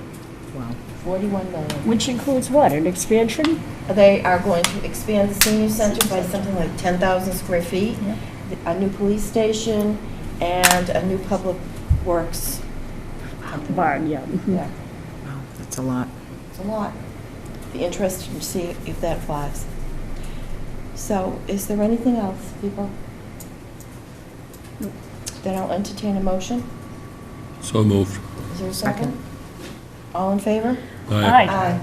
Wow. 41 million. which includes what, an expansion? They are going to expand the senior center by something like 10,000 square feet, a new police station, and a new public works. Barn, yeah. Yeah, Wow, that's a lot. it's a lot. Be interested to see if that flies. So, is there anything else, people? Then I'll entertain a motion. So moved. Is there a second? All in favor? Aye. Aye.